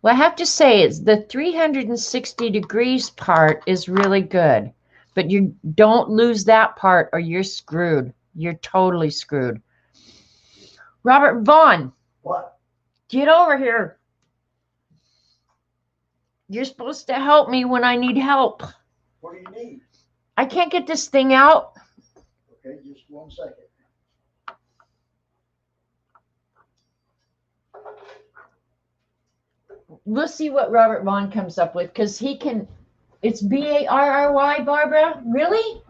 Well, I have to say, it's the 360 degrees part is really good, but you don't lose that part or you're screwed. You're totally screwed. Robert Vaughn. What? Get over here. You're supposed to help me when I need help. What do you need? I can't get this thing out. Okay, just 1 second. We'll see what Robert Vaughn comes up with, because he can, it's B-A-R-R-Y, Barbara? Really?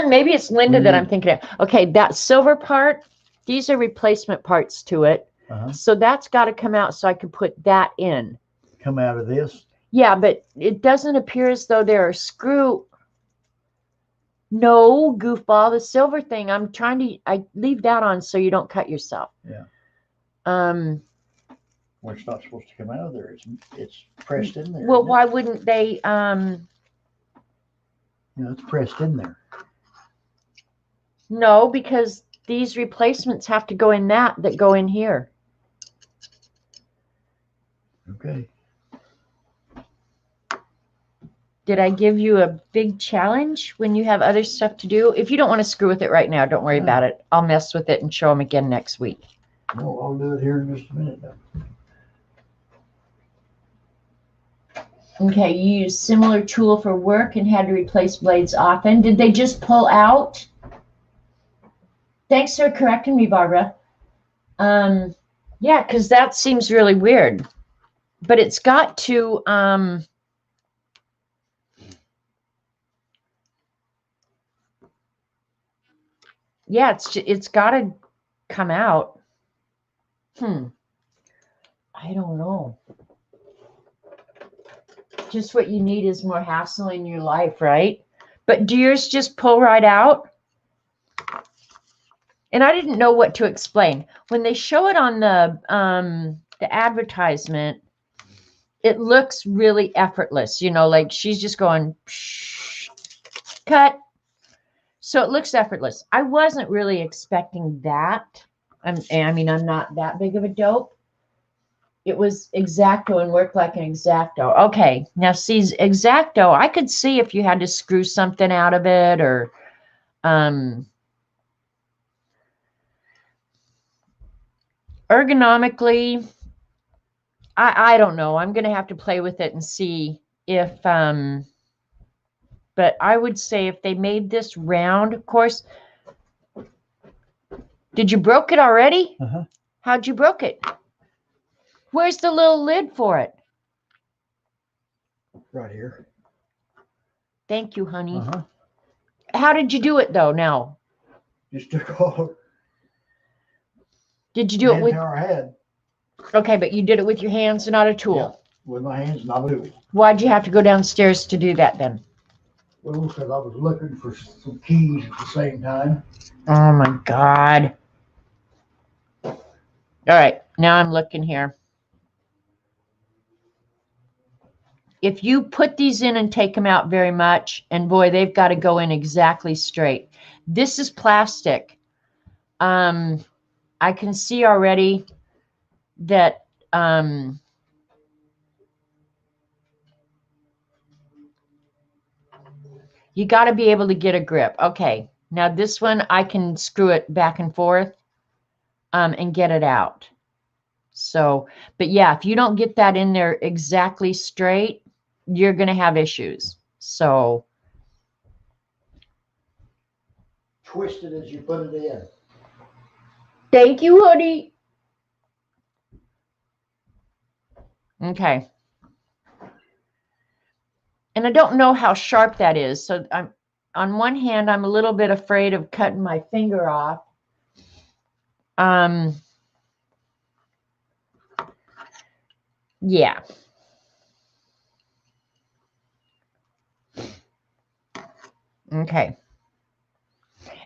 Maybe it's Linda that I'm thinking of. Okay, that silver part, these are replacement parts to it. So that's got to come out so I can put that in. Come out of this? Yeah, but it doesn't appear as though there are screw. No, goofball, the silver thing, I leave that on so you don't cut yourself. Yeah. Well, it's not supposed to come out of there. It's pressed in there. Well, why wouldn't they, it's pressed in there. no, because these replacements have to go in that go in here. Okay. Did I give you a big challenge when you have other stuff to do? If you don't want to screw with it right now, don't worry about it. I'll mess with it and show them again next week. No, I'll do it here in just a minute now. Okay, you use similar tool for work and had to replace blades often. Did they just pull out? Thanks for correcting me, Barbara. Yeah, because that seems really weird. But it's got to, yeah, it's got to come out. I don't know. Just what you need is more hassle in your life, right? But do yours just pull right out? And I didn't know what to explain. When they show it on the advertisement, it looks really effortless, you know, like she's just going psh, cut. So it looks effortless. I wasn't really expecting that. I mean, I'm not that big of a dope. It was X-Acto and worked like an X-Acto. Okay, now see, X-Acto, I could see if you had to screw something out of it or ergonomically, I don't know. I'm going to have to play with it and see if, but I would say if they made this round, of course, did you broke it already? Uh-huh. How'd you broke it? Where's the little lid for it? Right here. Thank you, honey. Uh-huh. How did you do it though now? Just took all Did you do it with, manpower I had okay, but you did it with your hands and not a tool. with my hands not moving. Why'd you have to go downstairs to do that then? Well, because I was looking for some keys at the same time. Oh my God. All right, now I'm looking here. If you put these in and take them out very much, and boy, they've got to go in exactly straight. This is plastic. I can see already that you got to be able to get a grip. Okay, now this one, I can screw it back and forth and get it out. So, but yeah, if you don't get that in there exactly straight, you're going to have issues. So, Twist it as you put it in. thank you, honey. Okay. And I don't know how sharp that is. So I'm on one hand, I'm a little bit afraid of cutting my finger off. Yeah. Okay.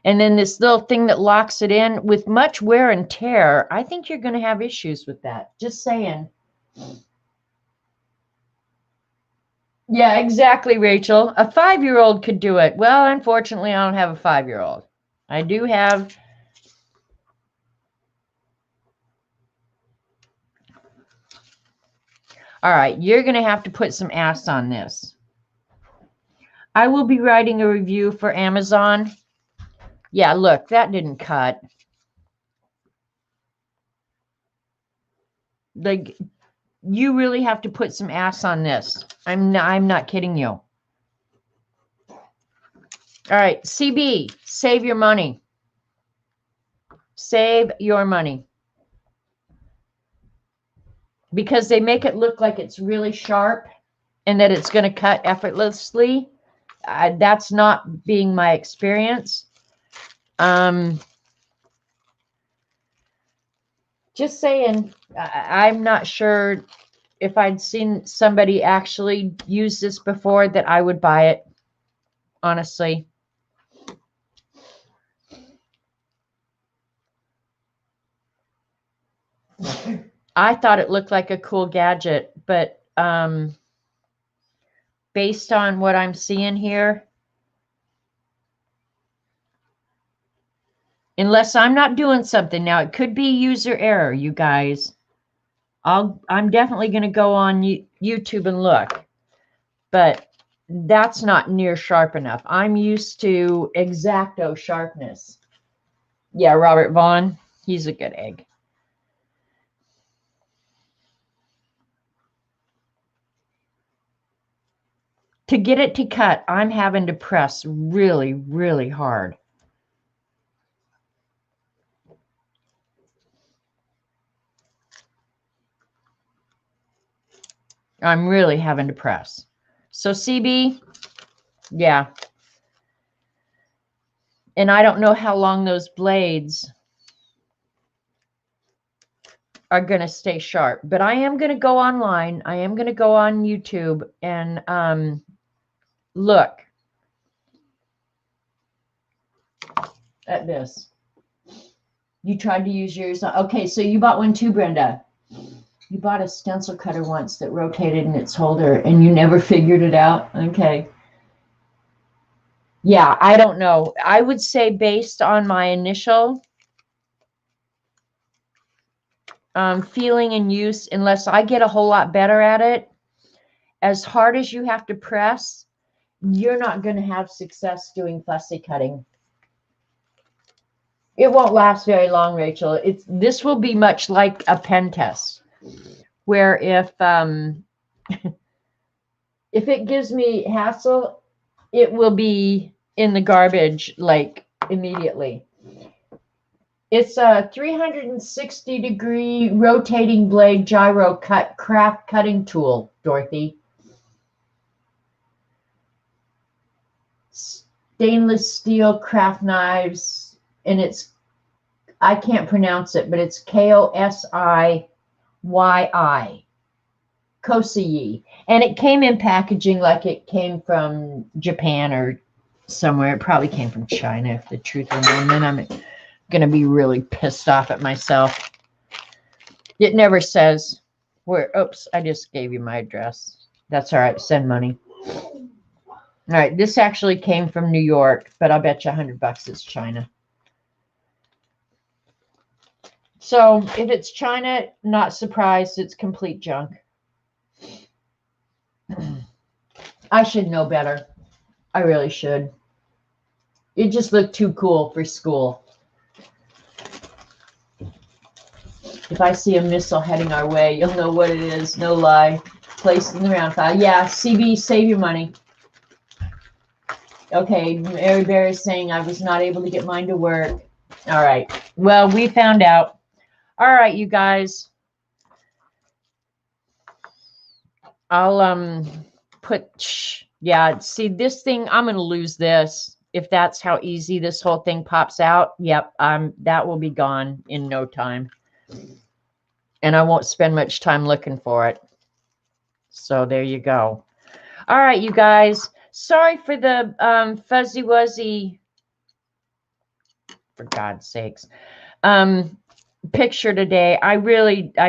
And then this little thing that locks it in with much wear and tear, I think you're going to have issues with that. Just saying. Yeah, exactly, Rachel. A 5-year-old could do it. Well, unfortunately, I don't have a 5-year-old. I do have. All right, you're going to have to put some ass on this. I will be writing a review for Amazon. Yeah, look, that didn't cut. Like, you really have to put some ass on this. I'm not kidding you. All right, CB, save your money. Save your money. Because they make it look like it's really sharp and that it's going to cut effortlessly. That's not being my experience. Just saying, I'm not sure if I'd seen somebody actually use this before that I would buy it, honestly. I thought it looked like a cool gadget, but based on what I'm seeing here, unless I'm not doing something now, it could be user error, you guys. I'm definitely going to go on YouTube and look, but that's not near sharp enough. I'm used to X-Acto sharpness. Yeah, Robert Vaughn, he's a good egg. To get it to cut, I'm having to press really, really hard. I'm really having to press. So CB, yeah. And I don't know how long those blades. are going to stay sharp. But I am going to go online. I am going to go on YouTube and look at this. You tried to use yours. Okay, so you bought one too, Brenda. You bought a stencil cutter once that rotated in its holder and you never figured it out? Okay. Yeah, I don't know. I would say based on my initial feeling and use, unless I get a whole lot better at it, as hard as you have to press, you're not going to have success doing fussy cutting. It won't last very long, Rachel. This will be much like a pen test, where if if it gives me hassle, it will be in the garbage like immediately. It's a 360-degree rotating blade gyro cut craft cutting tool, Dorothy. Stainless steel craft knives, and I can't pronounce it, but it's Kosiyi. Kosiyi. And it came in packaging like it came from Japan or somewhere. It probably came from China, if the truth were known. Then I'm going to be really pissed off at myself. It never says where. Oops, I just gave you my address. That's all right. Send money. All right. This actually came from New York, but I'll bet you $100 it's China. So if it's China, not surprised. It's complete junk. I should know better. I really should. It just looked too cool for school. If I see a missile heading our way, you'll know what it is. No lie. Placed in the round file. Yeah, CB, save your money. Okay, Mary Berry's saying I was not able to get mine to work. All right. Well, we found out. All right, you guys. I'll yeah, see this thing, I'm going to lose this. If that's how easy this whole thing pops out, yep, that will be gone in no time. And I won't spend much time looking for it. So there you go. All right, you guys. Sorry for the fuzzy wuzzy, for God's sakes, picture today. I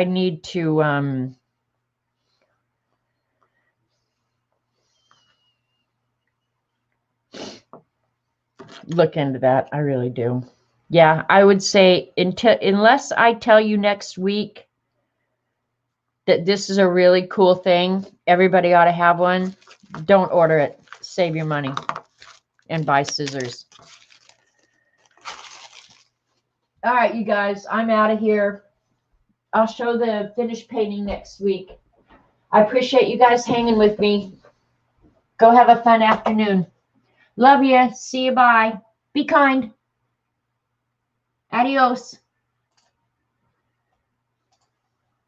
need to look into that. I really do. Yeah, I would say unless I tell you next week that this is a really cool thing, everybody ought to have one, don't order it. Save your money and buy scissors. All right, you guys, I'm out of here. I'll show the finished painting next week. I appreciate you guys hanging with me. Go have a fun afternoon. Love you. See you. Bye. Be kind. Adios.